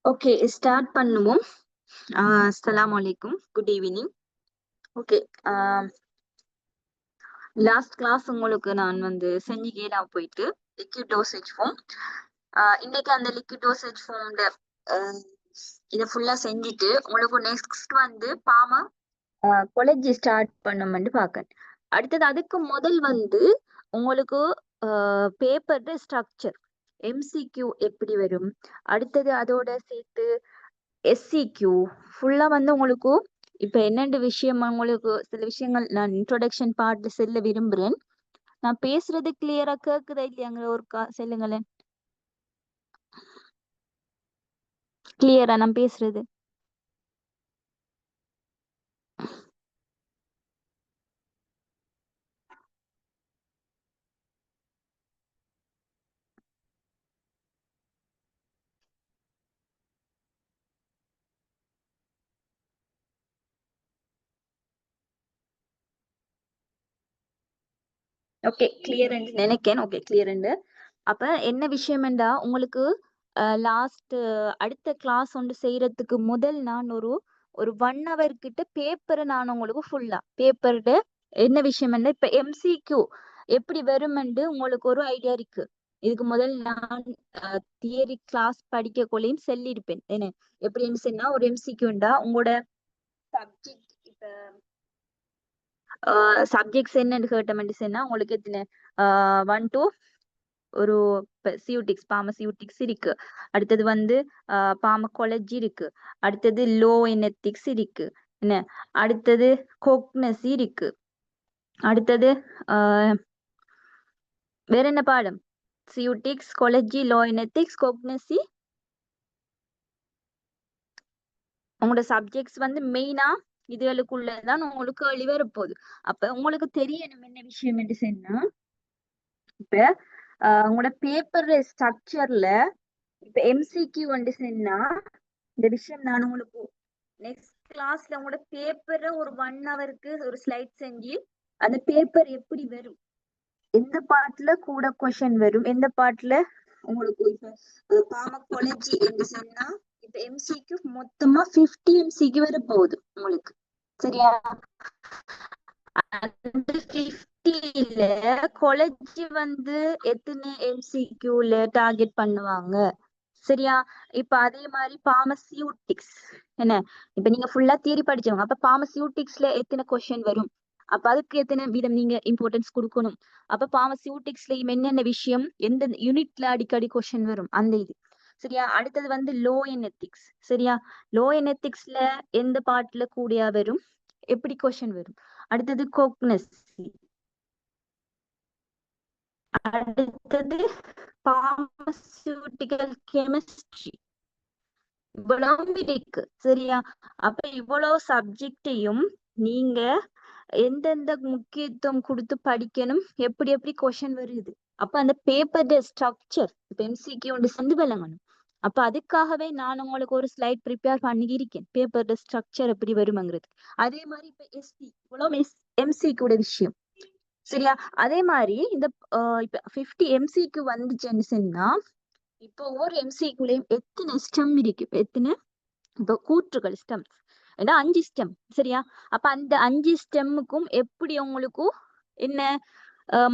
Okay, start பண்ணுவோம். அஸ்ஸலாமு அலைக்கும், good evening. Okay, last class உங்களுக்கு நான் செஞ்சு கேடா போயிட்டு லிக்விட் டோசேஜ் ஃபார்ம். இன்னைக்கு அந்த லிக்விட் டோசேஜ் ஃபார்ம்ல இதை ஃபுல்லா செஞ்சுட்டு உங்களுக்கு நெக்ஸ்ட் பாமா கொலஜி ஸ்டார்ட் பண்ணோம்னு பார்க்க. அடுத்தது அதுக்கு முதல் உங்களுக்கு பேப்பர் ஸ்ட்ரக்சர் எம்சிக்யூ எப்படி வரும், அடுத்தது அதோட சேர்த்து எஸ்சிக்யூ ஃபுல்லா உங்களுக்கு இப்ப என்னென்ன விஷயம் உங்களுக்கு சில விஷயங்கள் நான் இன்ட்ரோடக்ஷன் பார்ட்ல செல்ல விரும்புறேன். நான் பேசுறது கிளியரா கேக்குதா இல்லையாங்கிற ஒரு சொல்லுங்களேன். கிளியரா நான் பேசுறது? ஓகே, கிளியர் நினைக்கேன். Okay, clear. அப்ப என்ன விஷயம்டா உங்களுக்கு லாஸ்ட் அடுத்த கிளாஸ் செய்யறதுக்கு முதல் நான் ஒரு ஒரு 1 hour கிட்ட பேப்பரை நான் உங்களுக்கு ஃபுல்லா பேப்பர்ட என்ன விஷயம் இப்ப எம்சிக்யூ எப்படி வரும்னு உங்களுக்கு ஒரு ஐடியா இருக்கு. இதுக்கு முதல் நான் தியரி கிளாஸ் படிக்கக்குள்ளேயும் சொல்லியிருப்பேன். என்ன எப்படின்னு சொன்னா ஒரு எம்சிக்யூண்டா உங்களோட சப்ஜெக்ட் இப்ப சப்ஜெக்ட்ஸ் என்னன்னு கேட்டோம்னு சொன்னா உங்களுக்கு எத்தனை 1 to ஒரு சியூட்டிக்ஸ் பாமசியூட்டிக்ஸ் இருக்கு. அடுத்தது பாமகாலஜி இருக்கு. அடுத்தது லோ இன் எத்திக்ஸ் இருக்கு. என்ன அடுத்தது கோக்னசி இருக்கு. அடுத்தது வேற என்ன பாடம்? சியூட்டிக்ஸ், காலஜி, லோ இன் எத்திக்ஸ், கோக்னசி. உங்களோட சப்ஜெக்ட்ஸ் மெயினா இதுகளுக்குள்ளதான் உங்களுக்கு கேள்வி வரப்போகுது. அப்ப உங்களுக்கு தெரியணும் என்ன விஷயம் என்று சொன்னா இப்ப உங்களோட பேப்பர் ஸ்ட்ரக்சர்ல இப்ப எம்சிக்யூ சொன்னா இந்த விஷயம் நான் உங்களுக்கு நெக்ஸ்ட் கிளாஸ்ல உங்களோட பேப்பரை ஒரு 1 hourக்கு ஒரு ஸ்லைட் செஞ்சு அந்த பேப்பர் எப்படி வரும், எந்த பார்ட்ல கூட கொஸ்டின் வரும், எந்த பார்ட்ல உங்களுக்கு இப்ப பாமகாலஜி என்று சொன்னா இப்ப எம்சிக்யூ மொத்தமா 50 எம்சிக்யூ வர போகுது உங்களுக்கு. சரியா? அந்த 50ல காலேஜ் எத்தனை எம்சிக்யூல டார்கெட் பண்ணுவாங்க. சரியா? இப்ப அதே மாதிரி பாமசியூட்டிக்ஸ் என்ன இப்ப நீங்க ஃபுல்லா தியரி படிச்சவங்க, அப்ப பாமசியூட்டிக்ஸ்ல எத்தனை கொஸ்டின் வரும், அப்ப அதுக்கு எத்தனை வீதம் நீங்க இம்பார்ட்டன்ஸ் கொடுக்கணும். அப்ப பாமசியூட்டிக்ஸ்ல என்னென்ன விஷயம் எந்த யூனிட்ல அடிக்கடி கொஸ்டின் வரும் அந்த இது. சரியா? அடுத்தது லோ இன் எத்திக்ஸ். சரியா? லோ இன் எத்திக்ஸ்ல எந்த பார்ட்ல கூடியா வரும், எப்படி கொஸ்டின் வரும். அடுத்தது கோக்னசி. அடுத்தது பார்மசியூட்டிக்கல் கெமிஸ்ட்ரி. இவ்வளவு இருக்கு. சரியா? அப்ப இவ்வளவு சப்ஜெக்டையும் நீங்க எந்தெந்த முக்கியத்துவம் கொடுத்து படிக்கணும், எப்படி எப்படி கொஸ்டின் வருது. அப்ப அந்த பேப்பர் ஸ்ட்ரக்சர் இப்ப எம்சிக்யூ சேர்ந்து விளங்கணும். அப்ப அதுக்காகவே நான் உங்களுக்கு ஒரு ஸ்லைட் ப்ரிப்பேர் பண்ணி இருக்கேன், பேப்பர் ஸ்ட்ரக்சர் எப்படி வருமாங்கிறது. அதே மாதிரி இப்ப எஸ்சி இவ்வளவு எம்சிக்யூட விஷயம். சரியா? அதே மாதிரி இந்த இப்ப 50 எம்சிக்யூ வந்துச்சுன்னு சொன்னா இப்போ ஒவ்வொரு எம்சிக்குள்ளேயும் எத்தனை ஸ்டெம் இருக்கு, எத்தனை இப்ப கூற்றுகள் ஸ்டெம் ஏன்னா 5 ஸ்டெம். சரியா? அப்ப அந்த 5 ஸ்டெம்முக்கும் எப்படி உங்களுக்கு என்ன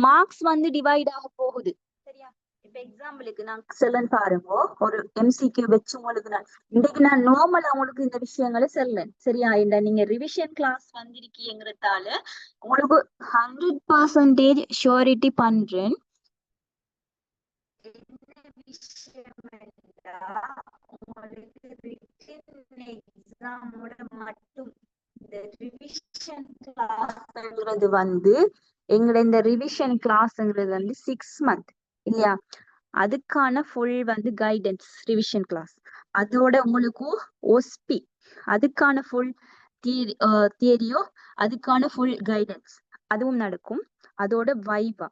மார்க்ஸ் டிவைட் ஆக போகுது. சரியா? இப்ப எக்ஸாம்பிளுக்கு நான் செல்லன் பாருங்க, ஒரு எம்சிக்யூ வச்சு உங்களுக்கு நான் இன்னைக்கு நான் நார்மலா உங்களுக்கு இந்த விஷயங்களை செல்லன். சரியா? இந்த நீங்க ரிவிஷன் கிளாஸ் வந்திருக்கீங்கிறதால உங்களுக்கு 100% ஷூரிட்டி பண்றேன். என்ன விஷயம் உங்களுக்கு ரிட்டன் எக்ஸாமோட மட்டும் இந்த ரிவிஷன் கிளாஸ்ங்கிறது எங்களோட இந்த ரிவிஷன் கிளாஸ்ங்கிறது 6 month இல்லையா? அதுக்கான ஃபுல் கைடன்ஸ் ரிவிஷன் கிளாஸ், அதோட உங்களுக்கு ஓஸ்பி அதுக்கான ஃபுல் தியரியோ அதுக்கான ஃபுல் கைடன்ஸ் அதுவும் நடக்கும். அதோட வைவா.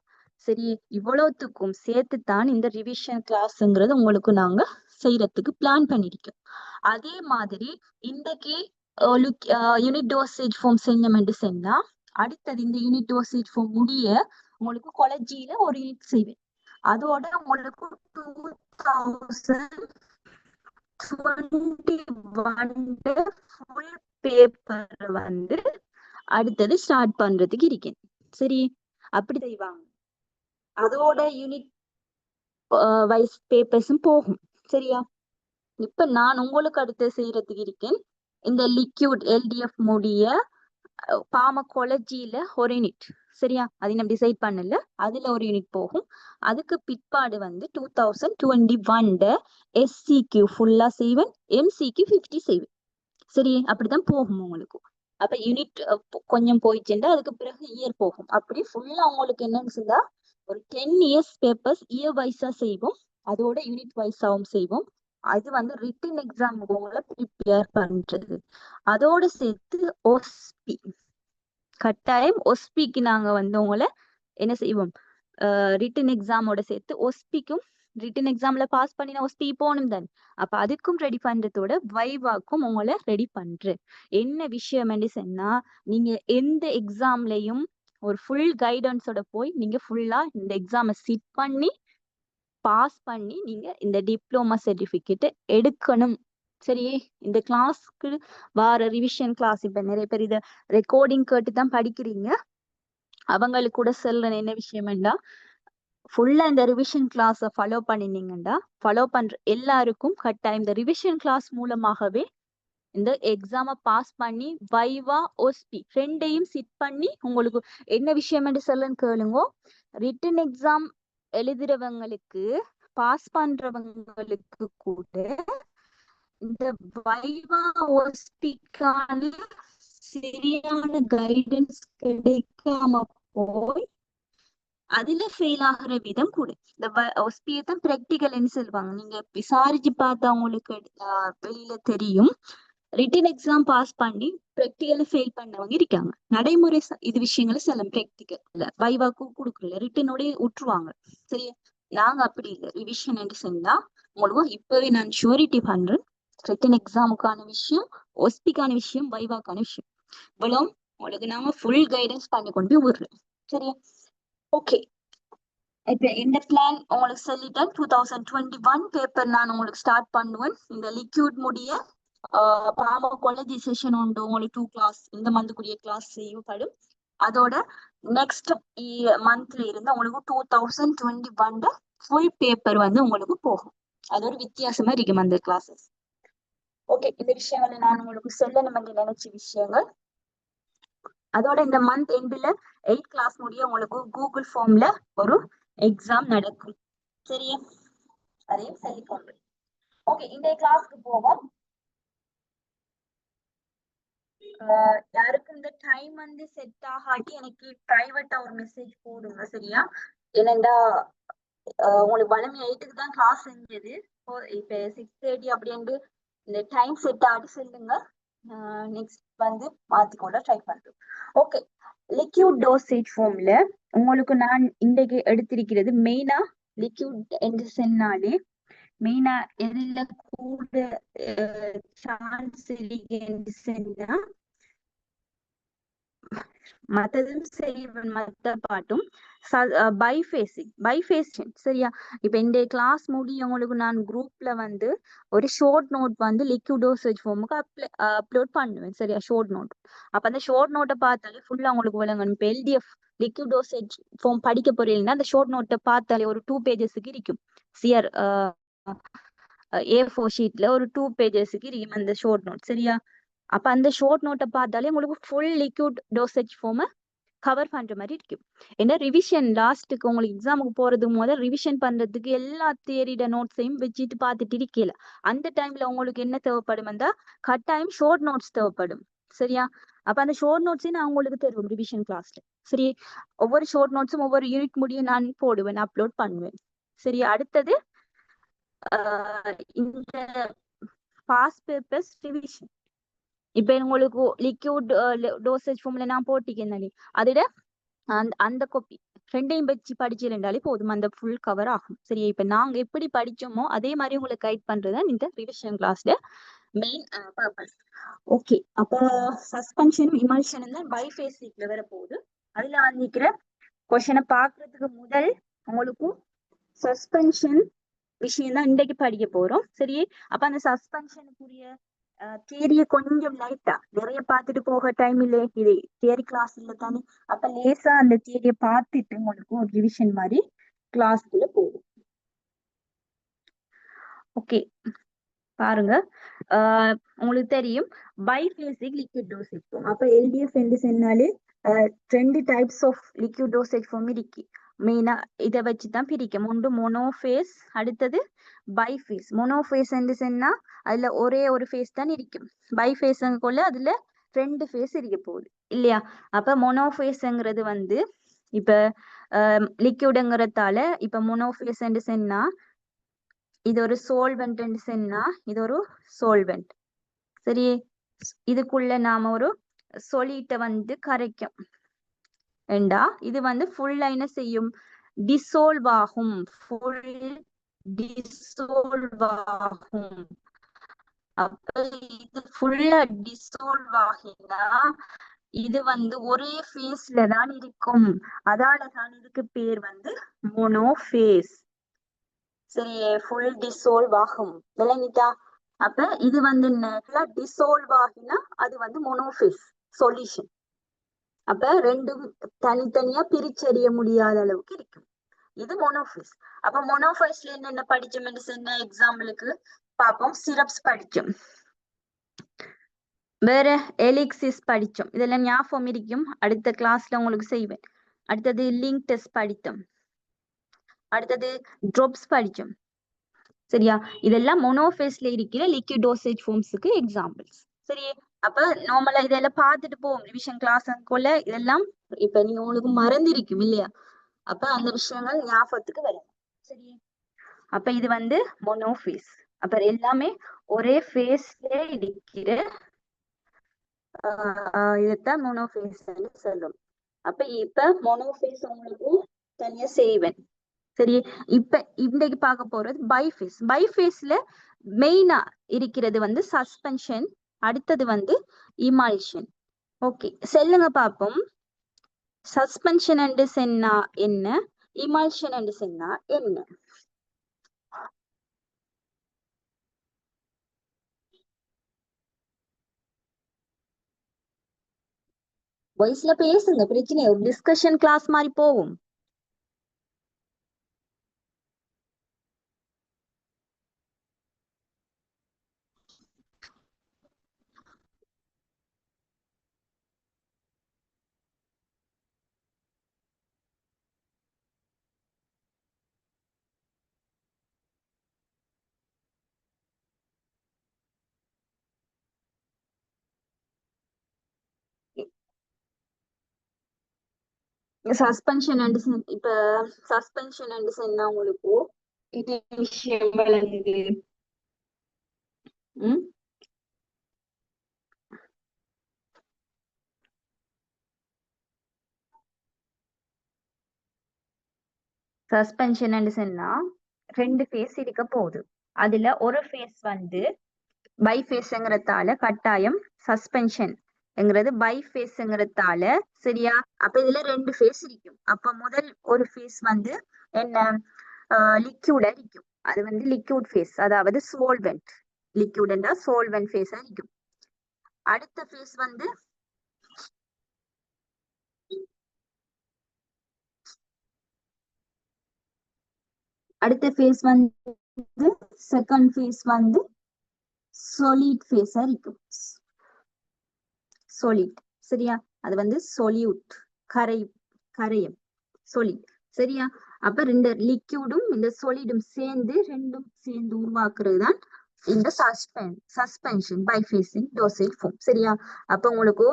சரி, இவ்வளவுத்துக்கும் சேர்த்துத்தான் இந்த ரிவிஷன் கிளாஸ்ங்கிறது உங்களுக்கு நாங்க செய்யறதுக்கு பிளான் பண்ணிருக்கோம். அதே மாதிரி இன்றைக்கு யூனிட் டோசேஜ் ஃபார்ம் செஞ்சோம்னு சொன்னா அடுத்தது இந்த யூனிட் டோசேஜ் ஃபார்ம் முடிய உங்களுக்கு காலேஜில ஒரு யூனிட் செய்வேன். அதோட உங்களுக்கு 2000 2021 ஃபுல் பேப்பர் வந்து அடுத்தது ஸ்டார்ட் பண்றதுக்கு இருக்கேன். சரி, அப்படி செய்வாங்க. அதோட யூனிட் வைஸ் பேப்பர்ஸும் போகும். சரியா, இப்ப நான் உங்களுக்கு அடுத்து செய்யறதுக்கு இருக்கேன் இந்த லிக்யூட் எல்டிஎஃப் முடிய பாமகாலஜில ஒரு யூனிட். சரியா, அதை நம்ம டிசைட் பண்ணல, அதுல ஒரு யூனிட் போகும். அதுக்கு பிற்பாடு வந்து 2021 SCQ ஃபுல்லா செய்வேன், MCQ 50 செய்வேன். சரி, அப்படிதான் போகும் உங்களுக்கு. அப்ப யூனிட் கொஞ்சம் போயிடுச்சுன்னா அதுக்கு பிறகு இயர் போகும். அப்படி ஃபுல்லா உங்களுக்கு என்னன்னு சொன்னா ஒரு 10 இயர்ஸ் பேப்பர்ஸ் இயர் வைஸா செய்வோம், அதோட யூனிட் வைஸாவும் செய்வோம். அது வந்து ரிட்டன் எக்ஸாம் உங்களை ப்ரிப்பேர் பண்றது. அதோட சேர்த்து OSPI கட்டாயம். OSPIக்கு நாங்க வந்து உங்களை என்ன செய்வோம், ரிட்டன் எக்ஸாமோட சேர்த்து OSPIக்கும் ரிட்டன் எக்ஸாம்ல பாஸ் பண்ணினா OSPI போகணும் தான். அப்ப அதுக்கும் ரெடி பண்றதோட வைவாக்கும் உங்களை ரெடி பண்றேன். என்ன விஷயம் என்று சொன்னா, நீங்க எந்த எக்ஸாம்லயும் ஒரு ஃபுல் கைடன்ஸோட போய் நீங்க ஃபுல்லா இந்த எக்ஸாமை சிட் பண்ணி பாஸ் பண்ணி நீங்க இந்த டிப்ளோமா சர்டிபிகேட் எடுக்கணும். சரி, இந்த கிளாஸ்க்கு வார ரிவிஷன் கிளாஸ், இப்ப நிறைய பேர் இத ரெக்கார்டிங் கேட்டு தான் படிக்கிறீங்க, அவங்களுக்கு கூட சொல்ற என்ன விஷயம்டா, ஃபுல்லா இந்த ரிவிஷன் கிளாஸ ஃபாலோ பண்ணினீங்கடா, ஃபாலோ பண்ற எல்லாருக்கும் கட்டாயம் இந்த ரிவிஷன் கிளாஸ் மூலமாகவே இந்த எக்ஸாம பாஸ் பண்ணி வைவா OSPI ரெண்டையும் சிட் பண்ணி உங்களுக்கு என்ன விஷயம் என்று சொல்லுன்னு கேளுங்க. ரிட்டன் எக்ஸாம் எழுதுறவங்களுக்கு பாஸ் பண்றவங்களுக்கு கூட இந்த வைவா OSPIக்கான சரியான கைடன்ஸ் கிடைக்காம போய் அதுல ஃபெயில் ஆகுற விதம் கூட. இந்த OSPI தான் பிராக்டிகல்னு சொல்லுவாங்க, நீங்க விசாரிச்சு பார்த்தா உங்களுக்கு வெளியில தெரியும். ரிட்டன் எக்ஸாம் பாஸ் பண்ணி பிராக்டிகல ஃபெயில் பண்ணவங்க இருக்காங்க. நடைமுறை இது விஷயங்களை சில பிராக்டிகல் வைவாக்கு கொடுக்கல, ரிட்டனோட விட்டுருவாங்க. சரியா, நாங்க அப்படி இல்லை, ரிவிஷன் என்று சொன்னா உங்களுக்கு இப்பவே நான் ஷூரிட்டி பண்றேன். ரிட்டன் எக்ஸாமுக்கான விஷயம், OSPIக்கான விஷயம், வைவாக்கான விஷயம், இவ்வளவு உங்களுக்கு நாங்க ஃபுல் கைடன்ஸ் பண்ணி கொண்டு போய் விடுறோம். சரியா, ஓகே. இப்ப இந்த பிளான் உங்களுக்கு சொல்லிட்டேன். 2021 பேப்பர் நான் உங்களுக்கு ஸ்டார்ட் பண்ணுவேன். இந்த லிக்யூட் முடிய பாமகாலஜி செஷன் உண்டு உங்களுக்கு 2 கிளாஸ், இந்த மந்த்துக்குரிய கிளாஸ் செய்யப்படும். அதோட நெக்ஸ்ட் மந்த்ல இருந்து உங்களுக்கு 2021 ஃபுல் பேப்பர் வந்து உங்களுக்கு போகும். அது ஒரு வித்தியாசமா இருக்கும் அந்த கிளாஸஸ். ஓகே, இந்த விஷயங்களை நான் உங்களுக்கு சொல்லணும் என்று நினைச்ச விஷயங்கள். அதோட இந்த மந்த் எண்ட்ல 8 கிளாஸ் முடிய உங்களுக்கு கூகுள் ஃபார்ம்ல ஒரு எக்ஸாம் நடக்கும். சரியா, அதையும் சொல்லிக்கொண்டு ஓகே, இந்த கிளாஸ்க்கு போவோம். யாருக்கு இந்த டைம் வந்து செட் ஆகாட்டி எனக்கு பிரைவேட்டா ஒரு மெசேஜ் போடுங்க. சரியா, ஏனெண்டா உங்களுக்கு வளமை 8க்கு தான் கிளாஸ் செஞ்சது, இப்ப 6:30 அப்படின்ட்டு இந்த டைம் செட் ஆகிட்டு சொல்லுங்க. நெக்ஸ்ட் வந்து மாத்திக்கொள்ள ட்ரை பண்றோம். ஓகே, லிக்யூட் டோசேஜ் ஃபார்ம்ல உங்களுக்கு நான் இன்றைக்கு எடுத்திருக்கிறது மெயினா லிக்யூட் என்று சொன்னாலே மெயினா எதுல கூட சான்ஸ் இருக்கு என்று சொன்னா மத்ததும் செய்வேன், மத்த பாட்டும் பைஃபேசிங். சரியா, இப்ப இந்த கிளாஸ் முடிய உங்களுக்கு நான் குரூப்ல வந்து ஒரு ஷார்ட் நோட் வந்து லிக்விட் டோசேஜ் ஃபார்முக்கு அப்லோட் பண்ணுவேன். சரியா, ஷார்ட் நோட். அப்ப அந்த ஷார்ட் நோட்டை பார்த்தாலே ஃபுல்லா உங்களுக்கு விளங்கணும். இப்ப LDF லிக்விட் டோசேஜ் ஃபார்ம் படிக்க போறீங்கன்னா அந்த ஷார்ட் நோட்டை பார்த்தாலே ஒரு 2 பேஜஸ்க்கு இருக்கும். சியர் A4 ஷீட்ல ஒரு 2 பேஜஸ்க்கு இருக்கும் அந்த ஷார்ட் நோட். சரியா, அப்ப அந்த ஷார்ட் நோட்டை பார்த்தாலே உங்களுக்கு ஃபுல் லிக்விட் டோசேஜ் ஃபார்மை கவர் பண்ற மாதிரி இருக்கும். ஏன்னா ரிவிஷன் லாஸ்ட்டுக்கு உங்களுக்கு எக்ஸாமுக்கு போறது முதல் ரிவிஷன் பண்றதுக்கு எல்லா தியரியோட நோட்ஸையும் வச்சுட்டு பார்த்துட்டு இருக்கல. அந்த டைம்ல உங்களுக்கு என்ன தேவைப்படும், அந்த கட்டாயம் ஷார்ட் நோட்ஸ் தேவைப்படும். சரியா, அப்ப அந்த ஷார்ட் நோட்ஸையும் நான் உங்களுக்கு தருவேன் ரிவிஷன் கிளாஸ்ல. சரி, ஒவ்வொரு ஷார்ட் நோட்ஸும் ஒவ்வொரு யூனிட் முடியும் நான் போடுவேன், அப்லோட் பண்ணுவேன். சரி, அடுத்தது இந்த பாஸ் பேப்பர்ஸ் ரிவிஷன். இப்ப உங்களுக்கு லிக்யூட் டோசேஜ் ஃபார்ம்ல நான் போட்டிருக்கேன், அதோட அந்த காப்பி ரெண்டையும் வச்சு படிச்சிருந்தாலே போதும், அந்த ஃபுல் கவர் ஆகும். சரியா, இப்ப நாங்க எப்படி படிச்சோமோ அதே மாதிரி உங்களுக்கு கைட் பண்றதுதான் இந்த ரிவிஷன் கிளாஸ்ல மெயின் பர்பஸ். ஓகே, அப்ப சஸ்பென்ஷன் இமல்ஷன் தான் பைஃபேசிக்ல வர போகுது. அதுல வந்திருக்கிற கொஸ்டினை பாக்குறதுக்கு முதல் உங்களுக்கு சஸ்பென்ஷன் விஷயம் தான் இன்றைக்கு படிக்க போறோம். சரி, அப்ப அந்த சஸ்பென்ஷனுக்குரிய தியரிய கொஞ்சம் லைட்டா நிறைய பார்த்துட்டு போக டைம் இல்லை, இது தியரி கிளாஸ் இல்ல தானே. அப்ப லேசா அந்த தியரிய பார்த்துட்டு உங்களுக்கு ஒரு ரிவிஷன் மாதிரி கிளாஸ்க்குள்ள போகும். ஓகே, பாருங்க. உங்களுக்கு தெரியும் பைஃபேசிக் லிக்விட் டோசேஜ் ஃபார்ம். அப்ப எல்டிஎஃப் என்று சொன்னாலே ரெண்டு types of liquid dosage form இருக்கு. மெயினா இதை வச்சுதான் பிரிக்கும். ஒன்று மொனோஃபேஸ், அடுத்தது பைஃபேஸ். மொனோஃபேஸ் என்று சொன்னா அதுல ஒரே ஒரு ஃபேஸ் தான் இருக்கும். பைஃபேஸ்க்குள்ள அதுல ரெண்டு ஃபேஸ் இருக்க போகுது இல்லையா. அப்ப மொனோஃபேஸ்ங்கிறது வந்து இப்ப லிக்விடுங்கிறதால இப்ப மொனோஃபேஸ் என்று சொன்னா இது ஒரு சோல்வெண்ட் சொன்னா இது ஒரு சோல்வெண்ட். சரி, இதுக்குள்ள நாம ஒரு சொலிட்ட வந்து கரைக்கும் ஏண்டா இது வந்து ஃபுல்லா என்ன செய்யும், டிசோல்வ் ஆகும். ஃபுல் டிசோல்வ் ஆகும். அப்ப இது ஃபுல்லா டிசோல்வ் ஆகினா இது வந்து ஒரே ஃபேஸ்ல தான் இருக்கும். அதாலதான் இதுக்கு பேர் வந்து மோனோஃபேஸ். சரி, ஃபுல் டிசோல்வ் ஆகும். விளங்கிட்டா? அப்ப இது வந்து டிசோல்வ் ஆகினா அது வந்து மோனோஃபேஸ் சொல்யூஷன். அப்ப ரெண்டும் தனித்தனியா பிரிச்சறிய முடியாத அளவுக்கு இருக்கும். இது மோனோஃபேஸ். அப்ப மோனோஃபேஸ்ல என்னென்ன படிச்சோம் என்ன எக்ஸாம்பிளுக்கு பாப்போம். சிரப்ஸ் படிச்சோம், வேற எலிக்சிஸ் படிச்சோம். இதெல்லாம் ஞாபகம் இருக்கும், அடுத்த கிளாஸ்ல உங்களுக்கு செய்வேன். அடுத்தது லிங்க் டெஸ்ட் படித்தோம், அடுத்தது ட்ரோப்ஸ் படிச்சோம். சரியா, இதெல்லாம் மோனோஃபேஸ்ல இருக்கிற லிக்விட் டோசேஜ் ஃபார்ம்ஸுக்கு எக்ஸாம்பிள்ஸ். சரி, அப்ப நார்மலா இதெல்லாம் பார்த்துட்டு போவோம் ரிவிஷன் கிளாஸ்க்குள்ள. இதெல்லாம் இப்ப நீங்க உங்களுக்கு மறந்திருக்கும் இல்லையா, அப்ப அந்த விஷயங்கள் ஞாபகத்துக்கு வரும். சரி, அப்ப இது வந்து மோனோஃபேஸ். அப்ப எல்லாமே ஒரே ஃபேஸ்ல இருக்கிற இதைத்தான் மோனோஃபேஸ் சொல்லும். அப்ப இப்ப மோனோஃபேஸ் உங்களுக்கு தனியா செய்வேன். சரி, இப்ப இன்றைக்கு பார்க்க போறது பைஃபேஸ். பைஃபேஸ்ல மெயினா இருக்கிறது வந்து சஸ்பென்ஷன், அடுத்தது வந்து இமால்ஷன். ஓகே, செல்லுங்க பார்ப்போம். சஸ்பென்ஷன் என்று சொன்னா என்ன, இமால்ஷன் என்று சொன்னா என்ன? வாய்ஸ்ல பேசுங்க, பிரச்சனை, ஒரு டிஸ்கஷன் கிளாஸ் மாதிரி போகும். சஸ்பென்ஷன் இப்ப சஸ்பென்ஷன் சொன்னா உங்களுக்கு இது விஷயம் விளங்குது. சஸ்பென்ஷன் சொன்னா ரெண்டு ஃபேஸ் இருக்க போகுது. அதுல ஒரு ஃபேஸ் வந்து பைஃபேஸ்ங்கிறதால கட்டாயம் சஸ்பென்ஷன் என்கிறது பைஃபேஸ்ங்கிறதால. சரியா, அப்ப இதுல ரெண்டு ஃபேஸ் இருக்கும். அப்ப முதல் ஒரு ஃபேஸ் வந்து என்ன, லிக்யூடா இருக்கும். அது வந்து லிக்யூட் ஃபேஸ், அதாவது சோல்வெண்ட். லிக்யூட்னா சோல்வெண்ட் ஃபேஸா இருக்கும். அடுத்த ஃபேஸ் வந்து செகண்ட் ஃபேஸ் வந்து solid ஃபேஸா இருக்கும். solid. சரியா, அது வந்து solute, கரையும் solid. சரியா, அப்ப ரெண்டு லிக்யூடும் இந்த சொலிடும் சேர்ந்து ரெண்டும் சேர்ந்து உருவாக்குறது தான் இந்த சஸ்பென்ஷன் பைஃபேசிங் டோசேஜ் ஃபார்ம். சரியா, அப்ப உங்களுக்கு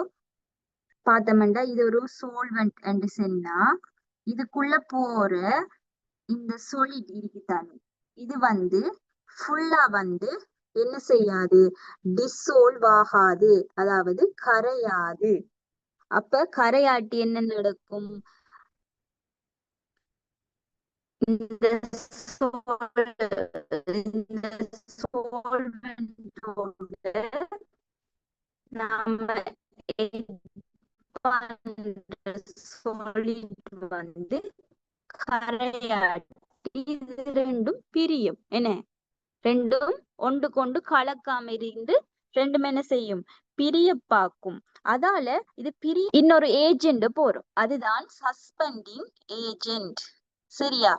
பார்த்தோம்னா இது ஒரு சோல்வெண்ட் என்று சொன்னா இதுக்குள்ள போற இந்த சொலிட் இருக்குதானே, இது வந்து ஃபுல்லா வந்து என்ன செய்யாது, டிசோல்வ் ஆகாது, அதாவது கரையாது. அப்ப கரையாட்டி என்ன நடக்கும், இந்த நாம solid வந்து கரையாட்டி இது ரெண்டும் பிரியும். என்ன ரெண்டும் ஒன்று கொண்டு கலக்காம இருந்து ரெண்டும் என்ன செய்யும் பிரிய பார்க்கும். அதால இது இன்னொரு ஏஜென்ட் போறோம், அதுதான் சஸ்பெண்டிங் ஏஜென்ட். சரியா,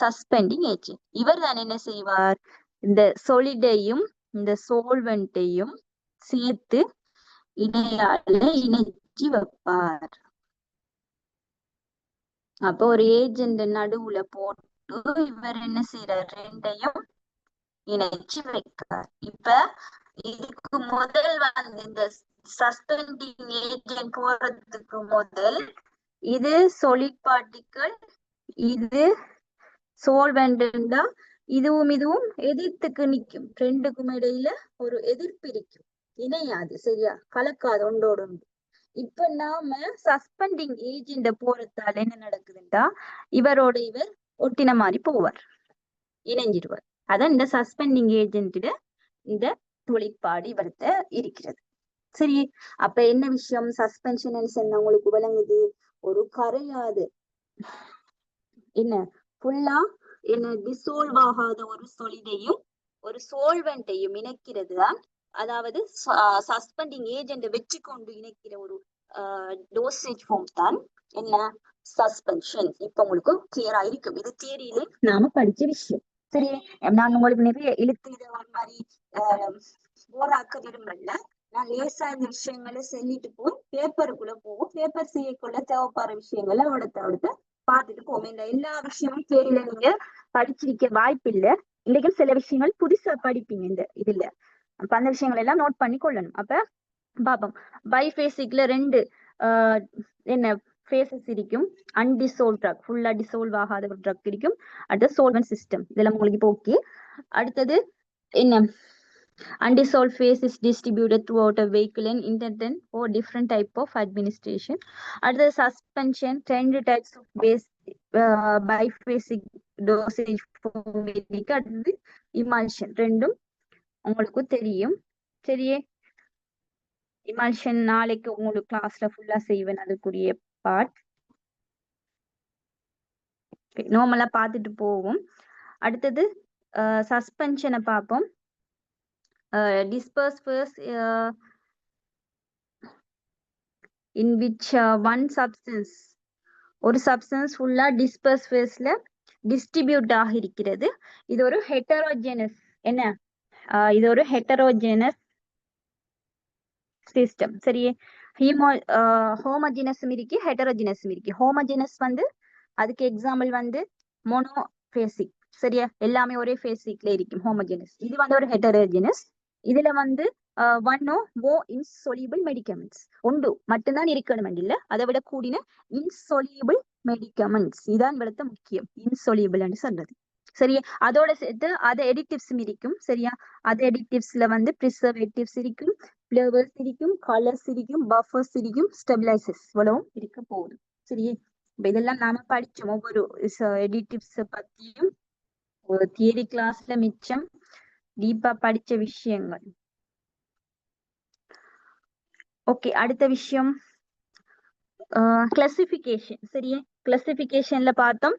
சஸ்பெண்டிங் ஏஜென்ட். இவர் தான் என்ன செய்வார், இந்த சொலிடையும் இந்த சோல்வெண்ட்டையும் சேர்த்து இணையால இணைச்சி வைப்பார். அப்போ ஒரு ஏஜென்ட் நடுவுல போட்டு இவர் என்ன செய்யறார், ரெண்டையும் இணைச்சு வைக்கிறார். இப்ப இதுக்கு முதல் வந்து இந்த சஸ்பெண்டிங் ஏஜென்ட் போறதுக்கு முதல் இது சொலிட் பார்ட்டிகள், இது சோல்வெண்டா, இதுவும் எதிர்த்துக்கு நிக்கும். ரெண்டுக்கும் இடையில ஒரு எதிர்ப்பு இருக்கும், இணையாது. சரியா, கலக்காது ஒன்றோடு ஒன்று. இப்ப நாம சஸ்பெண்டிங் ஏஜென்ட போறதால என்ன நடக்குதுண்டா, இவரோட இவர் ஒட்டின மாதிரி போவார், இணைஞ்சிடுவார். அதான் இந்த சஸ்பெண்டிங் ஏஜென்ட் இந்த தொழிற்பாடு இவர்த்த இருக்கிறது. சரி, அப்ப என்ன விஷயம், சஸ்பென்ஷன் சொன்ன உங்களுக்கு விளங்குது, ஒரு கரையாது என்ன ஃபுல்லா என்ன டிசோல்வ் ஆகாத ஒரு சொலிடையும் ஒரு சோல்வெண்ட்டையும் இணைக்கிறது தான், அதாவது சஸ்பெண்டிங் ஏஜென்ட் வச்சு கொண்டு இணைக்கிற ஒரு டோசேஜ் ஃபார்ம் தான் என்ன சஸ்பென்ஷன். இப்ப உங்களுக்கு கிளியரா இருக்கும், இது தியரியில நாம படிச்ச விஷயம். சரி, நான் உங்களுக்கு நிறைய இழுத்து இதை ஒரு மாதிரி போராக்க விரும்பல. நான் லேசா இந்த விஷயங்களை சொல்லிட்டு போய் பேப்பருக்குள்ள போவோம், பேப்பர் செய்யக்குள்ள தேவைப்படுற விஷயங்களை அடுத்த பார்த்துட்டு போவோம். இந்த எல்லா விஷயமும் தியரியில நீங்க படிச்சிருக்க வாய்ப்பு இல்லை. இன்னைக்கு சில விஷயங்கள் புதுசா படிப்பீங்க இந்த இதுல. அப்ப அந்த விஷயங்கள் எல்லாம் நோட் பண்ணி கொள்ளணும். அப்ப பாப்போம், பைஃபேசிக்ல ரெண்டு என்ன ஃபேசஸ் இருக்கும். அன்டிசோல்வ் ட்ரக், ஃபுல்லா டிசோல்வ் ஆகாத ஒரு ட்ரக் இருக்கும். அடுத்து சோல்வெண்ட் சிஸ்டம், இதெல்லாம் உங்களுக்கு இப்போ ஓகே. அடுத்தது என்ன, undissolved phase is distributed throughout a vehicle and intended for different type of administration. அடுத்தது suspension, 2 types of base biphasic dosage form இருக்கு. அடுத்தது இமல்ஷன், ரெண்டும் உங்களுக்கு தெரியும். சரியே, இமல்ஷன் நாளைக்கு உங்களுக்கு கிளாஸ்ல ஃபுல்லா செய்வேன், அதுக்குரிய பார்ட் நார்மலா பார்த்துட்டு போவோம். அடுத்தது சஸ்பென்ஷனை பார்ப்போம். Disperse first in which one substance, ஒரு சப்ஸ்டன்ஸ் ஃபுல்லா டிஸ்பர்ஸ் ஃபேஸ்ல டிஸ்ட்ரிபியூட் ஆகி இருக்கிறது. இது ஒரு ஹெட்டரோஜெனஸ் என்ன, இது ஒரு ஹெட்டரோஜெனஸ் சிஸ்டம். சரியே, ஹோமோஜினஸும் இருக்கு, ஹெட்டரோஜினஸும் இருக்கு. ஹோமோஜினஸ் வந்து அதுக்கு எக்ஸாம்பிள் வந்து மோனோபேசிக். சரியா, எல்லாமே ஒரே பேசிக்ல இருக்கும் ஹோமோஜினஸ். இது வந்து ஒரு ஹெட்டரோஜினஸ். இதுல வந்து இன்சொல்யூபிள் மெடிக்கமெண்ட்ஸ் ஒன்று மட்டும்தான் இருக்கணும் இல்ல, அதை விட கூடின இன்சொல்யூபிள் மெடிக்கமெண்ட்ஸ் இதான் விளத்த முக்கியம், இன்சொல்யூபிள் சொல்றது. சரியா, அதோட சேர்த்து அது எடிட்டிவ்ஸும் இருக்கும். சரியா, அது எடிட்டிவ்ஸ்ல வந்து ப்ரிசர்வேட்டிவ்ஸ் இருக்கும், ஃபிளவர்ஸ் இருக்கும், கலர்ஸ் இருக்கும், பஃபர்ஸ் இருக்கும், ஸ்டெபிலைசர்ஸ் இவ்வளவும் இருக்க போகுது. சரியே, இதெல்லாம் நாம படிச்சோம், ஒவ்வொரு எடிட்டிவ்ஸ் பத்தியும் ஒரு தியரி கிளாஸ்ல மிச்சம் டீப்பா படிச்ச விஷயங்கள். ஓகே, அடுத்த விஷயம் கிளாசிபிகேஷன். சரியா, கிளாசிபிகேஷன்ல பார்த்தோம்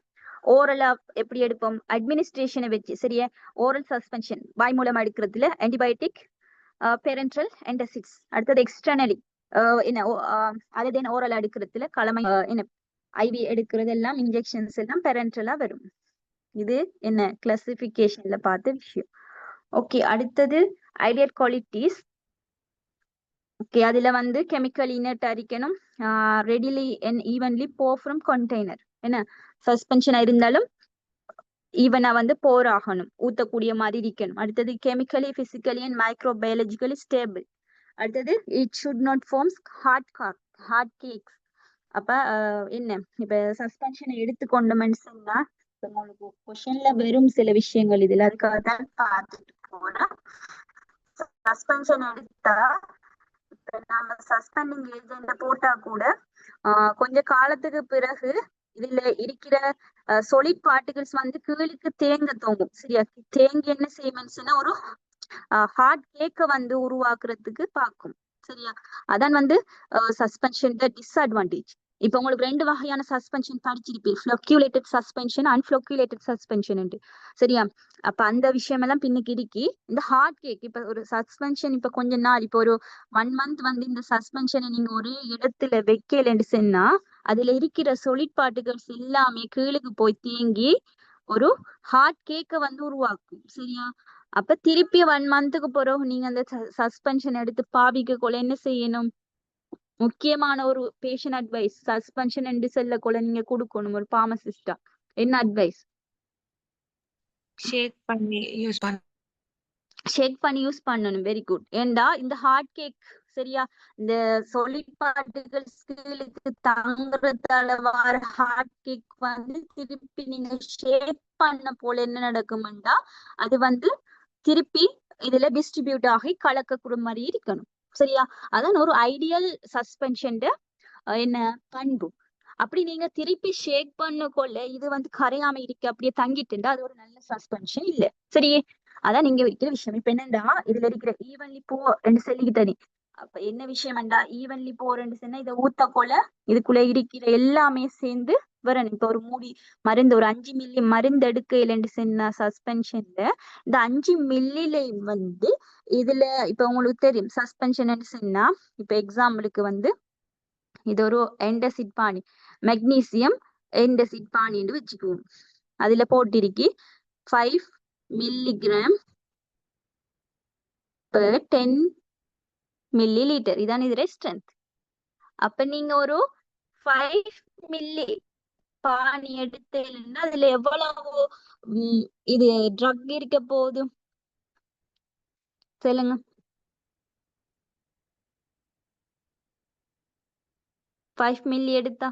ஓரலா எப்படி எடுப்போம், அட்மினிஸ்ட்ரேஷனை வச்சு. சரியா, ஓரல் சஸ்பென்ஷன் வாய் மூலம் எடுக்கிறதுல ஆன்டிபயோட்டிக், பேரண்டல் ஆன்டாசிட்ஸ். அடுத்தது எக்ஸ்டர்னலி என்ன அதே தென் ஓரல் எடுக்கிறதுல கலமை என்ன ஐவி எடுக்கிறது எல்லாம் இன்ஜெக்ஷன்ஸ் எல்லாம் பேரண்டலா வரும். இது என்ன கிளாசிபிகேஷன்ல பார்த்த விஷயம். ஓகே, அடுத்தது ஐடியல் குவாலிட்டிஸ். ஓகே, அதுல வந்து கெமிக்கல் இனர்ட் அரிக்கணும், readily and evenly pour from container. என்ன சஸ்பென்ஷனா இருந்தாலும் ஈவனா வந்து போர் ஆகணும், ஊத்தக்கூடிய மாதிரி இருக்கணும். அடுத்தது chemically, physically and microbiologically stable. அடுத்தது it should not forms hard cakes. அப்ப என்ன, இப்ப சஸ்பென்ஷனை எடுத்துக்கொண்டோம்னு சொன்னா உங்களுக்கு கொஸ்டின்ல வெறும் சில விஷயங்கள் இதுல, அதுக்காக தான் பார்த்துட்டு போறோம். சஸ்பென்ஷன் எடுத்தா நம்ம சஸ்பெண்டிங் ஏஜென்ட் போட்டா கூட கொஞ்ச காலத்துக்கு பிறகு இதுல இருக்கிற சொலிட் பார்ட்டிகல்ஸ் வந்து கீழுக்கு தேங்க தோங்கும். சரியா, தேங்கி என்ன செய்யும்னா ஒரு ஹார்ட் கேக்க வந்து உருவாக்குறதுக்கு பார்க்கும். சரியா, அதான் வந்து சஸ்பென்ஷன் டிஸ்அட்வான்டேஜ். இப்ப உங்களுக்கு ரெண்டு வகையான சஸ்பென்ஷன் படிச்சிருப்பீங்க, ஃப்ளோக்குலேட்டட் சஸ்பென்ஷன், அன்ஃப்ளோக்குலேட்டட் சஸ்பென்ஷன். சரியா? அப்ப அந்த விஷயம் எல்லாம் பின்னுக்கு இருக்கி இந்த ஹார்ட் கேக் இப்ப ஒரு சஸ்பென்ஷன் இப்ப கொஞ்ச நாள் இப்ப ஒரு 1 மந்த் வந்து இந்த சஸ்பென்ஷனை நீங்க ஒரே இடத்துல வைக்கலன்னு சொன்னா அதுல இருக்கிற solid particles எல்லாமே கீழுக்கு போய் தேங்கி ஒரு ஹார்ட் கேக்க வந்து உருவாக்கும். சரியா? அப்ப திருப்பி 1 மந்த்துக்கு பிறகு நீங்க அந்த சஸ்பென்ஷன் எடுத்து பாவிக்க கொள்ள என்ன செய்யணும்? முக்கியமான ஒரு பேஷண்ட் அட்வைஸ், சஸ்பென்ஷன் என்று சொல்லக்குள்ள நீங்க கொடுக்கணும் ஒரு பார்மசிஸ்டா. என்ன அட்வைஸ்? ஷேக் பண்ணி யூஸ் பண்ண. ஷேக் பண்ணி யூஸ் பண்ணணும். Very good. ஏண்டா இந்த ஹார்ட் கேக் சரியா இந்த solid particles கீழுக்கு தங்குறதால வர ஹார்ட் கேக் வந்து திருப்பி நீங்க ஷேக் பண்ண போல என்ன நடக்கும்டா அது வந்து திருப்பி இதுல டிஸ்ட்ரிபியூட் ஆகி கலக்கக்கூடிய மாதிரி இருக்கணும். சரியா? அதான் ஒரு ஐடியல் சஸ்பென்ஷன் என்ன பண்பு. அப்படி நீங்க திருப்பி ஷேக் பண்ண கொள்ள இது வந்து கரையாம இருக்கு அப்படியே தங்கிட்டுண்டா அது ஒரு நல்ல சஸ்பென்ஷன் இல்ல. சரியே? அதான் நீங்க இருக்கிற விஷயம். இப்ப என்னண்டா இதுல இருக்கிற ஈவன்லி போ ரெண்டு சொல்லிக்கிட்டே. அப்ப என்ன விஷயம்டா ஈவன்லி போ ரெண்டு சொன்னா இதை ஊத்த கொள்ள இதுக்குள்ள இருக்கிற எல்லாமே சேர்ந்து வரணும். இப்ப ஒரு மூடி மருந்து ஒரு 5 மில்லி மருந்து எடுக்க இல்லைன்னு சொன்ன சஸ்பென்ஷன்ல இந்த 5 மில்லில வந்து இதுல இப்ப உங்களுக்கு தெரியும் சஸ்பென்ஷன் சொன்னா இப்ப எக்ஸாம்பிளுக்கு வந்து இது ஒரு எண்டசிட் பானி, மெக்னீசியம் எண்டசிட் பானின்னு வச்சுக்குவோம். அதுல போட்டிருக்கி 5 மில்லிகிராம் per 10 மில்லி லிட்டர். இதான் இது ஸ்ட்ரென்த். அப்ப நீங்க ஒரு 5 மில்லி பானி எடுத்தீங்கன்னா அதுல எவ்வளவு இது ட்ரக் இருக்க போகுது சொல்லுங்க. 5 மில்லி எடுத்தா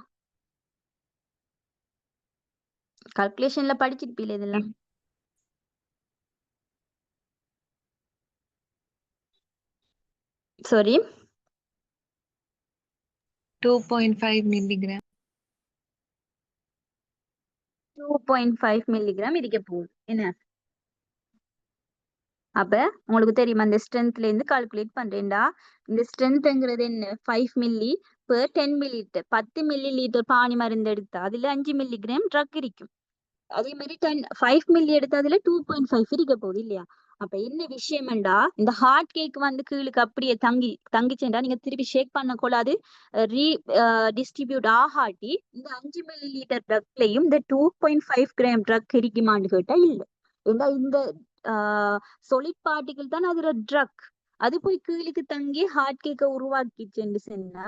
கால்குலேஷன்ல படிச்சிருப்பீல இதெல்லாம். Sorry 2.5 milligram. 2.5 மில்லிகிராம் இருக்க போகுது. என்ன அப்ப உங்களுக்கு தெரியுமா அந்த ஸ்ட்ரென்த்ல இருந்து கால்குலேட் பண்றேன்டா. இந்த ஸ்ட்ரென்த்ங்கிறது என்ன 5 milli per 10 millilitre. 10 millilitre பானி மருந்து எடுத்தா அதுல 5 மில்லிகிராம் ட்ரக் இருக்கும். அதே மாதிரி 5 மில்லி எடுத்தா அதுல 2.5 இருக்க போகுது இல்லையா? அப்ப என்ன விஷயம்டா இந்த ஹார்ட் கேக் வந்து கீழுக்கு அப்படியே தங்கிச்சேன்டா நீங்க திருப்பி ஷேக் பண்ண கூடாது. ரீ டிஸ்ட்ரிபியூட் ஆகாட்டி இந்த 5 மில்லி லிட்டர் ட்ரக்லயும் இந்த 2.5 கிராம் ட்ரக் இருக்குமான்னு கேட்டா இல்ல. ஏன்னா இந்த solid பார்ட்டிகிள் தான் அதுல ட்ரக். அது போய் கீழுக்கு தங்கி ஹார்ட் கேக்க உருவாக்கிச்சுன்னு சொன்னா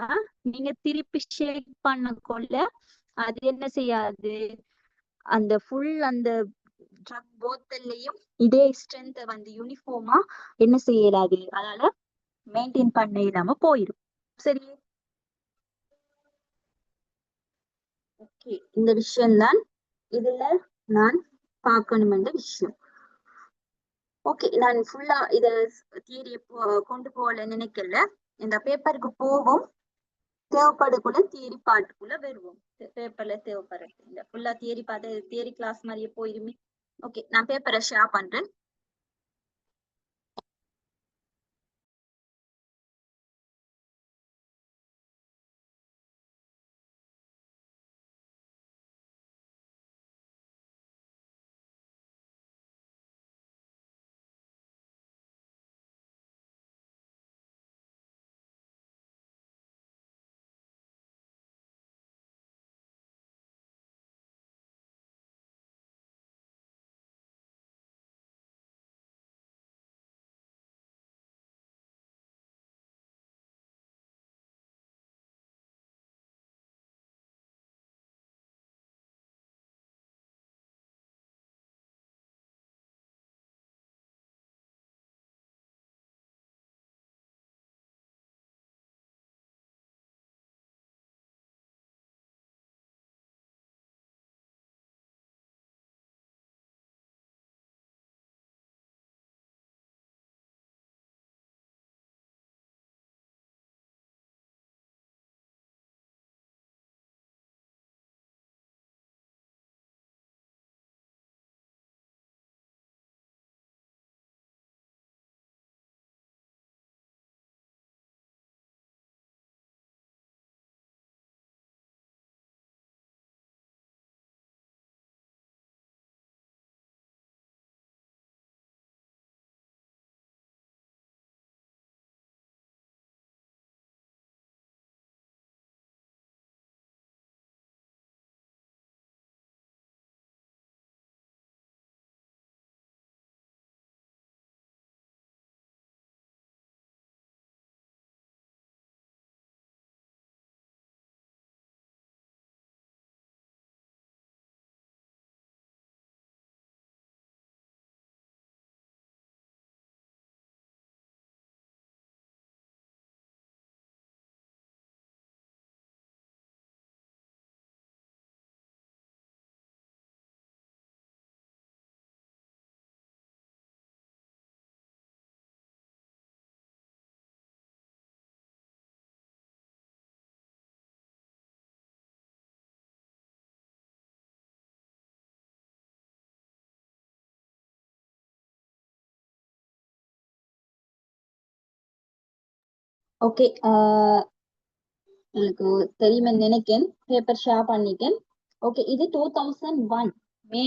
நீங்க திருப்பி ஷேக் பண்ண கொள்ள அது என்ன செய்யாது அந்த ஃபுல் அந்த ட்ரக் போத்தல்லையும் இதே ஸ்ட்ரென்த் வந்து யூனிஃபார்மா என்ன செய்யலாது அதனால மெயின்டைன் பண்ண இல்லாம போயிடும். சரி, ஓகே. இந்த விஷயம்தான் இதுல நான் பார்க்கணும் என்ற விஷயம். ஓகே, நான் ஃபுல்லா இத தியரிய கொண்டு போகல நினைக்கல. இந்த பேப்பருக்கு போவோம், தேவைப்படக்குள்ள தியரி பாட்டுக்குள்ள வருவோம். பேப்பர்ல தேவைப்படுறது இந்த ஃபுல்லா தியரி பார்த்து தியரி கிளாஸ் மாதிரியே போயிருமே. ஓகே, நான் பேப்பரை ஷேர் பண்றேன். ஓகே, உங்களுக்கு தெரியுமே நினைக்கேன், பேப்பர் ஷேர் பண்ணிட்டேன். ஓகே, இது 2001 மே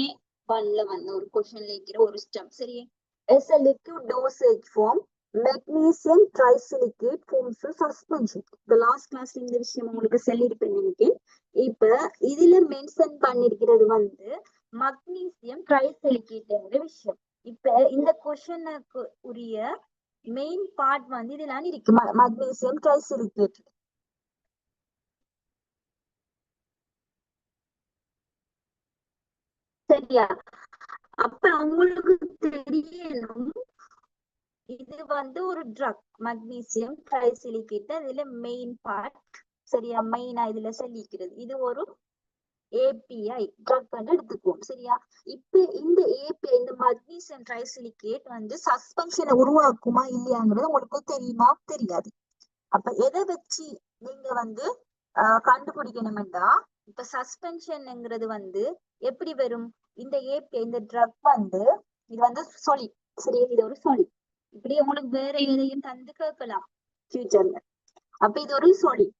1ல வந்து ஒரு கொஸ்டின்ல இருக்கிற ஒரு ஸ்டெப். சரி, as a liquid dosage form magnesium trisilicate forms a suspension. இந்த லாஸ்ட் கிளாஸ்ல இந்த விஷயம் உங்களுக்கு சொல்லியிருப்பேன் நினைக்கிறேன். இப்ப இதுல மென்ஷன் பண்ணிருக்கிறது வந்து மக்னீசியம் ட்ரைசிலிகேட்ங்கிற விஷயம். இப்ப இந்த கொஸ்டினுக்கு உரிய மெயின் பார்ட் வந்து இதெல்லாம் இருக்கு, மக்னீசியம் ட்ரைசிலிகேட். சரியா? அப்ப உங்களுக்கு தெரியணும் இது வந்து ஒரு ட்ரக், மக்னீசியம் ட்ரைசிலிகேட், இதுல மெயின் பார்ட். சரியா? மெயினா இதுல சொல்லிக்கிறது இது ஒரு ஏபிஐ ட்ரக் வந்து எடுத்துக்குவோம். சரியா? இப்ப இந்த ஏபிஐ, இந்த மக்னீசியம் ட்ரைசிலிகேட் வந்து சஸ்பென்ஷனை உருவாக்குமா இல்லையாங்கிறது உங்களுக்கு தெரியுமா? தெரியாது. அப்ப எதை வச்சு நீங்க வந்து கண்டுபிடிக்கணும்டா, இப்ப சஸ்பென்ஷன்ங்கிறது வந்து எப்படி வரும்? இந்த ஏபிஐ, இந்த ட்ரக் வந்து இது வந்து சாலிட். சரியா? இது ஒரு சாலிட். இப்படி உங்களுக்கு வேற எதையும் தந்து கேட்கலாம் ஃபியூச்சர்ல. அப்ப இது ஒரு சாலிட்.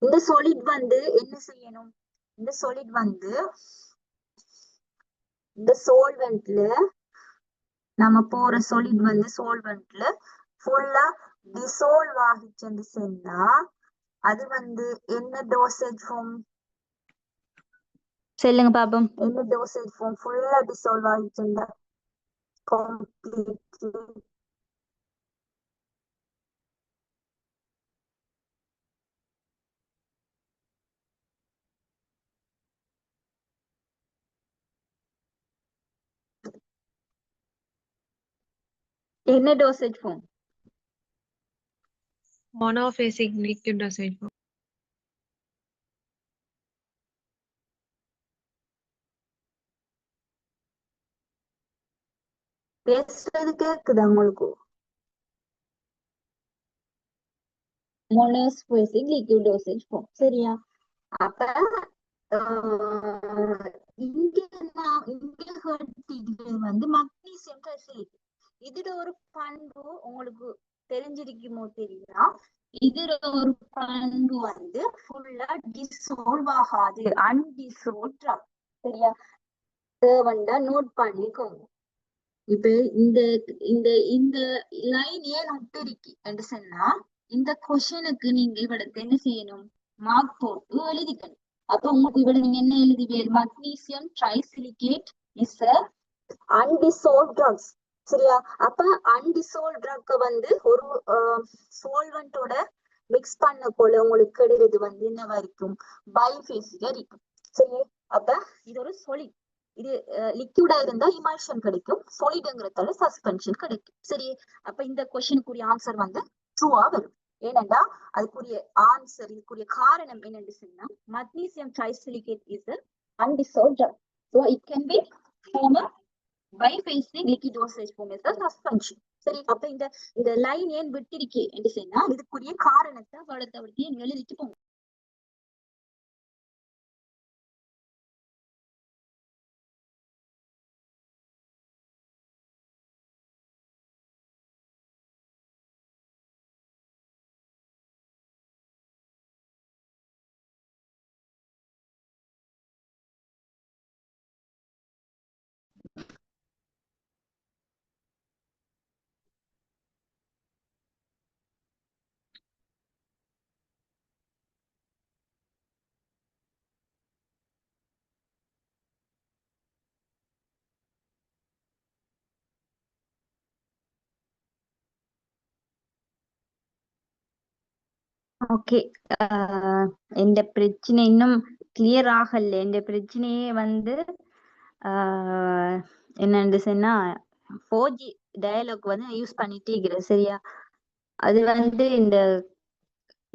இந்த சாலிட் வந்து என்ன செய்யணும்? இந்த சாலிட் வந்து இந்த சோல்வெண்ட்ல நம்ம போற சாலிட் வந்து சோல்வெண்ட்ல ஃபுல்லா டிசோல்வ் ஆகிச்சுன்னு சொன்னா அது வந்து என்ன டோசேஜ் ஃபார்ம்? சொல்லுங்க பாப்போம். என்ன டோசேஜ் ஃபார்ம்? ஃபுல்லா டிசோல்வ் ஆகிச்சுன்னா கம்ப்ளீட்லி என்ன dosage form? Monophasic liquid dosage form. பேசுறது கேக்குதா உங்களுக்கு? Monophasic liquid dosage form. சரியா? அப்ப இங்க வந்து மக்னீசியம் ட்ரைசிலிகேட், இதுல ஒரு பண்பு உங்களுக்கு தெரிஞ்சிருக்குமோ தெரியல. இதுல ஒரு பண்பு வந்து ஃபுல்லா டிசோல்வ் ஆகாது, அன்டிசோல்வ் ட்ரக். சரியா? தேவண்டா நோட் பண்ணிக்கோங்க. இப்ப இந்த இந்த இந்த லைன் ஏன் விட்டுருக்கு என்று சொன்னா, இந்த கொஸ்டினுக்கு நீங்க இவ்வளவு என்ன செய்யணும்? மார்க் போட்டு எழுதிக்கணும். அப்ப உங்களுக்கு இவ்வளவு நீங்க என்ன எழுதுவீங்க? Magnesium trisilicate is a undissolved drugs. சரியா? அப்ப அன்டிசோல்வ் ட்ரக் வந்து ஒரு சோல்வெண்டோட மிக்ஸ் பண்ண போல உங்களுக்கு கிடைக்கிறது வந்து என்னவா இருக்கும்? பைஃபேசிக்கா இருக்கும். சரி? அப்ப இது ஒரு solid. இது லிக்விடா இருந்தா இமல்ஷன் கிடைக்கும், சாலிட்ங்கிறதால சஸ்பென்ஷன் கிடைக்கும். சரி? அப்ப இந்த கொஸ்டினுக்குரிய ஆன்சர் வந்து ட்ரூவா வரும். ஏனென்றா அதுக்குரிய ஆன்சர், இதுக்குரிய காரணம் என்னன்னு சொன்னா magnesium trisilicate is undissolved drug. So it can be form a biphasic liquid dosage form as a suspension. சரி? அப்ப இந்த இந்த லைன் ஏன் விட்டிருக்கே என்று சொன்னா இதுக்குரிய காரணத்தை வளர்த்தவர்த்தி எழுதிட்டு போங்க. ஓகே, எந்த பிரச்சனை இன்னும் கிளியர் ஆகல. எந்த பிரச்சனையே வந்து என்னன்னு சொன்னா 4G டயலாக் வந்து யூஸ் பண்ணிட்டே இருக்கிறேன். சரியா? அது வந்து இந்த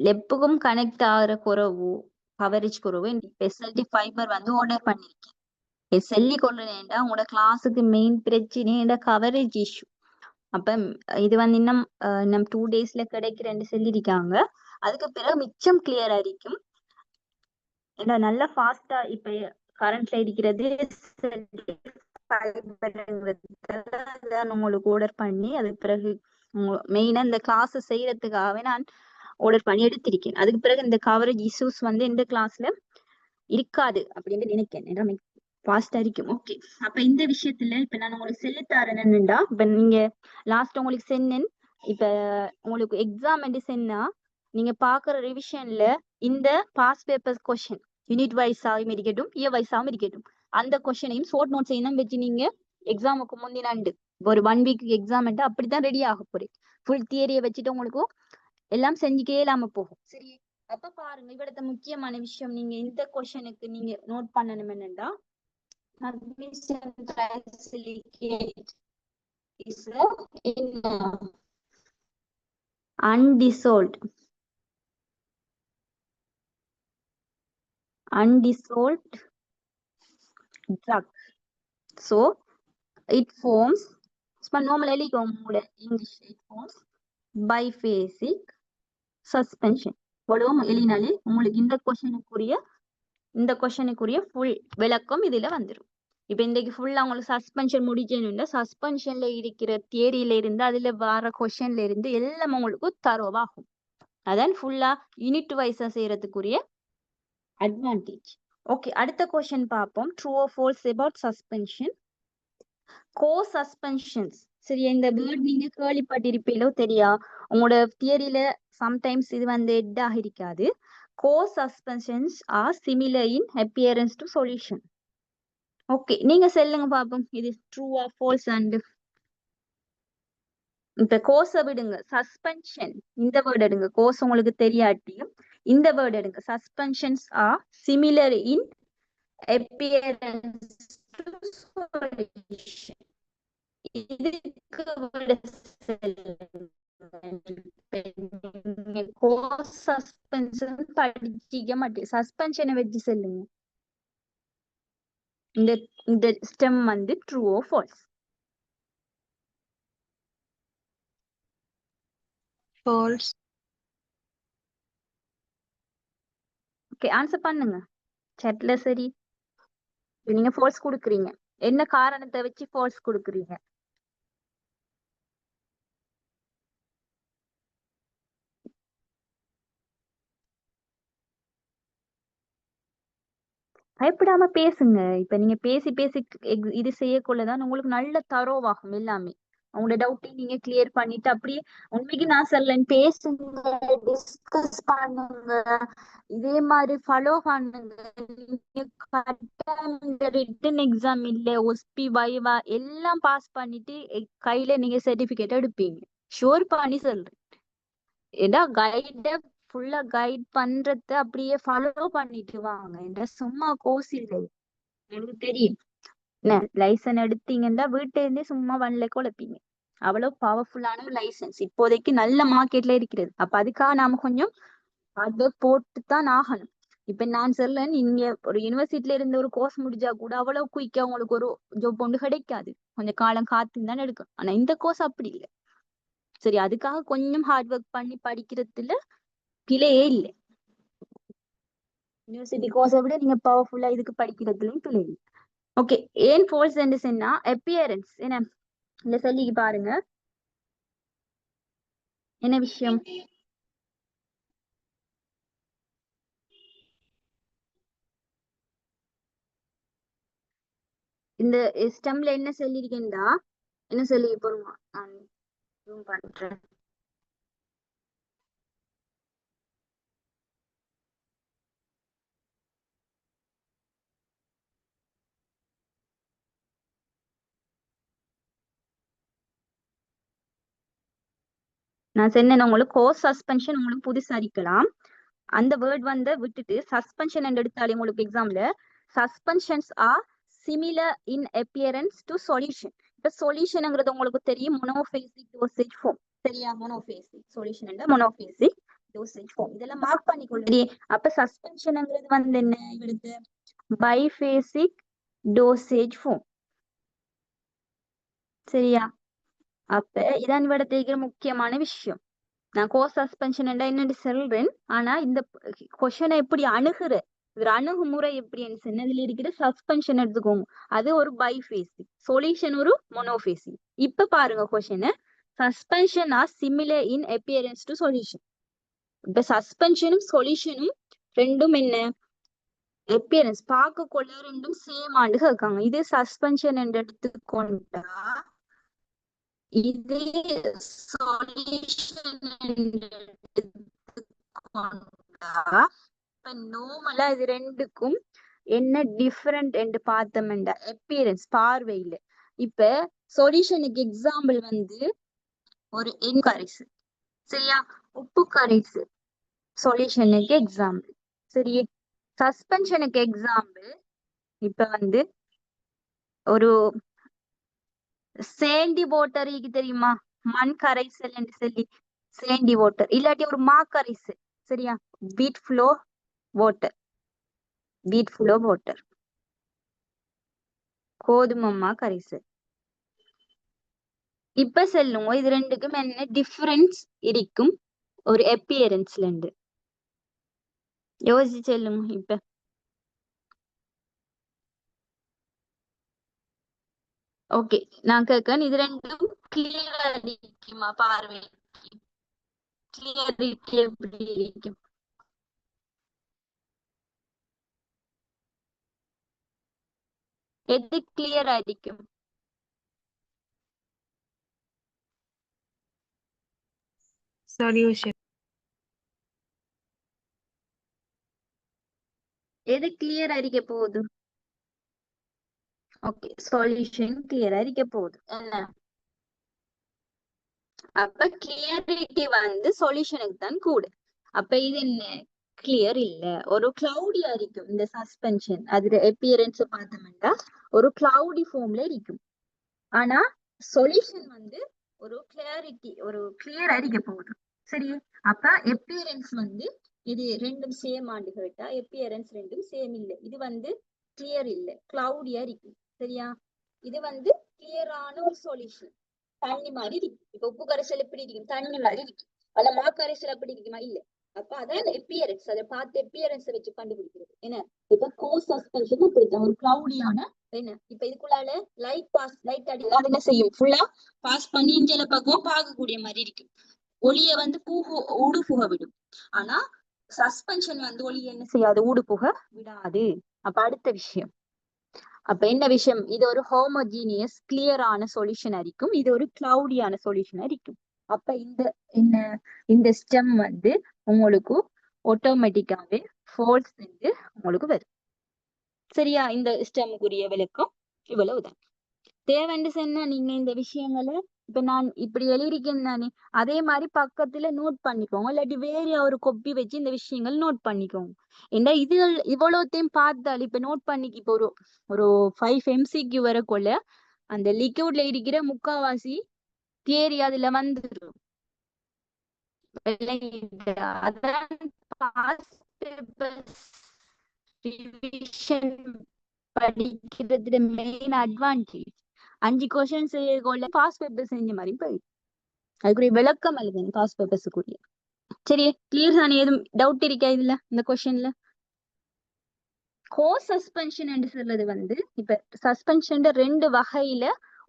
லெப்புக்கும் கனெக்ட் ஆகிற குறவு, கவரேஜ் குறவு. ஸ்பெஷாலிட்டி ஃபைபர் வந்து ஆர்டர் பண்ணிருக்கேன். சொல்லி கொள்றேன்டா உங்களோட கிளாஸுக்கு மெயின் பிரச்சனை இந்த கவரேஜ் இஷ்யூ. அப்ப இது வந்து இன்னும் 2 daysல கிடைக்கிறேன்னு சொல்லியிருக்காங்க. அதுக்கு பிறகு மிச்சம் கிளியர் ஆയിരിக்கும். ஏன்னா நல்லா ஃபாஸ்டா இப்ப கரண்ட்ல இருக்கிறது உங்களுக்கு ஆர்டர் பண்ணி அதுக்கு பிறகு மெயினா இந்த கிளாஸ் செய்யறதுக்காகவே நான் ஆர்டர் பண்ணி எடுத்திருக்கேன். அதுக்கு பிறகு இந்த கவரேஜ் இஷ்யூஸ் வந்து இந்த கிளாஸ்ல இருக்காது அப்படின்னு நினைக்கிறேன். ஃபாஸ்டா இருக்கும். ஓகே, அப்ப இந்த விஷயத்துல இப்ப நான் உங்களுக்கு சொல்லி தரேன் என்னண்டா, இப்ப நீங்க லாஸ்ட் உங்களுக்கு சொன்னேன், இப்ப உங்களுக்கு எக்ஸாம் என்று சொன்னா நீங்க பாக்குற ரிவிஷன்ல இந்த பாஸ் பேப்பர்ஸ் கொஸ்டின் யூனிட் வைஸாகவும் இருக்கட்டும், இயர் வைஸாகவும் இருக்கட்டும், அந்த கொஸ்டினையும் ஷார்ட் நோட்ஸ் என்ன வச்சு நீங்க எக்ஸாமுக்கு முந்தினாண்டு ஒரு 1 வீக் எக்ஸாம் அப்படித்தான் ரெடி ஆக போறேன். ஃபுல் தியரியை வச்சுட்டு உங்களுக்கு எல்லாம் செஞ்சுக்கே இல்லாம போகும். சரி, அப்ப பாருங்க, இவிடத்த முக்கியமான விஷயம் நீங்க இந்த கொஸ்டினுக்கு நீங்க நோட் பண்ணணும் என்னன்னா, magnesium trisilicate is undissolved drug. So it forms, normally English, it forms biphasic suspension. எழுதினாலே உங்களுக்கு இந்த கொஸ்டினுக்குரிய ஃபுல் விளக்கம் இதுல வந்துடும். இப்ப இன்றைக்கு ஃபுல்லா உங்களுக்கு சஸ்பென்ஷன் முடிக்கணும்னா சஸ்பென்ஷன்ல இருக்கிற தியரியில இருந்து அதுல வர கொஸ்டின்ல இருந்து எல்லாம் உங்களுக்கு தரோவாகும். அதான் ஃபுல்லா யூனிட் வைஸா செய்யறதுக்குரிய அட்வான்டேஜ். ஓகே, அடுத்த கொஸ்டின் பார்ப்போம். True or false about suspension. கோ சஸ்பென்ஷன்ஸ். சரி, இந்த வேர்ட் நீங்க கேள்விப்பட்டிருப்பீங்களோ தெரியா, உங்களோட தியரியில சம்டைம்ஸ் இது வந்து எட்டாக இருக்காது. Co-suspensions are similar in appearance to solution. Okay, நீங்க சொல்லுங்க பாப்போம், இது ட்ரூ ஆர் ஃபால்ஸ். அண்ட் இப்ப கோர்ஸ் விடுங்க, சஸ்பென்ஷன் இந்த வேர்ட் எடுங்க. கோர்ஸ் உங்களுக்கு தெரியாட்டியும் இந்த வேர்ட் எடுங்க. Suspensions are similar in appearance to solution. இதுக்கு விட சஸ்பென்ஷன் படிக்க மாட்டேன். சஸ்பென்ஷனை வச்சு சொல்லுங்க. இந்த ஸ்டெம் வந்து ட்ரூ ஓ ஃபால்ஸ்? ஃபால்ஸ். ஓகே, ஆன்சர் பண்ணுங்க சாட்ல. சரி, நீங்க ஃபால்ஸ் கொடுக்குறீங்க. என்ன காரணத்தை வச்சு ஃபால்ஸ் கொடுக்குறீங்க? பயப்படாம பேசுங்க. இப்ப நீங்க பேசி பேசி இது செய்யக்குள்ளதான் உங்களுக்கு நல்ல தரோவாகும். எல்லாமே உங்களோட டவுட்டையும் நீங்க கிளியர் பண்ணிட்டு அப்படியே உண்மைக்கு நான் சொல்லல, பேசுங்க, டிஸ்கஸ் பண்ணுங்க, இதே மாதிரி ஃபாலோ பண்ணுங்க. நீங்க ரிட்டன் எக்ஸாம் இல்ல ஒஸ்பி வைவா எல்லாம் பாஸ் பண்ணிட்டு கையில நீங்க சர்டிபிகேட் எடுப்பீங்க. ஷோர் பண்ணி சொல்றேன். ஏதா கைட ஃபுல்லா கைட் பண்றத அப்படியே ஃபாலோ பண்ணிட்டு வாங்க. என்ற சும்மா கோர்ஸ் இல்லை, எனக்கு தெரியும். என்ன லைசன்ஸ் எடுத்தீங்கன்னா வீட்டுல இருந்தே சும்மா வன்ல குழப்பீங்க. அவ்வளவு பவர்ஃபுல்லான லைசன்ஸ் இப்போதைக்கு நல்ல மார்க்கெட்ல இருக்கிறது. அப்ப அதுக்காக நாம கொஞ்சம் ஹார்ட் ஒர்க் போட்டுத்தான் ஆகணும். இப்ப நான் சொல்லேன், நீங்க ஒரு யூனிவர்சிட்டில இருந்து ஒரு கோர்ஸ் முடிஞ்சா கூட அவ்வளவு குயிக்கா உங்களுக்கு ஒரு ஜாப் ஒன்று கிடைக்காது. கொஞ்சம் காலம் காத்து தான் எடுக்கும். ஆனா இந்த கோர்ஸ் அப்படி இல்லை. சரி, அதுக்காக கொஞ்சம் ஹார்ட் ஒர்க் பண்ணி படிக்கிறதுல பிழையே இல்லை. யூனிவர்சிட்டி கோர்ஸை விட நீங்க பவர்ஃபுல்லா இதுக்கு படிக்கிறதுலயும் பிழை இல்லை. ஓகே, ஏன் ஃபால்ஸ் என்று சொன்னா அப்பியரன்ஸ் என்ன இந்த சொல்லிக்கு பாருங்க என்ன விஷயம். இந்த ஸ்டெம்ல என்ன சொல்லியிருக்கேன்டா, என்ன சொல்லி போறோமா பண்றேன். நான் சொன்னேன் உங்களுக்கு கோர்ஸ் சஸ்பென்ஷன் உங்களுக்கு புதுசா இருக்கலாம். அந்த வேர்ட் வந்து விட்டுட்டு சஸ்பென்ஷன் எடுத்தாலே உங்களுக்கு எக்ஸாம்ல suspensions are similar in appearance to solution. இப்ப சொல்யூஷன்ங்கிறது உங்களுக்கு தெரியும், மோனோபேசிக் டோசேஜ் ஃபார்ம். சரியா, monophasic solution monophasic dosage form. இதெல்லாம் மார்க் பண்ணிக்கொள்ளு. அப்ப சஸ்பென்ஷன்ங்கிறது வந்து என்ன, இவருக்கு பைபேசிக் டோசேஜ் ஃபார்ம். சரியா, அப்ப இதான் விட தெரிகிற முக்கியமான விஷயம். நான் கோர்ஸ் சஸ்பென்ஷன் என்னன்னு சொல்றேன். ஆனா இந்த கொஸ்டினை எப்படி அணுகுற, ஒரு அணுகுமுறை எப்படின்னு சொன்னதுல இருக்கிற சஸ்பென்ஷன் எடுத்துக்கோங்க. அது ஒரு பைபேசிக், சொல்யூஷன் ஒரு மோனோபேசிக். இப்ப பாருங்க question, suspension are similar in appearance to solution. இப்ப சஸ்பென்ஷனும் சொல்யூஷனும் ரெண்டும் என்ன அப்பியரன்ஸ் பார்க்க கொள்ள ரெண்டும் சேம் ஆண்டு கேட்காங்க. இது சஸ்பென்ஷன் என்று எடுத்துக்கொண்டா இது சொல்யூஷன் என்று எடுத்துக்கொண்டா இப்ப நார்மலா இது ரெண்டுக்கும் என்ன டிஃபரெண்ட் என்று பார்த்தோம்டா அப்பியரன்ஸ் பார்வையில. இப்ப சொல்யூஷனுக்கு எக்ஸாம்பிள் வந்து ஒரு என்கரைஸ் சரியா, உப்பு கரைசு சொல்யூஷனுக்கு எக்ஸாம்பிள். சரி, சஸ்பென்ஷனுக்கு எக்ஸாம்பிள் இப்ப வந்து ஒரு சேண்டி வாட்டர் தெரியுமா, மண் கரைசல் என்று சொல்லி சேண்டி வாட்டர், இல்லாட்டி ஒரு மா கரைசல் சரியா, வீட் ஃப்ளோ வாட்டர், வீட் ஃப்ளோ வாட்டர், கோதுமை மா கரைசல். இப்ப சொல்லுங்க இது ரெண்டுக்கும் என்ன டிஃபரன்ஸ் இருக்கும் ஒரு அப்பியரன்ஸ்ல இருந்து யோசிச்சு சொல்லுங்க. இப்ப ஓகே நான் கேட்கேன், இது ரெண்டும் கிளியரா இருக்குமா பார்வை, கிளியரிட்டி எப்படி இருக்கும்? எது கிளியரா இருக்கும்? சொல்யூஷன். எது கிளியரா இருக்க போகுது? ஓகே சொல்யூஷன் கிளியரா இருக்க போகுது என்ன. அப்ப கிளியரிட்டி வந்து சொல்யூஷனுக்கு தான் கூட. அப்ப இது என்ன கிளியர் இல்ல, ஒரு கிளவுடியா இருக்கும் இந்த சஸ்பென்ஷன். அது அப்பியரன்ஸ் பார்த்தோம்னா ஒரு கிளவுடி ஃபார்ம்ல இருக்கும். ஆனா சொல்யூஷன் வந்து ஒரு கிளியரிட்டி ஒரு கிளியர் இருக்க போகுது. சரி, அப்ப அப்பியரன்ஸ் வந்து இது ரெண்டும் சேம் ஆண்டு கேட்டா அப்பியரன்ஸ் ரெண்டும் சேம் இல்ல. இது வந்து கிளியர் இல்ல, கிளவுடியா இருக்கு சரியா. இது வந்து கிளியரான ஒரு சொல்யூஷன், தண்ணி மாதிரி இருக்கு. இப்ப உப்பு கரைசல் எப்படி இருக்கும், தண்ணி மாதிரி இருக்கு. அல்ல மா கரைசல் அப்படி இருக்குமா, இல்ல. அப்ப அதான் அப்பியரன்ஸ், அதை பார்த்து அப்பியரன்ஸ் வச்சு கண்டுபிடிக்கிறது என்ன. இப்ப கோ சஸ்பென்ஷன் இப்படித்தான் ஒரு கிளவுடியான என்ன. இப்ப இதுக்குள்ளால லைட் அடி அது என்ன செய்யும், ஃபுல்லா பாஸ் பண்ணி இஞ்சல பக்கம் பார்க்கக்கூடிய மாதிரி இருக்கு. ஒளிய வந்து ஊடு புக விடும். ஆனா சஸ்பென்ஷன் வந்து ஒளிய என்ன செய்யாது, ஊடு புக விடாது. அப்ப அடுத்த விஷயம், அப்ப என்ன விஷயம், இது ஒரு ஹோமோஜீனியஸ் கிளியரான சொல்யூஷன் இருக்கும், இது ஒரு கிளவுடியான சொல்யூஷன் இருக்கும். அப்ப இந்த என்ன இந்த ஸ்டெம் வந்து உங்களுக்கு ஆட்டோமேட்டிக்காவே ஃபால்ஸ் என்று உங்களுக்கு வரும் சரியா. இந்த ஸ்டெம்முக்குரிய விளக்கம் இவ்வளவுதான். தேவைன்னு சொன்னா நீங்க இந்த விஷயங்களை இப்ப நான் இப்படி எழுதிருக்கேன் தானே, அதே மாதிரி பக்கத்துல நோட் பண்ணிக்கோங்க, இல்லாட்டி வேற ஒரு கொப்பி வச்சு இந்த விஷயங்கள் நோட் பண்ணிக்கோங்க. ஏன்னா இதுகள் இவ்வளவுத்தையும் பார்த்தால் இப்ப நோட் பண்ணிக்கு இப்ப ஒரு 5 MCQ வரக்குள்ள அந்த லிக்யூட்ல இருக்கிற முக்காவாசி தியரி அதுல வந்துடும். அதான் பாஸ்ட் பேப்பர்ஸ் ரிவிஷன் படிக்கிறதுல மெயின் அட்வான்டேஜ். 5 கொஸ்டின் செய்யக்குள்ள பாஸ்ட் பேப்பர் செஞ்ச மாதிரி போய் அதுக்குரிய விளக்கம் எழுதுங்க பாஸ்ட் பேப்பர்ஸுக்குரிய. சரி, கிளியர் தானே, எதுவும் டவுட் இருக்கா இதுல இந்த கொஸ்டின்ல? கோ சஸ்பென்ஷன் என்று சொல்றது வந்து இப்ப சஸ்பென்ஷன் 2 வகையில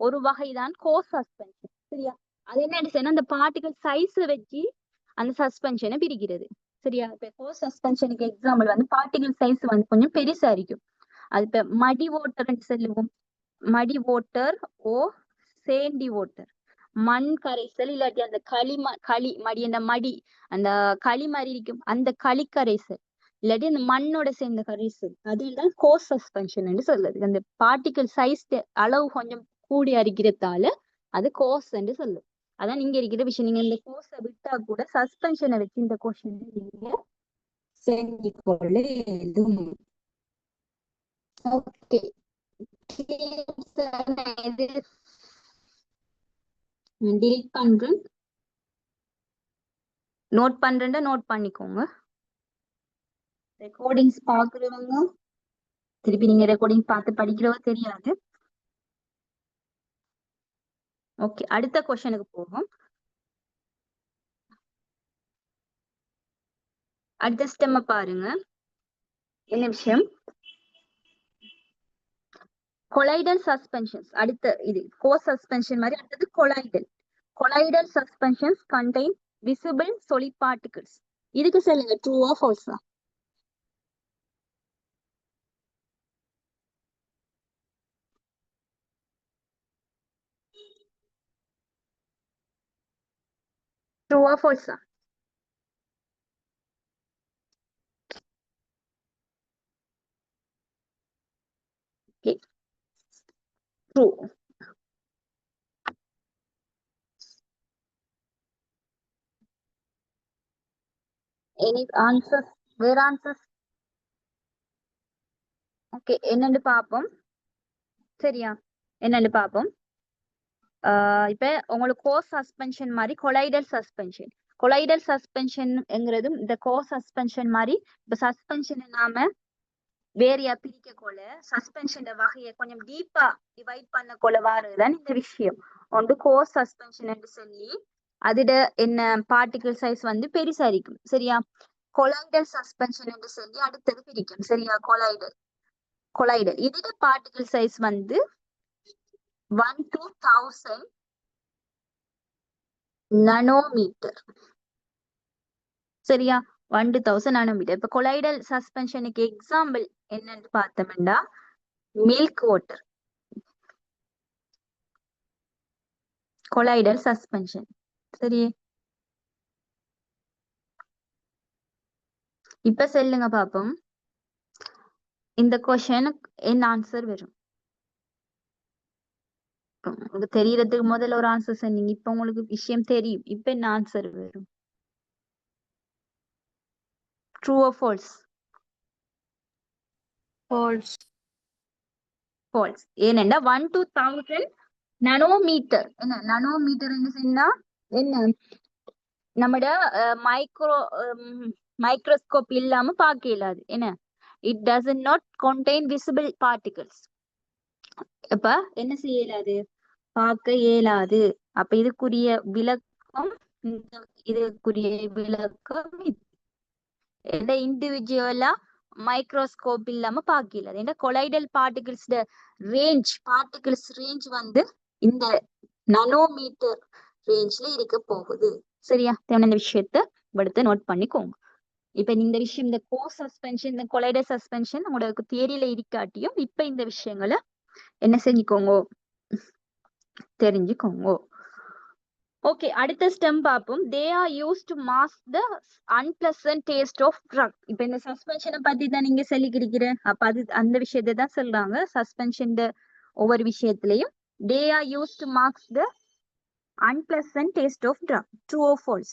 ஒரு வகைதான் கோ சஸ்பென்ஷன் சரியா. அது என்ன செய்யணும், அந்த பார்ட்டிகல் சைஸ் வச்சு அந்த சஸ்பென்ஷனை பிரிக்கிறது சரியா. இப்ப கோ சஸ்பென்ஷனுக்கு எக்ஸாம்பிள் வந்து பார்ட்டிகல் சைஸ் வந்து கொஞ்சம் பெருசா இருக்கும். அது இப்ப மடி வாட்டர் சொல்லுவோம், மடி வாட்டர் ஓ சேண்டி வாட்டர், மண் கரைசல் இல்லாட்டி அந்த களி மடி, அந்த மடி அந்த களி மாதிரி இருக்கும் அந்த களி கரைசல், இல்லாட்டி அந்த மண்ணோட சேர்ந்த கரைசல், அதுதான் கோ சஸ்பென்ஷன் என்று சொல்லுது. அந்த பார்ட்டிகல் சைஸ் அளவு கொஞ்சம் கூடி இருக்கிறதால அது கோஸ் என்று சொல்லுது. அதான் நீங்க இருக்கிற விஷயம். நீங்க இந்த கோர்ஸை விட்டா கூட சஸ்பென்ஷனை வச்சு இந்த கொஸ்டின் நீங்க செஞ்சு கொள்ளும். ஓகே, டிலீட் பண்றேன், நோட் பண்றேன்டா நோட் பண்ணிக்கோங்க. ரெக்கார்டிங்ஸ் பாக்குறவங்க திருப்பி நீங்க ரெக்கார்டிங் பார்த்து படிக்கிறவங்க தெரியாது. ஓகே, அடுத்த கொஸ்டினுக்கு போவோம். அடுத்த ஸ்டெம் பாருங்க, என்ன விஷயம், கொலைடல் சஸ்பென்ஷன்ஸ். அடுத்த இது கோ சஸ்பென்ஷன் மாதிரி அடுத்தது colloidal. Colloidal suspensions contain visible solid particles. இதுக்கு சொல்லுங்க ட்ரூவா ஃபால்ஸா? ட்ரூவா ஃபால்ஸா? Okay, true. Any answer? வேற ஆன்சர்? ஓகே, என்னன்னு பாப்போம். சரியா, என்னன்னு பாப்போம். இப்ப உங்களுக்கு கோ சஸ்பென்ஷன் மாதிரி கொலைடல் சஸ்பென்ஷன். கொலைடல் சஸ்பென்ஷன்ங்கிறது இந்த கோ சஸ்பென்ஷன் மாதிரி. இப்ப சஸ்பென்ஷன் நாம வேறையா பிரிக்க கொள்ள சஸ்பென்ஷன் வகையை கொஞ்சம் டீப்பா டிவைட் பண்ண கொள்ள வாருதான் இந்த விஷயம். ஒன்று கோ சஸ்பென்ஷன் என்று சொல்லி அதுட என்ன பார்ட்டிகிள் சைஸ் வந்து பெருசா இருக்கும். சரியா, கொலைடல் சஸ்பென்ஷன் என்று சொல்லி அடுத்தது பிரிக்கும். சரியா, கொலைடல் கொலைடல் இதுட பார்ட்டிகிள் சைஸ் வந்து 1 to 1000 நானோமீட்டர். சரியா, 1 to 1000 நானோமீட்டர். இப்ப கொலைடல் சஸ்பென்ஷனுக்கு எக்ஸாம்பிள் என்னன்னு பார்த்தோம்னா மில்க் வாட்டர். Colloidal suspension. சரி, இப்ப சொல்லுங்க பாப்போம். இந்த கொஸ்டினுக்கு என்ன ஆன்சர் வரும்? உங்களுக்கு தெரியறதுக்கு முதல்ல ஒரு ஆன்சர் சொன்னீங்க, இப்ப உங்களுக்கு விஷயம் தெரியும், இப்ப என்ன ஆன்சர் வரும்? True or false? False. False. ஏனென்றா 1 to 1000 நானோமீட்டர். என்ன நானோமீட்டர் சொன்னா என்ன? நம்மட மைக்ரோஸ்கோப் இல்லாம பார்க்க இயலாது. என்ன, it doesn't not contain visible particles. அப்ப என்ன செய்ய இயலாது? பார்க்க இயலாது. அப்ப இதுக்குரிய விளக்கம் இதுக்குரிய விளக்கம் இண்டிவிஜுவலா மைக்ரோஸ்கோப் இல்லாம பார்க்க இயலாது. ஏன்னா கொலைடல் பார்ட்டிகிள்ஸ் ரேஞ்ச் வந்து இந்த நானோமீட்டர் ரேஞ்ச்ல இருக்க போகுது. சரியா, தேவையான இந்த விஷயத்த எடுத்து நோட் பண்ணிக்கோங்க. இப்ப இந்த விஷயம் இந்த கோ சஸ்பென்ஷன் இந்த கொலைடல் சஸ்பென்ஷன் உங்களுக்கு தியரியில இருக்காட்டியும் இப்ப இந்த விஷயங்களை என்ன செஞ்சுக்கோங்க, தெரிஞ்சுக்கோங்க. ஓகே, அடுத்த ஸ்டெம் பார்ப்போம். They are use to mask the unpleasant taste of drug. இப்ப இந்த சஸ்பென்ஷனை பத்தி தான் நீங்க சொல்லிக்கிறீங்க. அப்ப அது அந்த விஷயத்தை தான் சொல்றாங்க சஸ்பென்ஷன் ஒவ்வொரு விஷயத்திலையும். தே are use to mask the unpleasant taste of drug. True or false?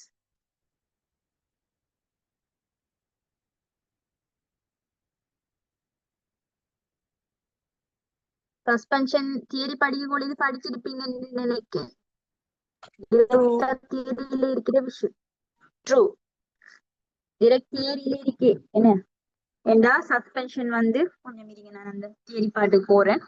Suspension theory படிக்க இது படிச்சிருப்பீங்கன்னு நினைக்கிறேன். தியரியில இருக்கிற விஷயம். ட்ரூ. டிரெக்ட் தியரியில இருக்கே. என்ன ஏண்டா சஸ்பென்ஷன் வந்து கொஞ்சம் இருங்க, நான் அந்த தியரி பாட்டுக்கு போறேன்.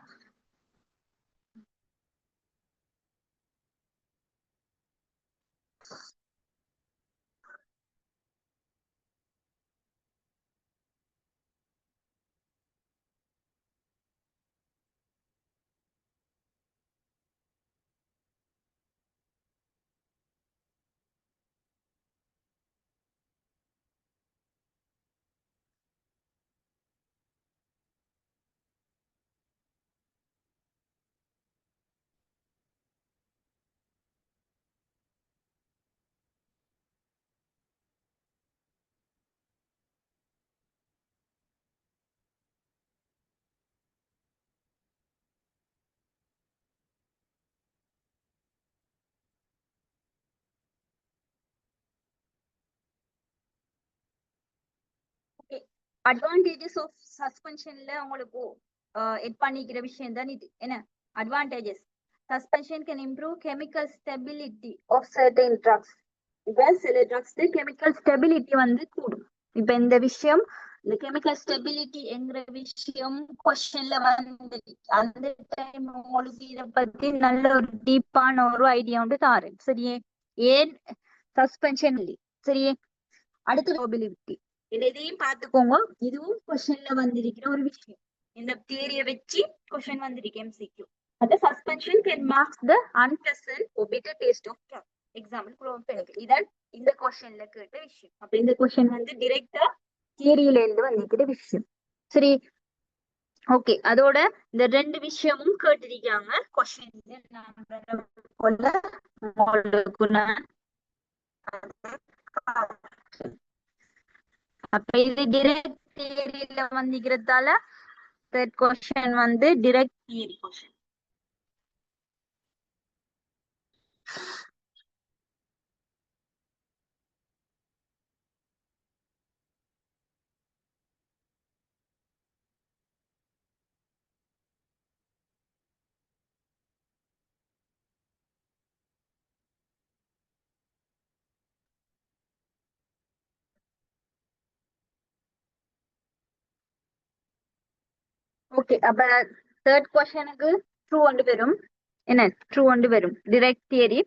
அட்வான்டேஜஸ் ஆஃப் சஸ்பென்ஷன்ல உங்களுக்கு எட் பண்ணிக்கிற விஷயம் தான் இது. என்ன advantages? Suspension can improve chemical stability of certain drugs. இப்ப சில ட்ரக்ஸ் கெமிக்கல் ஸ்டெபிலிட்டி வந்து கூடும். இப்ப இந்த விஷயம் இந்த கெமிக்கல் ஸ்டெபிலிட்டி என்கிற விஷயம் கொஸ்டின்ல வந்து அந்த டைம் உங்களுக்கு இத பத்தி நல்ல ஒரு டீப்பான ஒரு ஐடியா வந்து தாரேன். சரியே, ஏன் சஸ்பென்ஷன் சரியே. அடுத்து ப்ராபபிலிட்டி. இதையும் பார்த்துக்கோங்க, இதுவும் கொஸ்டின்ல வந்திருக்கிற ஒரு விஷயம். இந்த தியரிய வச்சு கொஸ்டின் வந்திருக்கு MCQ. அது suspension can mask the unpleasant or bitter taste of drug. Example குளோபெனுக்கு இதான் இந்த கொஸ்டின்ல கேட்ட விஷயம். அப்ப இந்த கொஸ்டின் வந்து டிரெக்டா தியரியில இருந்து வந்திருக்கிற விஷயம். சரி, ஓகே. அதோட இந்த ரெண்டு விஷயமும் கேட்டிருக்காங்க கொஸ்டின். அப்ப இது டிரெக்ட் தியரியில வந்திருக்கிறதால தேர்ட் கொஸ்டின் வந்து டிரெக்ட் தியரி கொஸ்டின். ஓகே, அப்ப தேர்ட் கொஸ்டினுக்கு ட்ரூ ஒன்று வரும். என்ன ட்ரூ ஒன்று வரும்? Direct theory.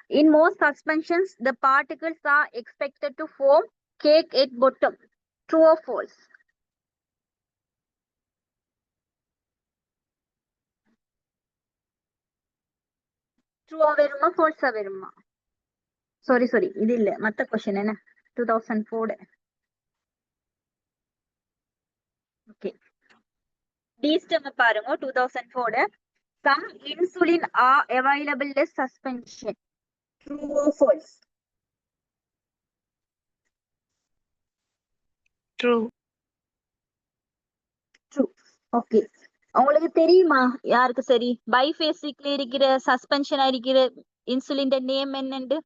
In most suspensions, the particles are expected to form cake at bottom. True or false? True வருமா false வருமா? சாரி இது இல்ல, மத்த கொஸ்டின் என்ன 2004. ஓகே, டீஸ்டம் பாருங்க 2004. Some insulin are available as suspension. True or false? True. True. Okay, உங்களுக்கு தெரியுமா யாருக்கு சரி பைஃபேசிக்ல இருக்கிற சஸ்பென்ஷனா இருக்கிற இன்சுலின் நேம் என்னன்னு?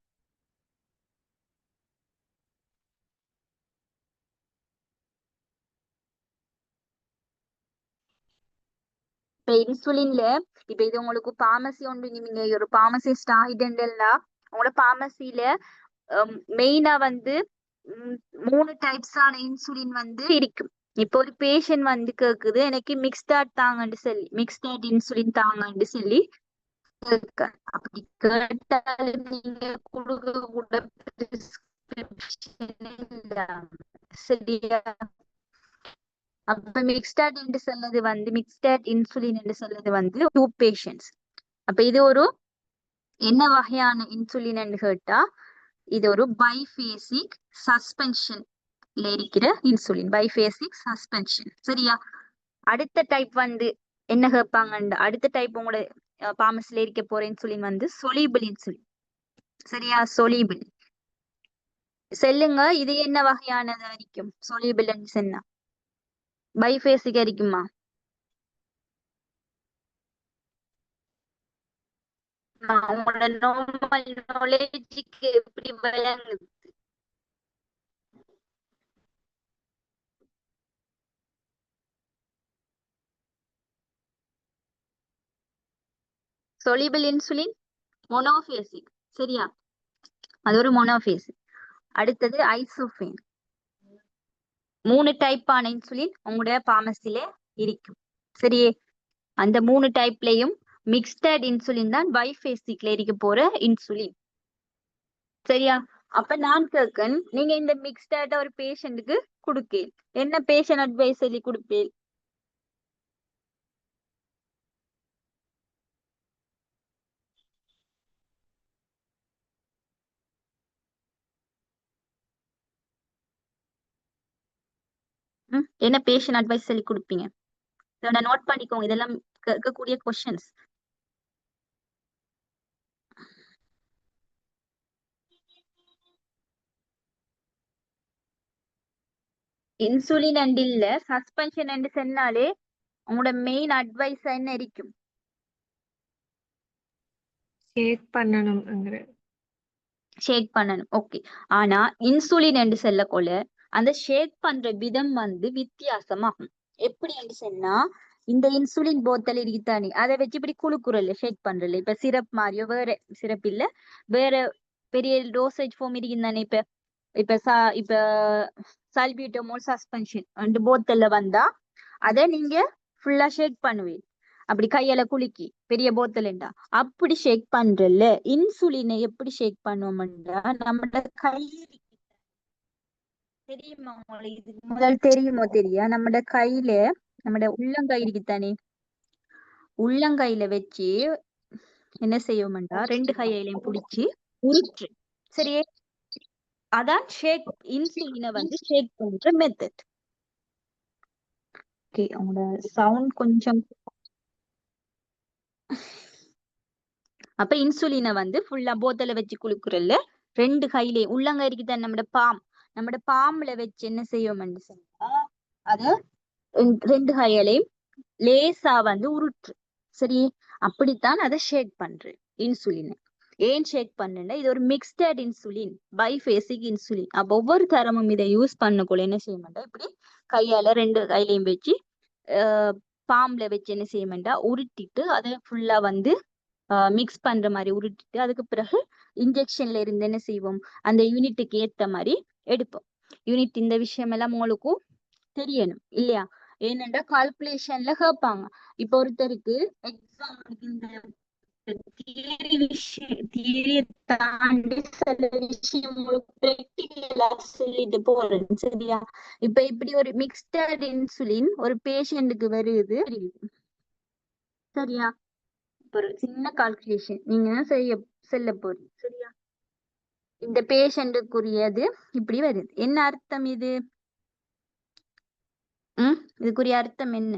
இப்ப இன்சுலின்ல இப்ப இது உங்களுக்கு பார்மசி ஒன்று, நீங்க ஒரு பார்மசிஸ்ட் ஆகிட்டா உங்களோட பார்மசியில மெயினா வந்து 3 டைப்ஸான இன்சுலின் வந்து இருக்கும். இப்போ ஒரு பேஷண்ட் வந்து கேக்குது எனக்கு மிக்ஸ்டாட் தாங்கன்னு சொல்லி, மிக்ஸ்டாட் இன்சுலின் தாங்கன்னு சொல்லி கேட்க. அப்படி கேட்டாலும் நீங்க கொடுக்க கூட prescription இல்லாம. சரியா? அப்ப மிக்ஸ்டாட் என்று சொல்றது வந்து மிக்ஸ்டாட் இன்சுலின் என்று சொல்றது வந்து 2 பேஷண்ட்ஸ். அப்ப இது ஒரு என்ன வகையான இன்சுலின் கேட்டா இது ஒரு பைஃபேசிக் சஸ்பென்ஷன்ல இருக்கிற இன்சுலின், பைஃபேசிக் சஸ்பென்ஷன். சரியா? அடுத்த டைப் வந்து என்ன கேட்பாங்க? அடுத்த டைப் உங்களோட பார்மசில இருக்க போற இன்சுலின் வந்து சொலிபிள் இன்சுலின். சரியா? சொலிபிள். சொல்லுங்க, இது என்ன வகையானது வரைக்கும்? சொலிபிள் சொன்னா பைஃபேசிக் இருக்குமா? உங்களோட நார்மல் நாலேஜுக்கு எப்படி விளங்குது? சொலிபிள் இன்சுலின் மொனோபேசிக். சரியா? அது ஒரு மொனோபேசிக். அடுத்தது ஐசோஃபேன். 3 டைப்பான இன்சுலின் உங்களுடைய பார்மசில இருக்கும். சரியே? அந்த 3 டைப்லயும் மிக்ஸ்டட் இன்சுலின் தான் பைஃபேசிக்ல இருக்க போற இன்சுலின். சரியா? அப்ப நான் கேட்கன், நீங்க இந்த மிக்ஸ்டட் ஒரு பேஷண்ட்டுக்கு கொடுக்கேன், என்ன பேஷண்ட் அட்வைஸ் சொல்லி கொடுப்பேன்? என்ன பேஷண்ட் அட்வைஸ் சொல்லி கொடுப்பீங்க? இதை நோட் பண்ணிக்கோங்க, இதெல்லாம் கேட்கக்கூடிய கொஸ்டின்ஸ். இன்சுலின் அண்ட் இல்ல சஸ்பென்ஷன் என்று சொன்னாலே உங்களோட மெயின் அட்வைஸ் என்ன இருக்கும்? ஷேக் பண்ணணும்ங்கிற. ஷேக் பண்ணணும். ஓகே, ஆனா இன்சுலின் என்று சொல்லக்கொள்ள அந்த ஷேக் பண்ற விதம் வந்து வித்தியாசமாகும். எப்படி என்று சொன்னா, இந்த இன்சுலின் போத்தல் இருக்குதானே, அதை வச்சு இப்படி குழுக்குறல ஷேக் பண்றல. இப்ப சிரப் மாதிரியோ, வேற சிரப் இல்ல வேற பெரிய டோசேஜ் ஃபார்ம் இருக்குதானே. இப்ப சால்பியூட்டமோல் சஸ்பென்ஷன் ரெண்டு போத்தல்ல வந்தா அதை நீங்க ஃபுல்லா ஷேக் பண்ணுவீங்க. அப்படி கையால குலுக்கி பெரிய போத்தல்ண்டா அப்படி ஷேக் பண்றல. இன்சுலினை எப்படி ஷேக் பண்ணுவோம்டா, நம்மளோட கை தெரியுமா உங்களுக்கு? இதுக்கு முதல் தெரியுமோ தெரியா? நம்மட கையில நம்மட உள்ளங்கை இருக்குதானே, உள்ளங்கையில வச்சு என்ன செய்வோம்டா, 2 கையிலையும் பிடிச்சி உருற்று. சரியே, அதான் ஷேக் இன்சுலினை வந்து ஷேக் பண்ற மெத்தட். ஓகே, உங்களோட சவுண்ட் கொஞ்சம். அப்ப இன்சுலினை வந்து ஃபுல்லா போத்தல வச்சு குளுக்குறல்ல, 2 கையிலே உள்ளங்கைக்கு தான் நம்மட பாம்புல வச்சு என்ன செய்வோம்னு சொன்னா அத 2 கையிலையும் லேசா வந்து உருட்டு. சரி, அப்படித்தான் அதை ஷேக் பண்றேன் இன்சுலின். ஏன் ஷேக் பண்ணுன்னா இது ஒரு மிக்ஸ்டட் இன்சுலின், பைஃபேசிக் இன்சுலின். அப்ப ஒவ்வொரு தரமும் இதை யூஸ் பண்ணக்குள்ள என்ன செய்ய மாட்டேன், இப்படி கையால 2 கையிலையும் வச்சு பாம்புல வச்சு என்ன செய்ய மாட்டா உருட்டிட்டு அதை ஃபுல்லா வந்து மிக்ஸ் பண்ற மாதிரி உருட்டிட்டு அதுக்கு பிறகு இன்ஜெக்ஷன்ல இருந்து என்ன செய்வோம், அந்த யூனிட்டுக்கு ஏத்த மாதிரி எடுப்போம். யூனிட் இந்த விஷயம் எல்லாம் உங்களுக்கும் தெரியணும் இல்லையா? ஏனென்றா கால்குலேஷன்ல கேட்பாங்க. இப்ப ஒருத்தருக்கு எக்ஸாம்பிளுக்கு இந்த தியரியை தாண்டி சில விஷயம் உங்களுக்கு பிராக்டிகலா சொல்லிட்டு போறேன். சரியா, இப்ப இப்படி ஒரு மிக்ஸ்டர் இன்சுலின் ஒரு பேஷண்ட்டுக்கு வருது. சரியா, ஒரு சின்ன கால்குலேஷன் நீங்க செல்ல போறீங்க. சரியா, இந்த பேஷண்ட்டுக்குரியது இப்படி வருது. என்ன அர்த்தம் இது? இதுக்குரிய அர்த்தம் என்ன?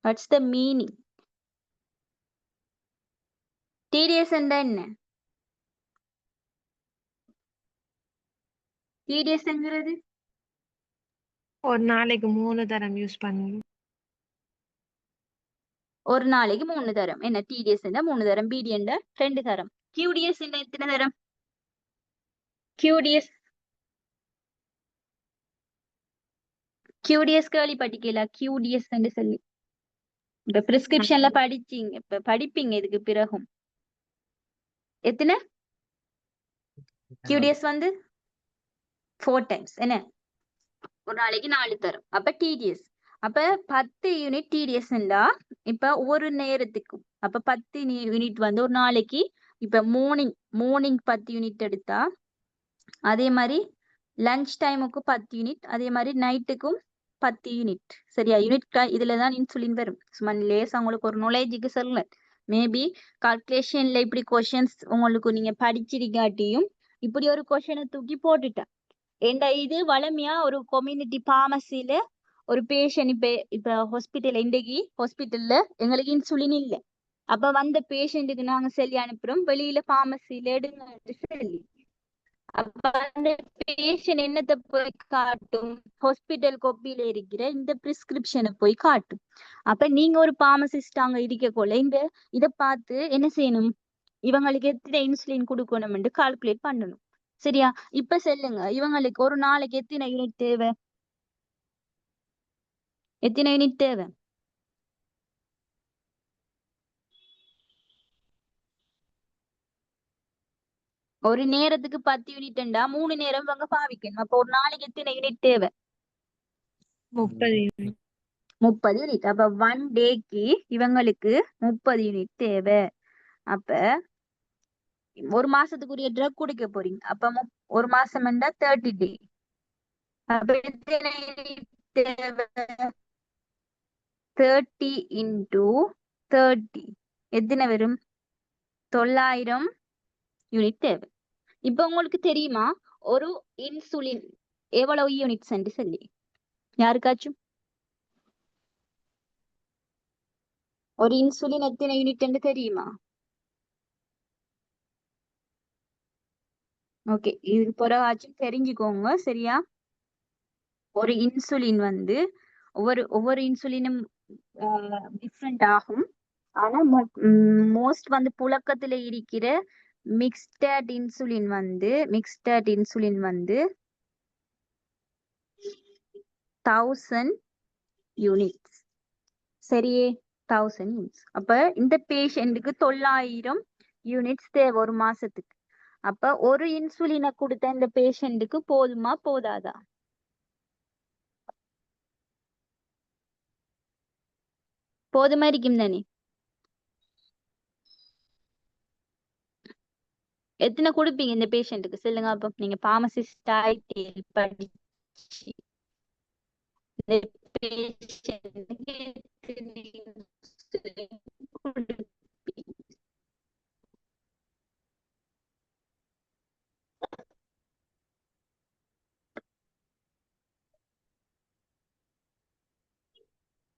What's the meaning? டிடிஎஸ் என்ன? டிடிஎஸ்ங்கிறது ஒரு நாளைக்கு 3 தரம் யூஸ் பண்ணுவோம். ஒரு நாளைக்கு 3 தரம். என்ன டிடிஎஸ் 3 தரம், பிடி 2 தரம், கியூடிஎஸ் எத்தனை தரம்? கியூடிஎஸ் கேள்விப்பட்டிருக்கீங்களா? கியூடிஎஸ் சொல்லி இப்ப பிரிஸ்கிரிப்ஷன்ல படிச்சீங்க, இப்ப படிப்பீங்க இதுக்கு பிறகும். எத்தனை கியூடிஎஸ் வந்து 4 டைம்ஸ். என்ன, ஒரு நாளைக்கு 4 தரம். அப்ப டிடிஎஸ் அப்ப 10 யூனிட் டிடிஎஸ். இப்ப ஒரு நேரத்துக்கும் அப்ப 10 யூனிட் வந்து ஒரு நாளைக்கு. இப்ப மார்னிங் 10 யூனிட் எடுத்தா, அதே மாதிரி லஞ்ச் டைமுக்கு 10 யூனிட், அதே மாதிரி நைட்டுக்கும் 10 யூனிட். சரியா, யூனிட் இதுலதான் இன்சுலின் வரும். சும்மா லேசா உங்களுக்கு ஒரு நாலேஜுக்கு சொல்ல, மேபி கால்குலேஷன்ல இப்படி கொஸ்டின்ஸ் உங்களுக்கு நீங்க படிச்சிருக்காட்டியும் இப்படி ஒரு கொஸ்டினை தூக்கி போட்டுட்டேன். ஏண்டா இது வளமையா ஒரு கம்யூனிட்டி பார்மசியில ஒரு பேஷண்ட் இப்ப ஹாஸ்பிட்டல், இன்றைக்கு ஹாஸ்பிட்டல்ல எங்களுக்கு இன்சுலின் இல்ல, அப்ப வந்த பேஷண்ட்டுக்கு நாங்க சொல்லி அனுப்புறோம் வெளியில பார்மசியில எடுங்க சொல்லி. அப்ப அந்த பேஷண்ட் என்னத்தை போய் காட்டும்? ஹாஸ்பிட்டல் கோப்பியில இருக்கிற இந்த பிரிஸ்கிரிப்ஷனை போய் காட்டும். அப்ப நீங்க ஒரு பார்மசிஸ்ட் அங்க இருக்கக்குள்ள இதை பார்த்து என்ன செய்யணும், இவங்களுக்கு எத்தனை இன்சுலின் கொடுக்கணும்னு கால்குலேட் பண்ணணும். சரியா, இப்ப சொல்லுங்க, இவங்களுக்கு ஒரு நாளைக்கு எத்தனை யூனிட் தேவை? எத்தனை யூனிட் தேவை? ஒரு நேரத்துக்கு 10 யூனிட்ண்டா 3 நேரம் இவங்க பாவிக்கணும். அப்ப ஒரு நாளைக்கு எத்தனை யூனிட் தேவை? 30 யூனிட். 30 யூனிட். அப்ப 1 டேக்கு இவங்களுக்கு 30 யூனிட் தேவை. அப்ப ஒரு மாசத்துக்குரிய ட்ரக் குடிக்க போறீங்க. அப்ப ஒரு மாசம் 30 டே. அப்ப எத்தனை யூனிட் தேவை? 30 into 30 எத்தனை வரும்? 900 யூனிட் தேவை. இப்ப உங்களுக்கு தெரியுமா ஒரு இன்சுலின் எவ்வளவு யூனிட்ஸ் என்று சொல்லி? யாருக்காச்சும் ஒரு இன்சுலின் எத்தனை யூனிட் என்று தெரியுமா? ஓகே, இது பிறகாச்சும் தெரிஞ்சுக்கோங்க. சரியா, ஒரு இன்சுலின் வந்து ஒவ்வொரு இன்சுலினும் டிஃப்ரெண்ட் ஆகும். ஆனா மோஸ்ட் வந்து புழக்கத்துல இருக்கிற மிக்ஸ்டட் இன்சுலின் வந்து 1000 யூனிட்ஸ். சரியே, 1000 யூனிட்ஸ். அப்ப இந்த பேஷண்ட்டுக்கு 900 யூனிட்ஸ் தேவை ஒரு மாசத்துக்கு. அப்ப ஒரு இன்சுலினை கொடுத்த இந்த பேஷண்ட்டுக்கு போதுமா போதாதா? போதுமா இருக்கும் தானே? எத்தனை கொடுப்பீங்க இந்த பேஷண்ட்டுக்கு சொல்லுங்க. அப்ப நீங்க பார்மசிஸ்ட் ஆயிட்டு படிச்சு இந்த பேஷண்ட்டுக்கு எத்தனை insulin கொடுப்பீங்க?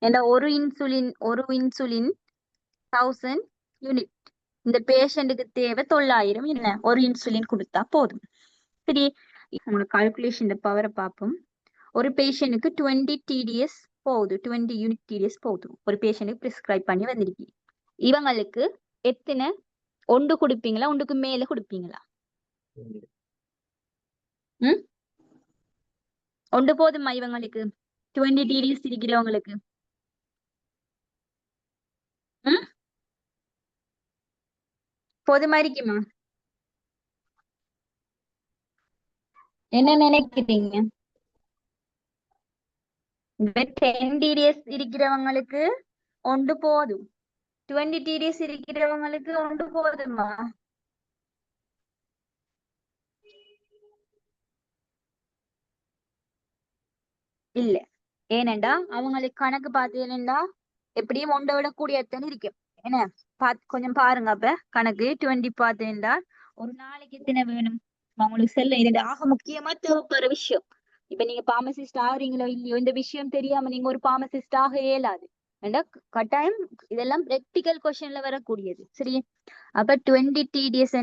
ஏன்னா ஒரு இன்சுலின் 1000 யூனிட். இந்த பேஷண்ட்டுக்கு தேவை 900 என்ன ஒரு இன்சுலின் கொடுத்தா போதும். சரி, உங்களுக்கு கால்குலேஷன் பவரை பார்ப்போம். ஒரு பேஷண்ட்டுக்கு 20 TDS போகுது, 20 யூனிட் TDS போகுது. ஒரு பேஷண்ட்டுக்கு பிரிஸ்கிரைப் பண்ணி வந்திருக்கு. இவங்களுக்கு எத்தனை ஒன்று கொடுப்பீங்களா, ஒன்றுக்கு மேல கொடுப்பீங்களா? ம், ஒன்று போதுமா இவங்களுக்கு 20 TDS இருக்கிறவங்களுக்கு? ம், போதுமா இருக்குமா? என்ன நினைக்கிறீங்க? 10 TDS இருக்கிறவங்களுக்கு ஒன்று போதும், 20 TDS இருக்கிறவங்களுக்கு ஒன்று போதுமா? இல்ல, ஏனண்டா அவங்களுக்கு கணக்கு பார்த்தீங்கன்னா எப்படியும் ஒன்றை விட கூடியத்தனை இருக்கும். என்ன கொஞ்சம் பாருங்க. அப்ப கணக்கு 20 பார்த்தீங்கன்னா ஒரு நாளைக்கு எத்தனை வேணும் அவங்களுக்கு செல்ல. இது ஆக முக்கியமா தேவைப்படுற விஷயம். இப்ப நீங்க பார்மசிஸ்ட் ஆகுறீங்களோ இல்லையோ, இந்த விஷயம் தெரியாம நீங்க ஒரு பார்மசிஸ்ட் ஆக இயலாது. ஏண்டா கட்டாயம் இதெல்லாம் பிராக்டிக்கல் கொஸ்டின்ல வரக்கூடியது. சரி, அப்ப 20 TDS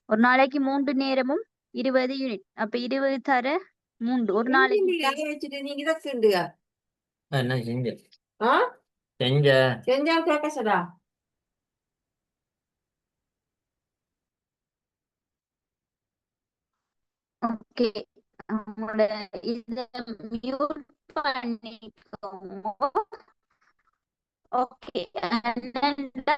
ஒரு நாளைக்கு 3 நேரமும் 20 யூனிட். அப்ப 20 தர 3 ஒரு நாளைக்கு என்ன செஞ்ச செஞ்ச கேட்க சடா. ஓகே, உங்களோட இத மியூட் பண்ணிக்கோங்க. ஓகே, 60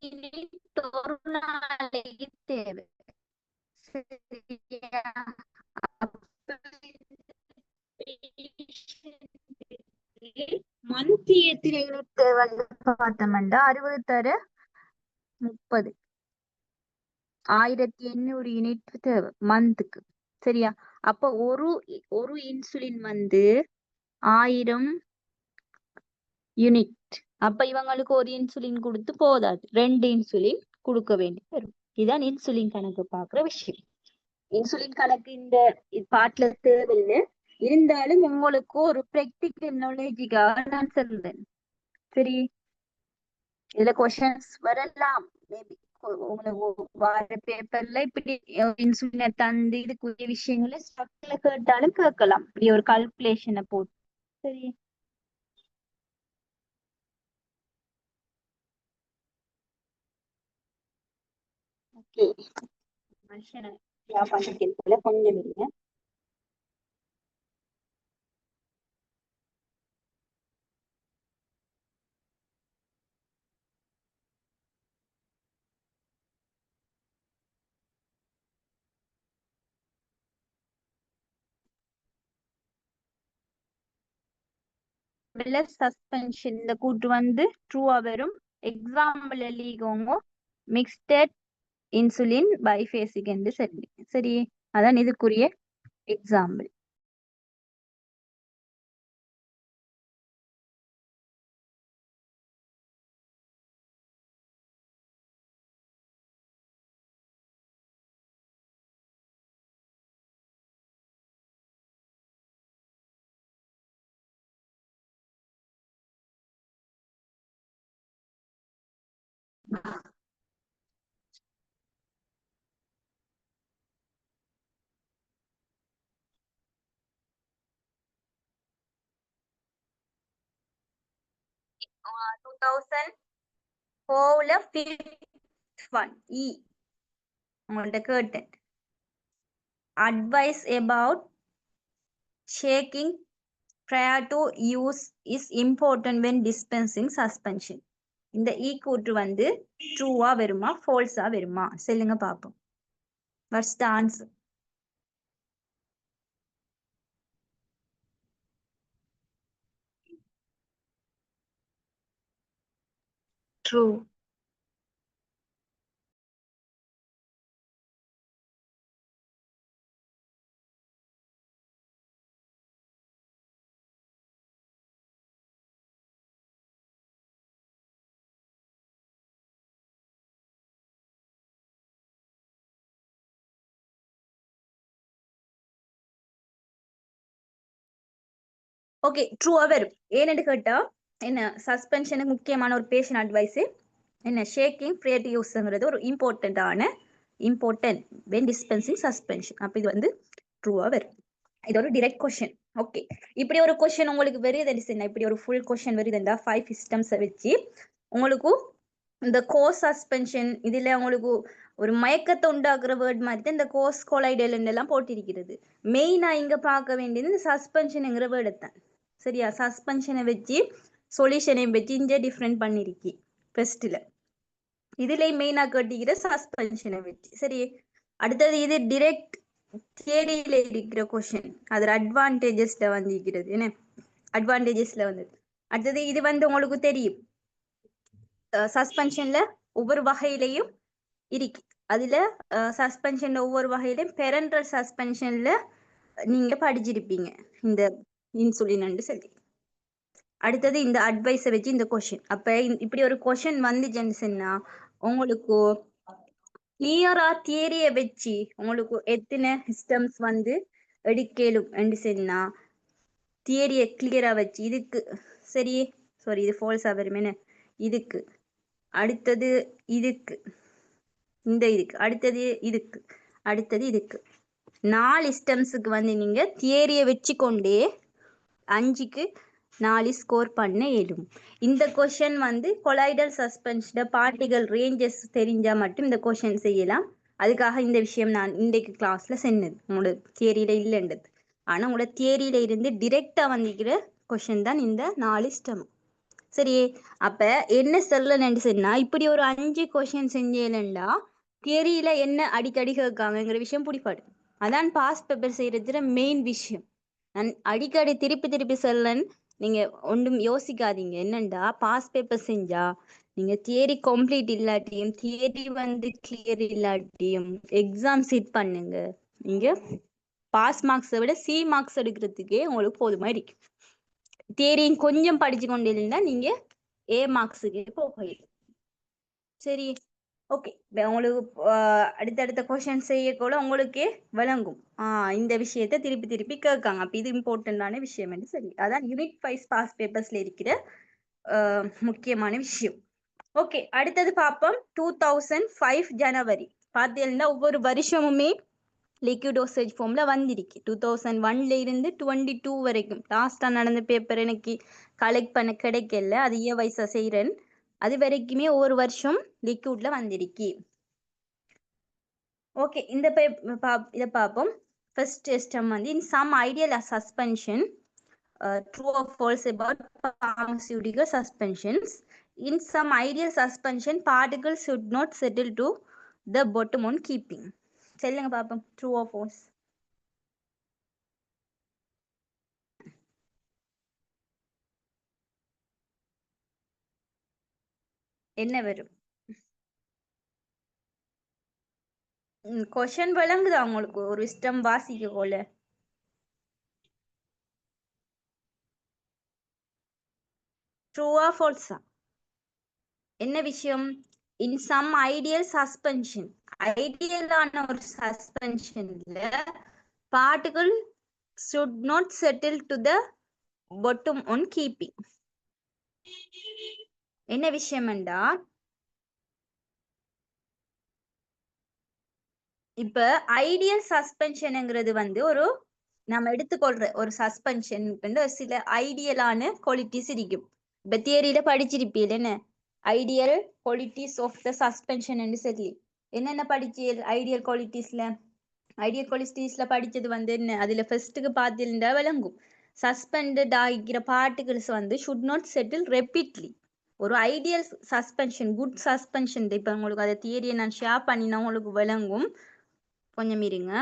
யூனிட் ஒரு நாளைக்கு தேவை. சரியா? மந்த்லி எத்தனை யூனிட் தேவைன்னு பார்த்தோம்னா 60 தர 30 1800 யூனிட் தேவை மந்த்துக்கு. சரியா? அப்ப ஒரு ஒரு இன்சுலின் 1000 யூனிட். அப்ப இவங்களுக்கு ஒரு இன்சுலின் கொடுத்து போதாது, 2 இன்சுலின் கொடுக்க வேண்டி வரும். இதுதான் இன்சுலின் கணக்கு பாக்குற விஷயம். இன்சுலின் கணக்கு இந்த பாட்டுல தேவையில்லை, இருந்தாலும் உங்களுக்கு ஒரு பிராக்டிக்கல் நாலேஜுக்காக நான் சொல்றேன். சரி, இதுல கொஸ்டின்ஸ் வரலாம் மேபி. உங்களுக்கு வார பேப்பர்ல இப்படி இன்சுலினை தந்து இதுக்குரிய விஷயங்களை ஸ்ட்ரக்சர்ல கேட்டாலும் கேட்கலாம், இப்படி ஒரு கால்குலேஷனை போட்டு. சரி, ஓகே. மனுஷனை பண்ணிக்கிறதுல கொஞ்சம் இல்லை. சஸ்பென்ஷன் இந்த கூட்டு ட்ரூவா வரும். எக்ஸாம்பிள் எழுதிக்கோங்க, மிக்ஸ்டட் இன்சுலின் பைஃபேசிக் என்று சொல்லி. சரி, அதான் இதுக்குரிய எக்ஸாம்பிள். உங்கள்ட்ட கேட்டேன், advice about shaking prior to use is important when dispensing suspension. இந்த கூற்று ட்ரூவா வருமா ஃபால்ஸா வருமா சொல்லுங்க பாப்போம். What's the answer? True. Okay ட்ரூவா வரும். ஏன்னு கேட்டா என்ன சஸ்பென்ஷனுக்கு முக்கியமான ஒரு பேஷண்ட் அட்வைஸ் என்ன ஷேக்கிங் ப்ரேட் யூஸ்ங்கிறது ஒரு இம்பார்ட்டன்ட் வென் டிஸ்பென்சிங் சஸ்பென்ஷன். அப்ப இது வந்து ட்ரூவா வரும். இது ஒரு டிரெக்ட் கொஸ்டின். ஓகே இப்படி ஒரு கொஸ்டின் உங்களுக்கு வருதுன்னா இப்படி ஒரு ஃபுல் கொஸ்டின் வருதுண்டா 5 சிஸ்டம்ஸை வச்சு உங்களுக்கு இந்த கோஸ் சஸ்பென்ஷன் இதுல உங்களுக்கு ஒரு மயக்கத்தை உண்டாக்குற வேர்ட் மாதிரி தான் இந்த கோஸ் கொலைடல் எல்லாம் போட்டிருக்கிறது. மெயினா இங்க பார்க்க வேண்டியது இந்த சஸ்பென்ஷனுங்கிற வேர்டை தான். சரியா சஸ்பென்ஷனை வச்சு சொல்யூஷனை வச்சு இங்க டிஃப்ரெண்ட் பண்ணிருக்கி ஃபர்ஸ்ட்ல இதுல மெயினா கட்டிக்கிற சஸ்பென்ஷனை வச்சு. சரி அடுத்தது இது டிரெக்ட் தியரியில இருக்கிற கொஸ்டின் அது அட்வான்டேஜஸ்ல வந்திருக்கிறது. என்ன அட்வான்டேஜஸ்ல வந்து அடுத்தது இது வந்து உங்களுக்கு தெரியும் சஸ்பென்ஷன்ல ஒவ்வொரு வகையிலையும் இருக்கு. அதுல சஸ்பென்ஷன்ல ஒவ்வொரு வகையிலையும் பெரண்டல் சஸ்பென்ஷன்ல நீங்க படிச்சிருப்பீங்க இந்த இன்சுலின் சொல்லி. அடுத்தது இந்த அட்வைஸை வச்சு இந்த கொஸ்டின் அப்ப இப்படி ஒரு கொஸ்டின் வந்துச்சுன்னு சொன்னா உங்களுக்கு கிளியரா தியரிய வச்சு உங்களுக்கு எத்தனை சிஸ்டம்ஸ் வந்து எடுக்கலும் என்று சொன்னா தியரிய கிளியரா வச்சு இதுக்கு சரி சாரி இது ஃபால்ஸா வருமேனு இதுக்கு அடுத்தது இதுக்கு இந்த இதுக்கு அடுத்தது இதுக்கு 4 சிஸ்டம்ஸுக்கு வந்து நீங்க தியரிய வச்சு கொண்டே 5க்கு 4 ஸ்கோர் பண்ண இயலும். இந்த கொஸ்டின் வந்து கொலைடல் சஸ்பென்ஷன் பார்ட்டிகல் ரேஞ்சஸ் தெரிஞ்சா மட்டும் இந்த கொஸ்டின் செய்யலாம். அதுக்காக இந்த விஷயம் நான் இன்றைக்கு கிளாஸ்ல சொன்னது உங்களோட தியரியில இல்லைன்றது. ஆனா உங்களோட தியரியில இருந்து டிரெக்டா வந்திருக்கிற கொஸ்டின் தான் இந்த 4 சிஸ்டம். சரி அப்ப என்ன சொல்லணும்னு சொன்னா இப்படி ஒரு 5 கொஸ்டின் செஞ்சேன்டா தியரியில என்ன அடிக்கடி கேட்காங்கிற விஷயம் பிடிப்பாடு. அதான் பாஸ் பேப்பர் செய்யறதுல மெயின் விஷயம். நான் அடிக்கடி திருப்பி சொல்லன்னு நீங்க ஒன்றும் யோசிக்காதீங்க. என்னண்டா பாஸ் பேப்பர் செஞ்சா நீங்க தியரி கம்ப்ளீட் இல்லாட்டியும் தியரி வந்து கிளியர் இல்லாட்டியும் எக்ஸாம் சீட் பண்ணுங்க. நீங்க பாஸ் மார்க்ஸை விட சி மார்க்ஸ் எடுக்கிறதுக்கே உங்களுக்கு போதுமா இருக்கு. தியரியும் கொஞ்சம் படிச்சு கொண்டு இருந்தா நீங்க ஏ மார்க்ஸுக்கே போகலாம். சரி ஓகே உங்களுக்கு அடுத்தடுத்த கொஸ்டின் செய்யக்கூட உங்களுக்கே விளங்கும். இந்த விஷயத்த திருப்பி கேட்காங்க. அப்ப இது இம்பார்ட்டன்டான விஷயம் என்று சரி அதான் யூனிட் 5 பாஸ் பேப்பர்ஸ்ல இருக்கிற முக்கியமான விஷயம். ஓகே அடுத்தது பார்ப்போம் 2005 ஜனவரி பார்த்தீங்கன்னா ஒவ்வொரு வருஷமுமே லிக்விட் டோசேஜ் ஃபார்ம்ல வந்திருக்கு. 2001ல இருந்து 22 வரைக்கும் லாஸ்டா நடந்த பேப்பர் எனக்கு கலெக்ட் பண்ண கிடைக்கல. அது இயர் வைஸா செய்யறேன். அது வரைக்குமே ஒவ்வொரு வருஷம் லிக்விட்ல வந்திருக்கு. ஓகே இந்த இதை பார்ப்போம். ஃபர்ஸ்ட் சிஸ்டம் வந்து in some ideal suspension true or false about pharmaceutical suspensions. In some ideal suspension particles should not settle to the bottom on keeping. சொல்லுங்க பாப்போம் ட்ரூ ஆர் ஃபால்ஸ். என்ன வரும்? கொஸ்டின் விளங்குதா உங்களுக்கு? ஒரு சிஸ்டம் வாசிக்க போல ட்ரூவா ஃபால்ஸா? என்ன விஷயம்? இன் சம் ஐடியல் சஸ்பென்ஷன் ஐடியலான ஒரு சஸ்பென்ஷன்ல particle should not settle to the bottom on keeping. என்ன விஷயம் என்றா இப்ப ஐடியல் சஸ்பென்ஷன்ங்கிறது வந்து ஒரு நம்ம எடுத்துக்கொள்ற ஒரு சஸ்பென்ஷன் சில ஐடியலான குவாலிட்டிஸ் இருக்கும். இப்ப தியரியில படிச்சிருப்பீங்க என்ன ideal qualities of the suspension என்று சொல்லி என்னென்ன படிச்சீங்க ஐடியல் குவாலிட்டிஸ்ல படிச்சது வந்து என்ன அதுல ஃபர்ஸ்ட்டுக்கு பார்த்தீங்கன்னா விளங்கும் சஸ்பெண்டட் ஆகிக்கிற பார்ட்டிகிள்ஸ் வந்து ஷுட் நாட் செட்டில் ரெப்பீட்லி. ஒரு ஐடியல் சஸ்பென்ஷன் குட் சஸ்பென்ஷன் இப்ப உங்களுக்கு அதை தியரியை நான் ஷேர் பண்ணினா உங்களுக்கு விளங்கும். கொஞ்சம் இருங்க.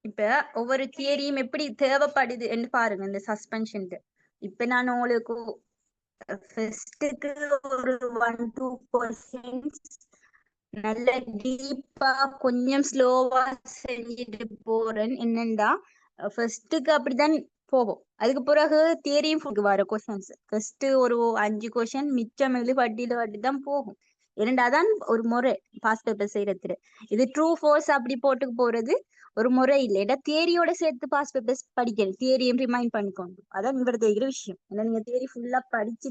இப்ப ஒவ்வொரு தியரியும் எப்படி தேவைப்படுது என்று பாருங்க இந்த சஸ்பென்ஷன். இப்ப நான் உங்களுக்கு ஃபர்ஸ்ட்டுக்கு ஒரு 1-2 கொஸ்டின்ஸ் நல்ல டீப்பா கொஞ்சம் ஸ்லோவா செஞ்சுட்டு போறேன். என்னண்டா ஃபர்ஸ்ட்டுக்கு அப்படிதான் போகும். அதுக்கு பிறகு தியரியும் வர கொஸ்டின்ஸ் ஃபர்ஸ்ட் ஒரு 5 கொஸ்டின் மிச்சம் பட்டியல தான் போகும். இரண்டாதான் ஒரு முறை பாஸ் பேப்பர் செய்யறது. இது ட்ரூ ஃபோர்ஸ் அப்படி போட்டு போறது ஒரு முறை இல்லை. ஏன்னா தியரியோட சேர்த்து பாஸ் பேப்பர்ஸ் படிக்கணும், தியரியும் ரிமைண்ட் பண்ணிக்கோங்க. அதான் இவர தெரிகிற விஷயம். ஏன்னா நீங்க தியரி ஃபுல்லா படிச்சு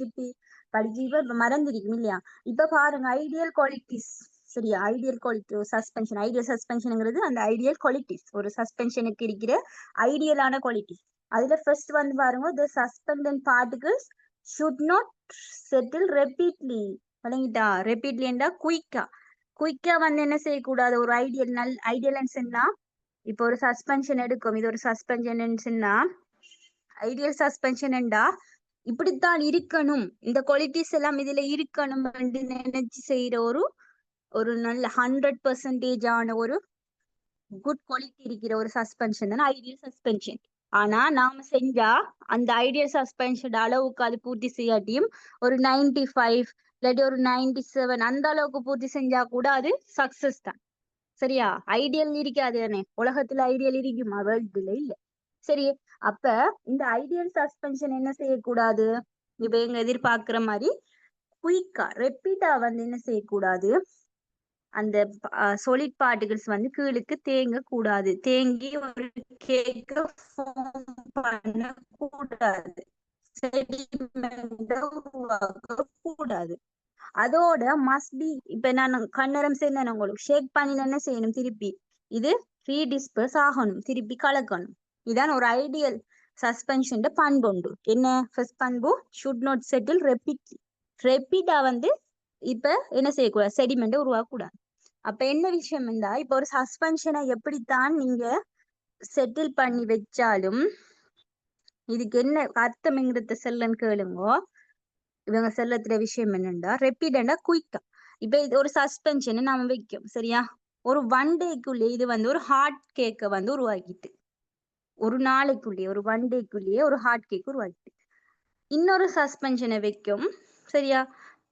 மறந்துருக்கும் இல்லையா. இப்ப பாருங்க ஐடியல் குவாலிட்டிஸ். சரியா, ஐடியல் குவாலிட்டி சஸ்பென்ஷன். ஐடியல் சஸ்பென்ஷன்ங்கிறது அந்த ஐடியல் குவாலிட்டிஸ், ஒரு சஸ்பென்ஷனுக்கு இருக்கிற ஐடியலான குவாலிட்டிஸ். அதுல ஃபர்ஸ்ட் வந்து பாருங்க, the suspended particles should not settle rapidly. வழங்கிட்டா? ரெப்பீட்லி என்றா குயிக்கா. குயிக்கா வந்து என்ன செய்யக்கூடாது, ஒரு ஐடியல்னா இப்போ ஒரு சஸ்பென்ஷன் எடுக்கும். இது ஒரு சஸ்பென்ஷன்னா ஐடியல் சஸ்பென்ஷன் என்றா இப்படித்தான் இருக்கணும், இந்த குவாலிட்டிஸ் எல்லாம் இதுல இருக்கணும் நினைச்சு செய்யற ஒரு நல்ல 100% ஆன ஒரு குட் குவாலிட்டி இருக்கிற ஒரு சஸ்பென்ஷன் தான் ஐடியல் சஸ்பென்ஷன். ஆனா நாம செஞ்சா அந்த ஐடியல் சஸ்பென்ஷன் அளவுக்கு அது பூர்த்தி செய்யாட்டியும் ஒரு 95 இல்லாட்டி ஒரு 97 அந்த அளவுக்கு பூர்த்தி செஞ்சா கூட அது சக்சஸ் தான். சரியா, ஐடியல் இருக்காது தானே, உலகத்துல ஐடியல் இருக்குமா? வேர்ல்டுல இல்ல. சரி, அப்ப இந்த ஐடியல் சஸ்பென்ஷன் என்ன செய்யக்கூடாது, இப்ப எங்க எதிர்பார்க்கிற மாதிரி குயிக்கா ரெப்பீட்டா வந்து என்ன செய்யக்கூடாது, அந்த solid particles வந்து கீழுக்கு தேங்க கூடாது, தேங்கி ஒரு கேக்க ஃபார்ம் பண்ண கூடாது, செடிமெண்ட உருவாக்க கூடாது. அதோட மஸ்ட் பி, இப்ப நான் கண்ணரம் சேர்ந்தேன் உங்களுக்கு, ஷேக் பண்ணி என்ன செய்யணும், திருப்பி இது ரீடிஸ்பர்ஸ் ஆகணும், திருப்பி கலக்கணும். இதான் ஒரு ஐடியல் சஸ்பென்ஷன் பண்பு உண்டு. என்ன ஃபர்ஸ்ட் பண்பு, ஷுட் நாட் செட்டில் ரெப்பீட்லி. ரெப்பீட்டா வந்து இப்ப என்ன செய்யக்கூடாது, செடிமெண்ட உருவாக்க கூடாது. அப்ப என்ன விஷயம் இருந்தா, இப்ப ஒரு சஸ்பென்ஷனை எப்படித்தான் நீங்க செட்டில் பண்ணி வச்சாலும் இதுக்கு என்ன அர்த்தம்ங்கிறத செல்லன்னு கேளுங்கோ. இவங்க செல்லத்துல விஷயம் என்னண்டா, ரெப்பீடண்டா குயிக்கா. இப்ப இது ஒரு சஸ்பென்ஷன் நாம வைக்கும். சரியா, ஒரு 1 டேக்குள்ளே இது வந்து ஒரு ஹார்ட் கேக்க வந்து உருவாக்கிட்டு, ஒரு நாளைக்குள்ளேயே ஒரு 1 டேக்குள்ளேயே ஒரு ஹார்ட் கேக் உருவாக்கிட்டு இன்னொரு சஸ்பென்ஷனை வைக்கும். சரியா,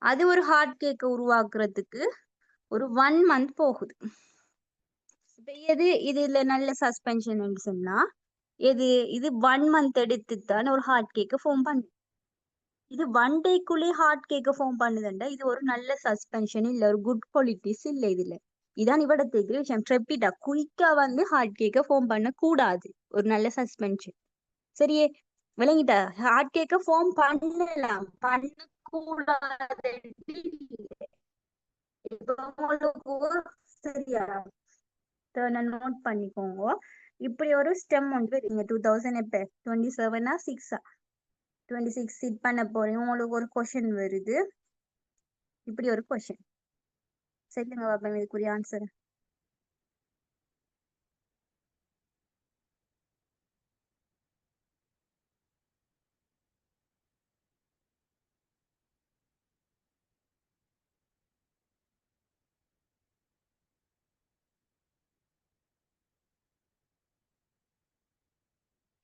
அது ஒரு ஹார்ட் கேக்க உருவாக்குறதுக்கு ஒரு 1 மந்த் போகுது. இப்ப எது இதுல நல்ல சஸ்பென்ஷன் சொன்னா, இது 1 மந்த் எடுத்துத்தான் ஒரு ஹார்ட் கேக்க ஃபார்ம் பண்ணு. இது 1 டேக்குள்ளே ஹார்ட் கேக்க ஃபார்ம் பண்ணுதுண்டா, இது ஒரு நல்ல சஸ்பென்ஷன் இல்ல, ஒரு குட் குவாலிட்டிஸ் இல்ல இதுல. இதான் இவட தெரிகிற விஷயம். ட்ரெப்பிட்டா குயிக்கா வந்து ஹார்ட் கேக்க ஃபார்ம் பண்ண கூடாது ஒரு நல்ல சஸ்பென்ஷன். சரியே, விளங்கிட்டா? ஹார்ட் கேக்க ஃபார்ம் பண்ணலாம், பண்ண கூடாது. சரியா, நோட் பண்ணிக்கோங்க. இப்படி ஒரு ஸ்டெம் ஒன்று நீங்க 2000 எப்ப 27 6 26 சிட் பண்ண போறீங்க. உங்களுக்கு ஒரு கொஸ்டின் வருது, இப்படி ஒரு கொஸ்டின். சொல்லுங்க பாப்பா இதுக்குரிய answer.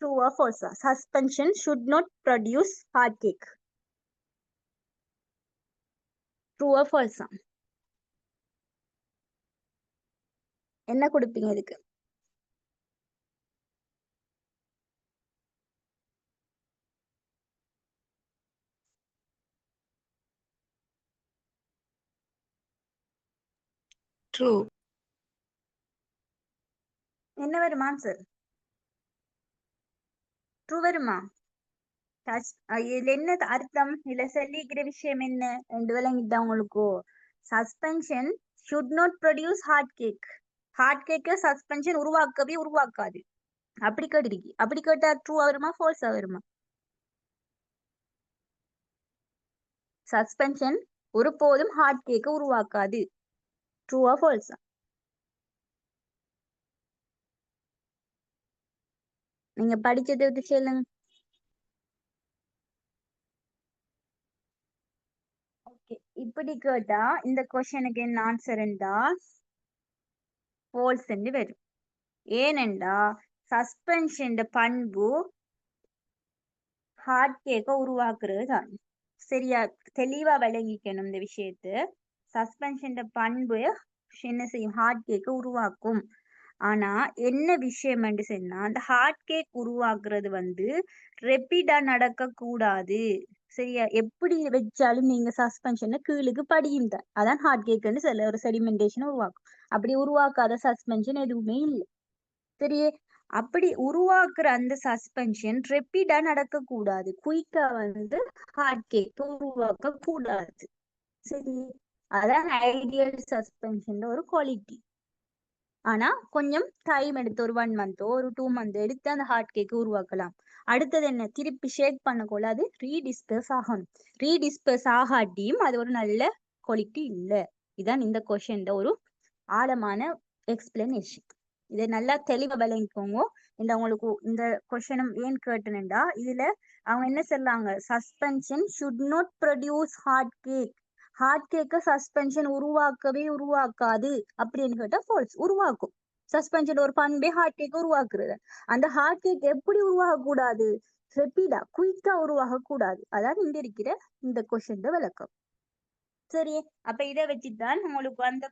True or false? Suspension should not produce hard cake. True or false? என்ன கொடுப்பீங்க இதுக்கு? ட்ரூ. என்ன வருமா ஆன்சர்? ட்ரூ வருமா? இதுல என்ன அர்த்தம், இதுல சொல்லிக்கிற விஷயம் என்ன ரெண்டு விளங்கிட்டா உங்களுக்கு? Suspension should not produce hard cake. Hard கேக்க சஸ்பென்ஷன் உருவாக்கவே உருவாக்காது. அப்படி கேட்டிருக்கு. அப்படி கேட்டா ட்ரூ வருமா ஃபால்ஸா வருமா? சஸ்பென்ஷன் ஒருபோதும் ஹார்ட் கேக்க உருவாக்காது. ட்ரூவா ஃபால்ஸா? நீங்க படிச்சதை விட்டு சொல்லுங்க. ஓகே, இப்படி கேட்டா இந்த கொஸ்டினுக்கு என்ன ஆன்சர் என்றா ஃபால்ஸ் என்று வரும். ஏனென்றா சஸ்பென்ஷன் பண்பு ஹார்ட் கேக்க உருவாக்குறது தான். சரியா, தெளிவா விளங்கிக்கணும் இந்த விஷயத்து. சஸ்பென்ஷன் பண்பு என்ன செய்யும், ஹார்ட் கேக்க உருவாக்கும். ஆனா என்ன விஷயம் என்று சொன்னா அந்த ஹார்ட் கேக் உருவாக்குறது வந்து ரெப்பிடா நடக்க கூடாது. சரியா? எப்படி வச்சாலும் நீங்க சஸ்பென்ஷனை கீழுக்கு படியும் தான். அதான் ஹார்ட் கேக்னு சொல்ல ஒரு செடிமெண்டேஷன் உருவாக்கும். அப்படி உருவாக்காத சஸ்பென்ஷன் எதுவுமே இல்லை. சரியே? அப்படி உருவாக்குற அந்த சஸ்பென்ஷன் ரெப்பிடா நடக்க கூடாது. குயிக்கா வந்து ஹார்ட் கேக் உருவாக்க கூடாது. சரி, அதான் ஐடியல் சஸ்பென்ஷன் ஒரு குவாலிட்டி. ஆனா கொஞ்சம் டைம் எடுத்து ஒரு 1 மந்தோ ஒரு 2 மந்த் எடுத்து அந்த ஹார்ட் கேக் உருவாக்கலாம். அடுத்தது என்ன, திருப்பி ஷேக் பண்ணக்குள்ள அது ரீடிஸ்பர்ஸ் ஆகணும். ரீடிஸ்பர்ஸ் ஆகாட்டியும் அது ஒரு நல்ல குவாலிட்டி இல்லை. இதான் இந்த கொஸ்டின் ஒரு ஆழமான எக்ஸ்பிளனேஷன். இதை நல்லா தெளிவா விளங்கிக்கோங்க. இந்த உங்களுக்கு இந்த கொஸ்டினும் ஏன் கேட்டேன்டா இதுல அவங்க என்ன சொல்றாங்க, suspension should not produce hard cake. Hard கேக்க சஸ்பென்ஷன் உருவாக்கவே உருவாக்காது அப்படின்னு கேட்டா ஃபால்ஸ். உருவாக்கும். சஸ்பென்ஷன் ஒரு பண்பே ஹார்ட் கேக் உருவாக்குறது. அந்த ஹார்ட் கேக் எப்படி உருவாக கூடாது, ரெப்பிடா குயிக்கா உருவாக கூடாது. அதான் இங்க இருக்கிற இந்த கொஸ்டின் விளக்கம். சரி, அப்ப இதை வச்சுதான் உங்களுக்கு அந்த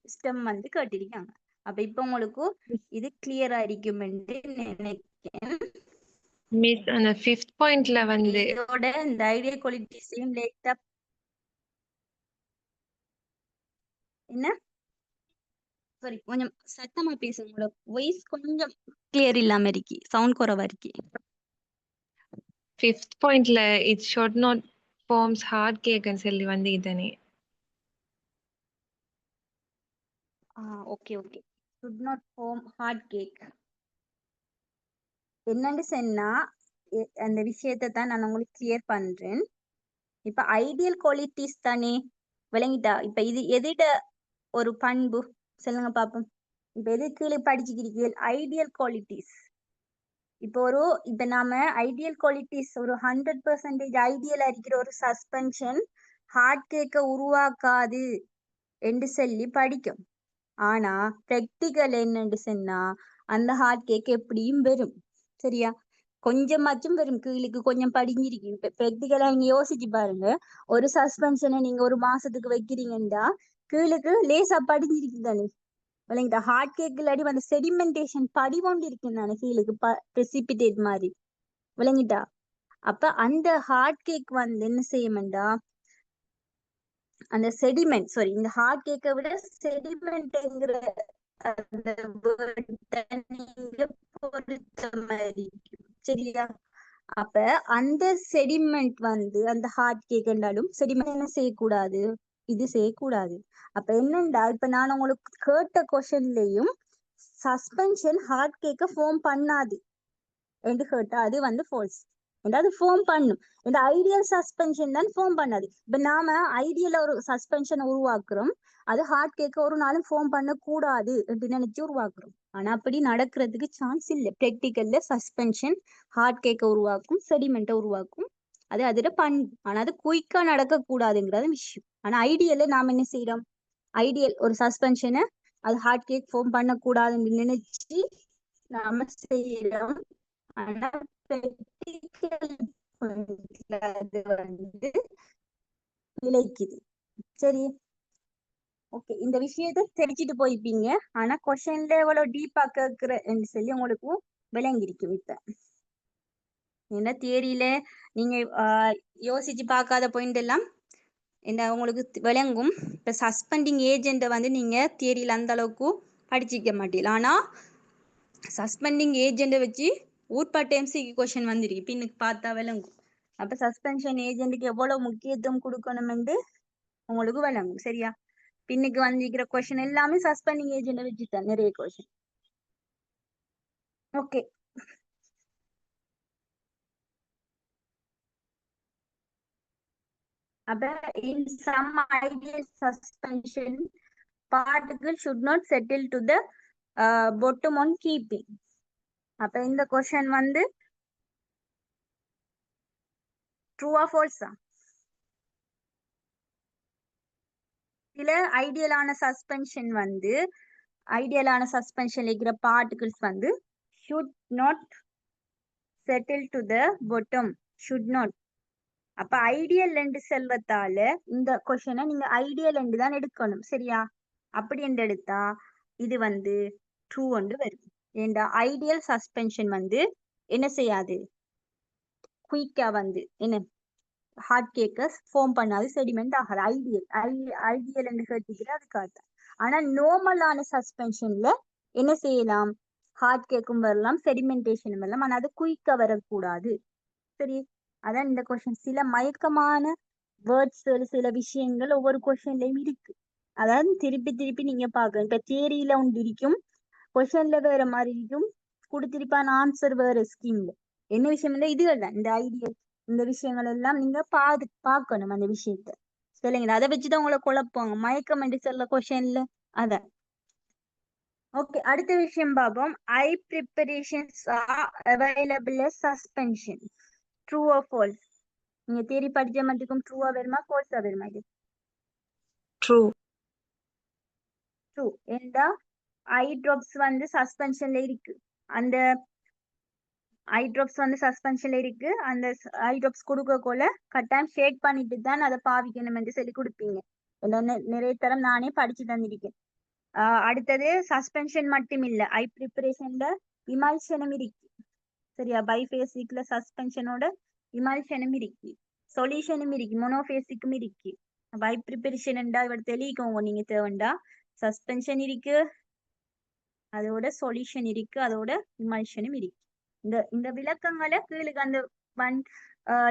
ஸ்டெம் வந்து கேட்டிருக்காங்க. அப்ப இப்ப உங்களுக்கு இது கிளியரா இருக்கும் என்று நினைக்கிறேன். மிஸ் அந்த 5th பாயிண்ட்ல வந்து இதோட இந்த ஐடியல் குவாலிட்டிஸையும் லேட்டா என்ன சாரி கொஞ்சம் சத்தமா பேசுங்க. உங்களோட வாய்ஸ் கொஞ்சம் கிளியர் இல்லாம இருக்கு, சவுண்ட் குறைவா இருக்கு. 5th பாயிண்ட்ல it should not forms hard கேக்னு சொல்லி வந்து இதனே okay okay. should not form hard cake என்னன்னு சொன்னா அந்த விஷயத்தை தான் நான் உங்களுக்கு கிளியர் பண்றேன். இப்ப ஐடியல் குவாலிட்டிஸ் தானே, விளங்கிட்டா? இப்ப இது எதிட ஒரு பண்பு சொல்லுங்க பாப்போம். இப்ப எது கீழே படிச்சுக்கிறீர்கள், ஐடியல் குவாலிட்டிஸ். இப்ப நாம ஐடியல் குவாலிட்டிஸ் ஒரு 100% ஐடியலா இருக்கிற ஒரு சஸ்பென்ஷன் ஹார்ட் கேக்க உருவாக்காது என்று சொல்லி படிக்கும். ஆனா பிராக்டிகல் என்னன்னு சொன்னா அந்த ஹார்ட் கேக் எப்படியும் வரும். சரியா? கொஞ்சமாச்சும் வரும், கீழுக்கு கொஞ்சம் படிஞ்சிருக்கு. இப்ப பிராக்டிகலா நீங்க யோசிச்சு பாருங்க. ஒரு சஸ்பென்ஷனை நீங்க ஒரு மாசத்துக்கு வைக்கிறீங்கன்னா கீழுக்கு லேசா படிஞ்சிருக்கு தானே, விளங்கிட்டா? ஹார்ட் கேக் இல்லாடி அந்த செடிமெண்டேஷன் படிவொண்டு இருக்கு தானே கீழுக்கு precipitate மாதிரி, விளங்கிட்டா? அப்ப அந்த ஹார்ட் கேக் வந்து என்ன செய்யும்டா, அந்த செடிமெண்ட் சாரி இந்த ஹார்ட் கேக்கை விட செடிமெண்ட்ங்கிற அந்த நீங்க பொறுத்த மாதிரி. சரியா? அப்ப அந்த செடிமெண்ட் வந்து அந்த ஹார்ட் கேக் என்றாலும் செடிமெண்ட் என்ன செய்யக்கூடாது, இது செய்யக்கூடாது. அப்ப என்னண்டா, இப்ப நான் உங்களுக்கு கேட்ட கொஸ்டின்லயும் சஸ்பென்ஷன் ஹார்ட் கேக்க ஃபார்ம் பண்ணாது என்று கேட்டா அது வந்து ஃபால்ஸ். அது ஃபார்ம் பண்ணும். இந்த ஐடியல் சஸ்பென்ஷன் தான் ஃபார்ம் பண்ணாது. இப்ப நாம ஐடியல ஒரு சஸ்பென்ஷன் உருவாக்குறோம், அது ஹார்ட் கேக்க ஒரு நாளும் ஃபார்ம் பண்ண கூடாது என்று நினைச்சு உருவாக்குறோம். ஆனா அப்படி நடக்கிறதுக்கு சான்ஸ் இல்லை. பிராக்டிக்கல்ல சஸ்பென்ஷன் ஹார்ட் கேக்க உருவாக்கும், செடிமெண்ட்டை உருவாக்கும். அது அதோட பண்பு. ஆனா அது குயிக்கா நடக்க கூடாதுங்கிறது விஷயம். ஆனா ஐடியல்ல நாம என்ன செய்யறோம், ஐடியல் ஒரு சஸ்பென்ஷனை அது ஹார்ட் கேக் ஃபார்ம் பண்ணக்கூடாதுன்னு நினைச்சு நாம செய்யறோம். ஆனா practical point-ல அது வந்து விளைக்குது. சரி, ஓகே. இந்த விஷயத்த தெரிஞ்சுட்டு போய்ப்பீங்க. ஆனா கொஸ்டின்ல எவ்வளவு டீப்பா கேட்கிறேன்னு சொல்லி உங்களுக்கு விளங்கிருக்கும். இப்ப என்ன தியரியில நீங்க யோசிச்சு பார்க்காத பாயிண்ட் எல்லாம் இந்த உங்களுக்கு விளங்கும். இப்ப சஸ்பெண்டிங் ஏஜென்ட்டை வந்து நீங்க தியரியில அந்த அளவுக்கு படிச்சிக்க மாட்டீங்க. ஆனா சஸ்பெண்டிங் ஏஜென்ட்டை வச்சு ஊர்பாட்டு எம்சிக்கு கொஸ்டின் வந்துருக்கு, பின்னுக்கு பார்த்தா விளங்கும். அப்ப சஸ்பென்ஷன் ஏஜென்ட்டுக்கு எவ்வளவு முக்கியத்துவம் கொடுக்கணும் என்று உங்களுக்கு விளங்கும். சரியா? பின்னுக்கு வந்திருக்கிற கொஸ்டின் எல்லாமே சஸ்பெண்டிங் ஏஜென்ட்டை வச்சுதான் நிறைய கொஸ்டின். ஓகே. அப்ப in some ideal suspension particles should not settle to the bottom on keeping. அப்ப இந்த கொஸ்டின் வந்து ட்ரூவா ஃபால்ஸா? சில ஐடியலான சஸ்பென்ஷன் வந்து ஐடியலான சஸ்பென்ஷன்ல இருக்கிற பார்ட்டிகிள்ஸ் வந்து should not settle to the bottom. should not. அப்ப ஐடியல் என்று செல்வத்தால இந்த கொஸ்டினை நீங்க ஐடியல் என்று தான் எடுக்கணும். சரியா? அப்படி என்று எடுத்தா இது வந்து ட்ரூ ஒன்று வரும். ஏண்டா ஐடியல் சஸ்பென்ஷன் வந்து என்ன செய்யாது, குயிக்கா வந்து என்ன ஹார்ட் கேக்கஸ் ஃபார்ம் பண்ணாது, செடிமெண்ட் ஆகாது. ஐடியல் என்று கேட்டுக்கிட்டு அது காட்டு. ஆனா நார்மலான சஸ்பென்ஷன்ல என்ன செய்யலாம், ஹார்ட் கேக்கும் வரலாம், செடிமெண்டேஷனும் வரலாம். ஆனா அது குயிக்கா வரக்கூடாது. சரி, அதான் இந்த கொஸ்டின். சில மயக்கமான வேர்ட்ஸ், சில விஷயங்கள் ஒவ்வொரு கொஸ்டின்லயும் இருக்கு. அதாவது திருப்பி திருப்பி நீங்க பாக்கணும். இப்ப தியரியில ஒன்று இருக்கும், கொஸ்டின்ல வேற மாதிரி இருக்கும், கொடுத்திருப்பான ஆன்சர் வேற ஸ்கீம்ல. என்ன விஷயம் இல்லை, இதுகள் தான் இந்த ஐடியா. இந்த விஷயங்கள் எல்லாம் நீங்க பார்க்கணும் அந்த விஷயத்த. சரிங்களா? அதை வச்சுதான் உங்களை குழப்பாங்க, மயக்கம் என்று சொல்ல கொஸ்டின்ல. அதான். ஓகே, அடுத்த விஷயம் பார்ப்போம். I preparations are available suspension. True or false? நீங்க தேடி படிச்ச மட்டுக்கும் ட்ரூவா வருமா ஃபால்ஸா வருமா? இது ட்ரூ. ட்ரூ. ஏண்டா ஐ ட்ராப்ஸ் வந்து சஸ்பென்ஷன்ல இருக்கு. அந்த ஐ ட்ராப்ஸ் வந்து சஸ்பென்ஷன்ல இருக்கு. அந்த ஐ ட்ராப்ஸ் கொடுக்கக்குள்ள கட்டாயம் ஷேக் பண்ணிட்டு தான் அதை பாவிக்கணும் என்று சொல்லி கொடுப்பீங்க. நிறைய தரம் நானே படிச்சு தந்திருக்கேன். அடுத்தது சஸ்பென்ஷன் மட்டும் இல்ல, ஐ ப்ரிப்பரேஷன்ல இமல்ஷனும் இருக்கு. சரியா? பைஃபேசிக்ல சஸ்பென்ஷனோட இமல்ஷனும் இருக்கு, சொல்யூஷனும் இருக்கு, மோனோபேசிக்கும் இருக்கு. பை ப்ரிப்பரேஷன் இவர் தெளிக்கோங்க நீங்க தேவைண்டா. சஸ்பென்ஷன் இருக்கு, அதோட சொல்யூஷன் இருக்கு, அதோட இமல்ஷனும் இருக்கு. இந்த விளக்கங்களை கீழுக்கு அந்த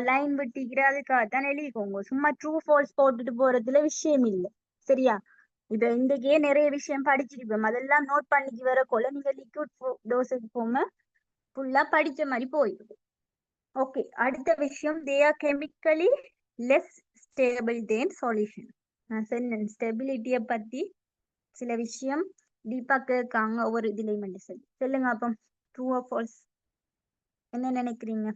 லைன் விட்டிக்கிற அதுக்காகத்தான் எழுதிக்கோங்க. சும்மா ட்ரூ ஃபால்ஸ் போட்டுட்டு போறதுல விஷயம் இல்லை. சரியா? இப்ப இன்றைக்கே நிறைய விஷயம் படிச்சிருப்போம், அதெல்லாம் நோட் பண்ணிக்கு வர கொள்ள நீங்க லிக்விட் டோசேஜ் போம ஃபுல்லா படிச்ச மாதிரி போயிடும். ஓகே, அடுத்த விஷயம், they are chemically less stable than solution. நான் சொன்னேன் ஸ்டெபிலிட்டியை பத்தி சில விஷயம் டீப்பா கேட்காங்க ஒவ்வொரு இதுலையும். சொல்லுங்க அப்போ, ட்ரூ ஆர் ஃபால்ஸ்? என்ன நினைக்கிறீங்க?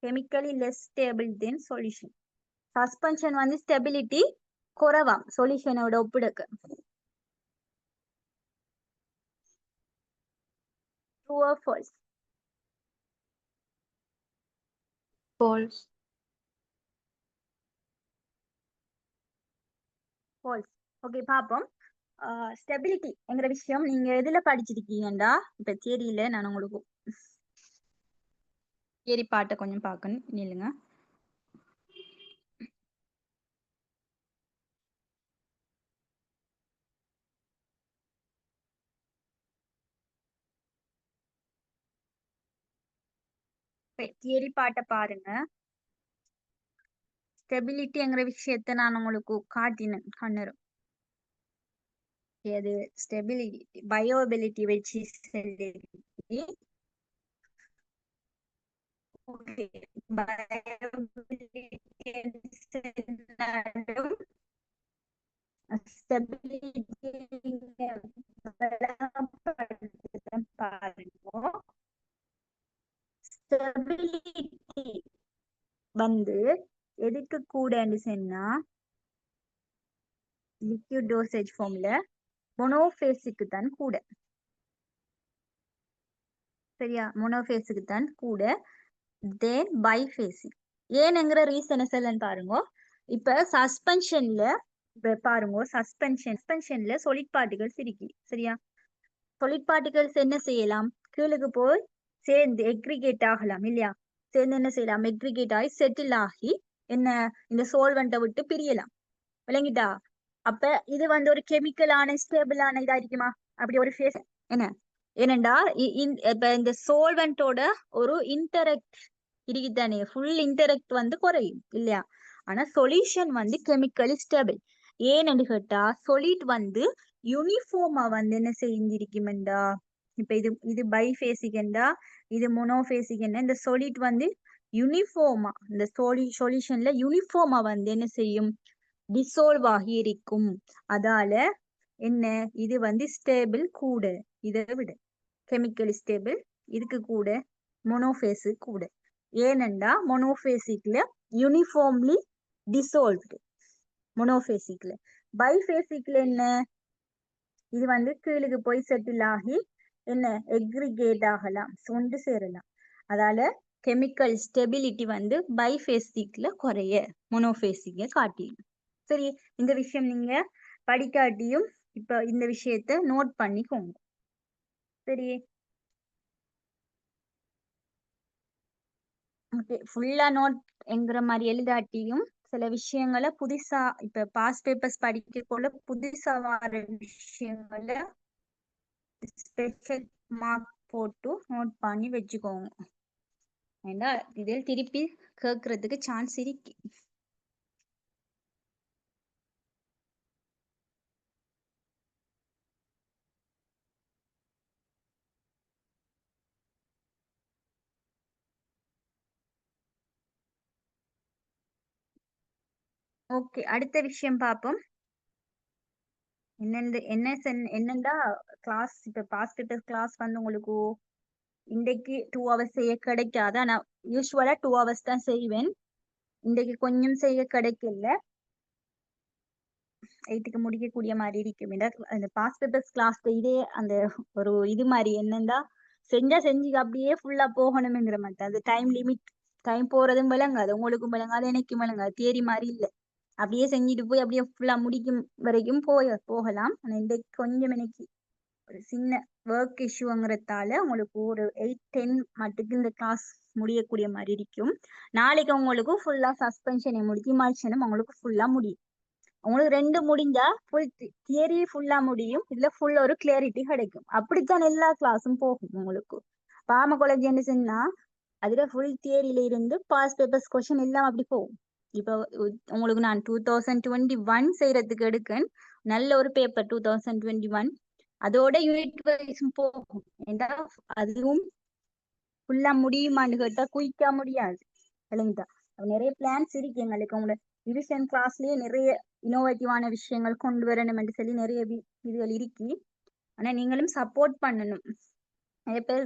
Chemically less stable then solution. Suspension வந்து ஸ்டெபிலிட்டி குறைவாம் சொல்யூஷனோட ஒப்பிடுக்க. True or false? False. False. Okay, பாப்போம். ஸ்டெபிலிட்டி என்கிற விஷயம் நீங்க எதுல படிச்சிருக்கீங்கடா? இப்ப தியரியில நான் உங்களுக்கு தியரி பாட்டை கொஞ்சம் பார்க்கணும், நில்லுங்க. தியரி பாட்டை பாருங்க. ஸ்டெபிலிட்டிங்கிற விஷயத்த நான் உங்களுக்கு காட்டினேன் கண்ணுரும். அது ஸ்டெபிலிட்டி பயோபிலிட்டி வச்சு ஸ்டெபிலிட்டி வந்து எதுக்கு கூடன்னு சொன்னா, லிக்விட் டோசேஜ் ஃபார்ம்ல மோனோபேஸுக்கு தான் கூட. சரியா? மோனோபேஸுக்கு தான் கூட தென் பைஃபேசிக். ஏன்ங்கிற ரீசனை சொல்லன்னு பாருங்க. இப்ப சஸ்பென்ஷன்ல பாருங்க, சஸ்பென்ஷன்ல சொலிட் பார்ட்டிகல்ஸ் இருக்கு. சரியா? சொலிட் பார்ட்டிகல்ஸ் என்ன செய்யலாம், கீழுக்கு போய் சேர்ந்து எக்ரிகேட் ஆகலாம் இல்லையா? சேர்ந்து என்ன செய்யலாம், எக்ரிகேட் ஆகி செட்டில் ஆகி என்ன இந்த சோல்வெண்ட்டை விட்டு பிரியலாம். விளங்கிட்டா? அப்ப இது வந்து ஒரு கெமிக்கலான ஸ்டேபிளான இதா இருக்குமா? அப்படி ஒரு ஃபேஸ் என்ன ஏனண்டா இப்ப இந்த சோல்வெண்டோட ஒரு இன்டராக்ட் இருக்குதானே, ஃபுல் இன்டராக்ட் வந்து குறையும் இல்லையா? ஆனா சொல்யூஷன் வந்து கெமிக்கலி ஸ்டேபிள். ஏன்னு கேட்டா சொலிட் வந்து யூனிஃபார்மா வந்து என்ன செஞ்சிருக்குமெண்டா, இப்ப இது பைஃபேசிக்கண்டா, இது மோனோபேசிக்கண்டா, இந்த சொலிட் வந்து யூனிஃபார்மா இந்த சொல்யூஷன்ல யூனிஃபார்மா வந்து என்ன செய்யும், டிசோல்வ் ஆகி இருக்கும். அதால என்ன, இது வந்து ஸ்டேபிள் கூட, இதை விட கெமிக்கலி ஸ்டேபிள் இதுக்கு கூட, மோனோபேஸு கூட. ஏனண்டா மோனோபேசிக்ல யூனிஃபார்ம்லி டிசோல்வ்டு மோனோபேசிக்ல. பைஃபேசிக்ல என்ன, இது வந்து கீழுக்கு போய் செட்டில் ஆகி என்ன எக்ரிகேட் ஆகலாம், ஒன்று சேரலாம். அதால கெமிக்கல் ஸ்டெபிலிட்டி வந்து பைஃபேசிக்ல குறைய, மோனோபேசிக்ல காட்டிடும். சரி, இந்த விஷயம் நீங்க படிக்காட்டியும் இப்ப இந்த விஷயத்த நோட் பண்ணிக்கோங்க. சரி, ஓகே. ஃபுல்லா நோட் என்கிற மாதிரி எழுதாட்டியும் சில விஷயங்களை புதுசா இப்ப பாஸ் பேப்பர்ஸ் படிக்கக்குள்ள புதுசா வர விஷயங்களை ஸ்பெஷல் மார்க் போட்டு நோட் பண்ணி வச்சுக்கோங்க. ஏண்டா இதில் திருப்பி கேட்கறதுக்கு சான்ஸ் இருக்கு. ஓகே, அடுத்த விஷயம் பார்ப்போம். என்னண்டா கிளாஸ் இப்ப பாஸ் பேப்பர் கிளாஸ் வந்து உங்களுக்கு இன்றைக்கு 2 hours செய்ய கிடைக்காது. ஆனா யூஸ்வலா 2 hours தான் செய்வேன். இன்றைக்கு கொஞ்சம் செய்ய கிடைக்கல. 8க்கு முடிக்கக்கூடிய மாதிரி இருக்கும். அந்த பாஸ் பேப்பர்ஸ் கிளாஸ்ல இதே அந்த ஒரு இது மாதிரி என்னண்டா செஞ்சு அப்படியே ஃபுல்லா போகணுங்கிற மாதிரி அது டைம் லிமிட். டைம் போறதும் விளங்காது, உங்களுக்கும் விளங்காது, எனக்கும் விளங்காது. தியரி மாதிரி இல்லை, அப்படியே செஞ்சுட்டு போய் அப்படியே ஃபுல்லா முடிக்கும் வரைக்கும் போகலாம். ஆனா இன்றைக்கு கொஞ்சம் எனக்கு ஒரு சின்ன ஒர்க் இஷ்யூங்கிறதால உங்களுக்கு ஒரு 8-10 மட்டுக்கு இந்த கிளாஸ் முடியக்கூடிய மாதிரி இருக்கும். நாளைக்கு உங்களுக்கு ஃபுல்லா சஸ்பென்ஷனை முடிச்சு மனுஷனும் உங்களுக்கு ஃபுல்லா முடியும். உங்களுக்கு 2 முடிஞ்சா ஃபுல் தியரி ஃபுல்லா முடியும், இதுல ஃபுல் ஒரு கிளியரிட்டி கிடைக்கும். அப்படித்தான் எல்லா கிளாஸும் போகும். உங்களுக்கு பாமகாலஜி என்ன சொன்னா அதுல ஃபுல் தியரியில இருந்து பாஸ் பேப்பர்ஸ் கொஸ்டின் எல்லாம் அப்படி போகும். இப்போ உங்களுக்கு நான் 2021 செய்யறதுக்கு எடுக்கேன் நல்ல ஒரு பேப்பர் 2021. அதோட யூனிட் வைஸும் போகும். ஏன்னா அதுவும் ஃபுல்லா முடியுமான்னு கேட்டா குயிக்கா முடியாது, இல்லைங்களா? நிறைய பிளான்ஸ் இருக்கு எங்களுக்கு. உங்களோட டிவிஷன் கிளாஸ்லயே நிறைய இனோவேட்டிவான விஷயங்கள் கொண்டு வரணும் என்று சொல்லி நிறைய இதுகள் இருக்கு. ஆனா நீங்களும் சப்போர்ட் பண்ணணும். நிறைய பேர்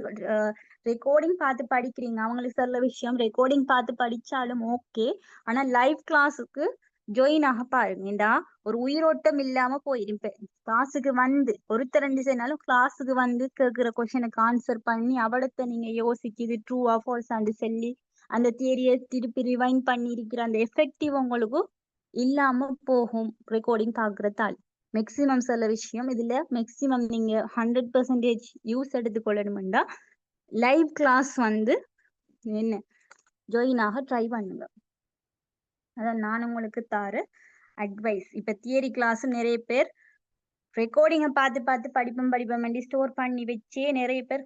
ரெக்கார்டிங் பார்த்து படிக்கிறீங்க, அவங்களுக்கு சில விஷயம் ரெக்கார்டிங் பார்த்து படிச்சாலும் ஓகே. ஆனா லைவ் கிளாஸுக்கு ஜாயின் ஆக பாருங்க. ஏண்டா ஒரு உயிரோட்டம் இல்லாம போயிருப்பேன். கிளாஸுக்கு வந்து ஒருத்தர் 2 செய்யினாலும் கிளாஸுக்கு வந்து கேட்கிற கொஸ்டினுக்கு ஆன்சர் பண்ணி அவடத்தை நீங்க யோசிக்குது ட்ரூவா ஃபால்ஸான்னு சொல்லி அந்த தியரியை திருப்பி ரிவைண்ட் பண்ணி இருக்கிற அந்த எஃபெக்டிவ் உங்களுக்கு இல்லாம போகும் ரெக்கார்டிங் பாக்குறதால். மேக்சிமம் சில விஷயம் இதுல மேக்சிமம் நீங்க 100% யூஸ் எடுத்துக்கொள்ளணும்டா லைவ் கிளாஸ் வந்து என்ன ஜாயின் ஆக ட்ரை பண்ணுங்க. அதான் நான் உங்களுக்கு தார அட்வைஸ். இப்ப தியரி கிளாஸும் நிறைய பேர் ரெக்கார்டிங்கை பார்த்து படிப்பம் ஸ்டோர் பண்ணி வச்சே நிறைய பேர்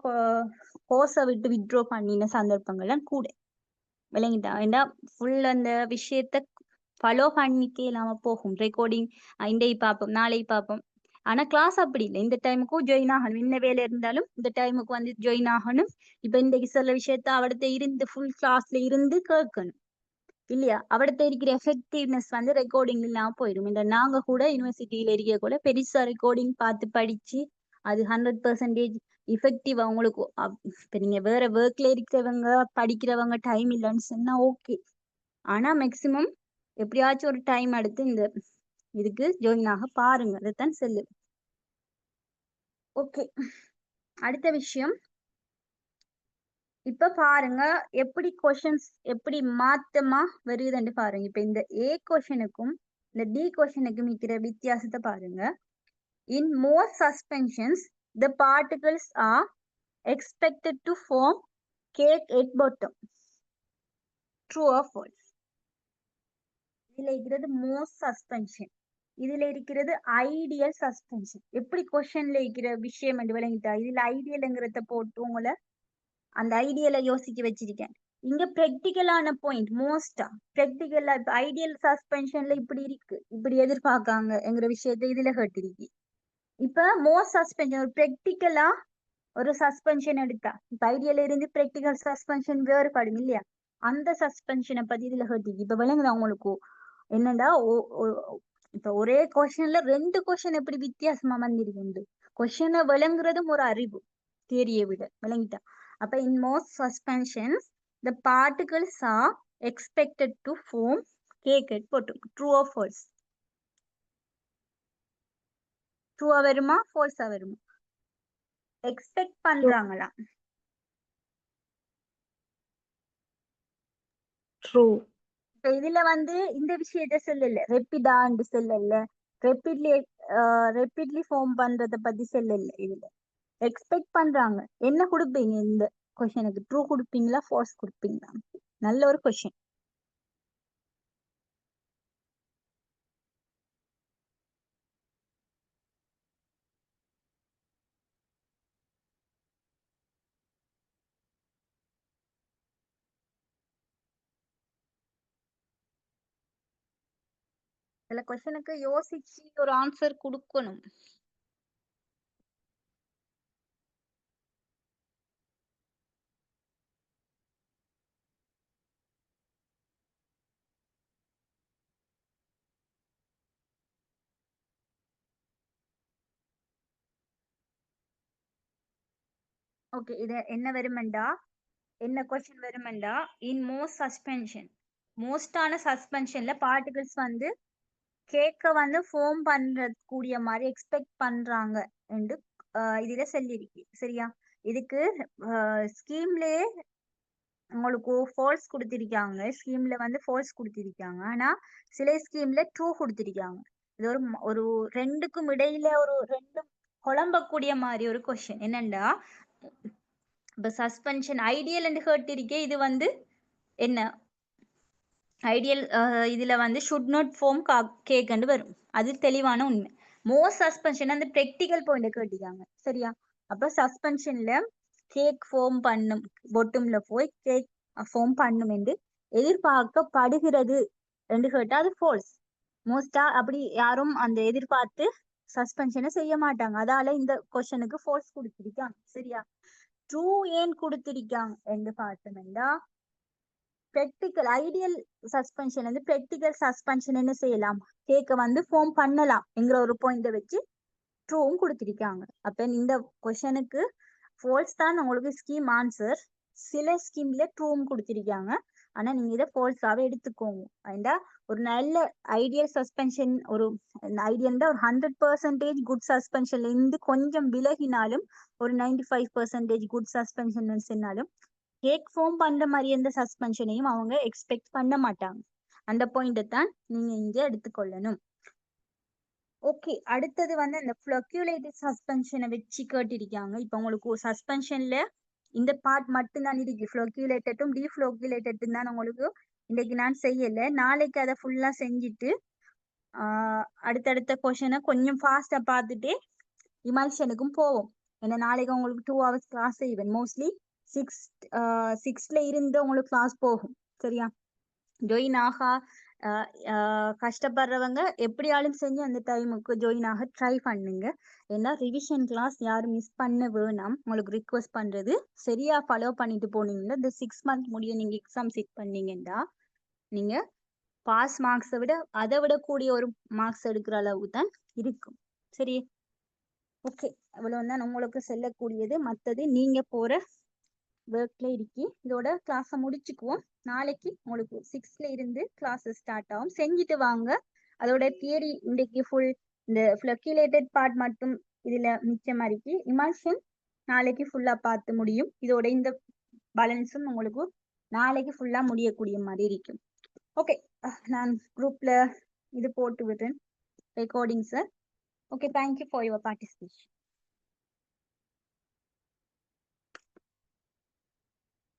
கோர்ஸை விட்டு வித்ட்ரோ பண்ணின சந்தர்ப்பங்கள்லாம் கூட, விளங்கிட்டா? ஏண்டா ஃபுல் அந்த விஷயத்த ஃபாலோ பண்ணிக்கே இல்லாம போகும். ரெக்கார்டிங் இன்றைக்கு பார்ப்போம் நாளைக்கு பார்ப்போம், ஆனா கிளாஸ் அப்படி இல்லை. இந்த டைமுக்கும் ஜாயின் ஆகணும், என்ன வேலை இருந்தாலும் இந்த டைமுக்கு வந்து ஜாயின் ஆகணும். இப்ப இன்றைக்கு சில விஷயத்த அவடத்தை இருந்து ஃபுல் கிளாஸ்ல இருந்து கேட்கணும், இல்லையா? அவடத்தை இருக்கிற எஃபெக்டிவ்னஸ் வந்து ரெக்கார்டிங் இல்லாம போயிடும். இந்த நாங்க கூட யூனிவர்சிட்டியில இருக்க கூட பெருசா ரெக்கார்டிங் பார்த்து படிச்சு அது 100% இஃபெக்டிவ் அவங்களுக்கு. இப்ப நீங்க வேற ஒர்க்ல இருக்கிறவங்க படிக்கிறவங்க டைம் இல்லைன்னு சொன்னா ஓகே. ஆனா மேக்சிமம் எப்படியாச்சும் ஒரு டைம் எடுத்து இந்த இதுக்கு ஜாயின் ஆக பாருங்க, அதுதான் செல்லு. ஓகே, அடுத்த விஷயம் இப்ப பாருங்க எப்படி கொஸ்டின்ஸ் எப்படி மாத்தமா வருதுன்னு பாருங்க. இப்ப இந்த ஏ கொஸ்டினுக்கும் இந்த டி கொஸ்டினுக்கும் இருக்கிற வித்தியாசத்தை பாருங்க. இன் மோர் suspensions the particles are expected to form cake at bottom. True or false? இதுல இருக்கிறது மோஸ்ட் சஸ்பென்ஷன், இதுல இருக்கிறது ஐடியல் சஸ்பென்ஷன். எப்படி கொஸ்டின்ல இருக்கிற விஷயம் என்று விளங்கிட்டா இதுல ஐடியல்ங்கிறத போட்டு உங்களை அந்த ஐடியலை யோசிக்க வச்சிருக்கேன். இங்க பிராக்டிக்கலான பாயிண்ட் மோஸ்டா பிராக்டிக்கலா இப்ப ஐடியல் சஸ்பென்ஷன்ல இப்படி இருக்கு, இப்படி எதிர்பார்க்காங்கிற விஷயத்த இதுல கேட்டிருக்கு. இப்ப மோஸ்ட் சஸ்பென்ஷன் ஒரு பிராக்டிக்கலா ஒரு சஸ்பென்ஷன் எடுத்தா இப்ப ஐடியல இருந்து பிராக்டிக்கல் சஸ்பென்ஷன் வேறுபடும், இல்லையா? அந்த சஸ்பென்ஷனை பத்தி இதுல கேட்டிருக்கு. இப்ப விளங்குதா உங்களுக்கு? என்னடா இப்ப ஒரே கொஸ்டின்ல 2 கொஸ்டின் எப்படி வித்தியாசமா வந்திருக்கு. கொஸ்டினை விளங்குறதும் ஒரு அறிவு தியரியை விட, விளங்கிட்டா? அப்ப in most suspensions the particles are expected to form cake at bottom. True or false? True வருமா false வருமா? எக்ஸ்பெக்ட் பண்றாங்களா? ட்ரூ. இப்ப இதுல வந்து இந்த விஷயத்த சொல்லல, ரெப்பிடான்னு சொல்லல, ரெப்பிட்லி ரெப்பிட்லி ஃபார்ம் பண்றத பத்தி சொல்லல இதுல. எக்ஸ்பெக்ட் பண்றாங்க. என்ன கொடுப்பீங்க இந்த கொஸ்டினுக்கு? ட்ரூ கொடுப்பீங்களா, ஃபால்ஸ் கொடுப்பீங்களா? நல்ல ஒரு கொஸ்டின். சில கொஸ்டினுக்கு யோசிச்சு ஒரு ஆன்சர் கொடுக்கணும். ஓகே, இது என்ன வருமெண்டா, என்ன கொஸ்டின் வருமெண்டா, இன் மோஸ்ட் சஸ்பென்ஷன், மோஸ்டான சஸ்பென்ஷன்ல பார்ட்டிகல்ஸ் வந்து கேக்க வந்து ஃபார்ம் பண்ற கூடிய மாதிரி எக்ஸ்பெக்ட் பண்றாங்க என்று இதுல சொல்லியிருக்கு. சரியா? இதுக்கு ஸ்கீம்லயே உங்களுக்கு ஃபால்ஸ் கொடுத்திருக்காங்க. ஸ்கீம்ல வந்து ஃபால்ஸ் கொடுத்திருக்காங்க. ஆனா சில ஸ்கீம்ல ட்ரூ கொடுத்திருக்காங்க. இது ஒரு ரெண்டுக்கும் இடையில ஒரு ரெண்டும் குழம்பக்கூடிய மாதிரி ஒரு கொஸ்டின். என்னண்டா, இப்ப சஸ்பென்ஷன் ஐடியல் என்று கேட்டிருக்கே, இது வந்து என்ன ஐடியல், இதுல வந்து ஷுட் நாட் ஃபார்ம் கேக்குன்னு வரும். அது தெளிவான உண்மை. மோஸ்ட் சஸ்பென்ஷன் அந்த பிராக்டிகல் பாயிண்ட் கேட்டிருக்காங்க. சரியா? அப்ப சஸ்பென்ஷன்ல கேக் ஃபார்ம் பண்ணும், பொட்டம்ல போய் கேக் ஃபார்ம் பண்ணும் என்று எதிர்பார்க்கப்படுகிறது என்று கேட்டா அது ஃபால்ஸ். மோஸ்டா அப்படி யாரும் அந்த எதிர்பார்த்து சஸ்பென்ஷனை செய்ய மாட்டாங்க. அதால இந்த கொஸ்டனுக்கு ஃபால்ஸ் கொடுத்திருக்காங்க. சரியா? ட்ரூ ஏன் கொடுத்திருக்காங்க என்று பார்த்தோம்னா, பிராக்டிகல் ஐடியல் சஸ்பென்ஷன் வந்து பிராக்டிகல் சஸ்பென்ஷன் என்ன செய்யலாம், கேக்க வந்து ஃபார்ம் பண்ணலாம் என்கிற ஒரு பாயிண்ட வச்சு ட்ரூவும் கொடுத்திருக்காங்க. அப்ப இந்த கொஸ்டனுக்கு ஃபால்ஸ் தான் உங்களுக்கு ஸ்கீம் ஆன்சர். சில ஸ்கீம்ல ட்ரூவும் கொடுத்திருக்காங்க. ஆனா நீங்க இதை ஃபால்ஸாவே எடுத்துக்கோங்க. ஏண்டா ஒரு நல்ல ஐடியல் சஸ்பென்ஷன், ஒரு ஐடியல் ஒரு 100% குட் சஸ்பென்ஷன்ல இருந்து கொஞ்சம் விலகினாலும், ஒரு 95% குட் சஸ்பென்ஷன் சொன்னாலும் கேக் ஃபார்ம் பண்ற மாதிரி எந்த சஸ்பென்ஷனையும் அவங்க எக்ஸ்பெக்ட் பண்ண மாட்டாங்க. அந்த பாயிண்ட தான் நீங்க இங்க எடுத்துக்கொள்ளணும். ஓகே, அடுத்தது வந்து இந்த ஃப்ளோக்யூலேட்டட் சஸ்பென்ஷனை வச்சு கேட்டிருக்காங்க. இப்போ உங்களுக்கு சஸ்பென்ஷன்ல இந்த பார்ட் மட்டும் தான் இருக்கு. ஃப்ளோக்யூலேட்டடும் டீஃப்ளோக்யூலேட்டடும் தான் உங்களுக்கு இன்னைக்கு நான் செய்யல. நாளைக்கு அதை ஃபுல்லா செஞ்சுட்டு அடுத்தடுத்த கொஷனை கொஞ்சம் ஃபாஸ்டா பார்த்துட்டு இமல்ஷனுக்கும் போவோம். ஏன்னா நாளைக்கு உங்களுக்கு 2 hours கிளாஸ் செய்வேன். மோஸ்ட்லி 6ல இருந்து உங்களுக்கு கிளாஸ் போகும். சரியா? ஜாயின் ஆகா கஷ்டப்படுறவங்க எப்படியாலும் செஞ்சு அந்த டைமுக்கு ஜாயின் ஆக ட்ரை பண்ணுங்க. ஏன்னா ரிவிஷன் கிளாஸ் யாரும் மிஸ் பண்ண வேணாம். உங்களுக்கு ரிக்வெஸ்ட் பண்றது, சரியா ஃபாலோ பண்ணிட்டு போனீங்கன்னா இந்த 6 month முடிய நீங்க எக்ஸாம் செட் பண்ணீங்கன்னா நீங்க பாஸ் மார்க்ஸை விட அதை விட கூடிய ஒரு மார்க்ஸ் எடுக்கிற அளவு தான் இருக்கும். சரி, ஓகே, அவ்வளவுதான் உங்களுக்கு செல்லக்கூடியது. மற்றது நீங்க போற ஒர்க்ல இருக்கி. இதோட கிளாஸை முடிச்சுக்குவோம். நாளைக்கு உங்களுக்கு 6ல இருந்து கிளாஸஸ் ஸ்டார்ட் ஆகும். செஞ்சுட்டு வாங்க. அதோட தியரி இன்றைக்கு ஃபுல் இந்த ஃப்ளோக்யூலேட்டட் பார்ட் மட்டும் இதுல மிச்சமா இருக்கு. இமல்ஷன் நாளைக்கு ஃபுல்லா பார்த்து முடியும். இதோட இந்த பேலன்ஸும் உங்களுக்கு நாளைக்கு ஃபுல்லா முடியக்கூடிய மாதிரி இருக்கும். ஓகே, நான் குரூப்ல இது போட்டு விடுறேன் recording sir. Okay, thank you for your participation.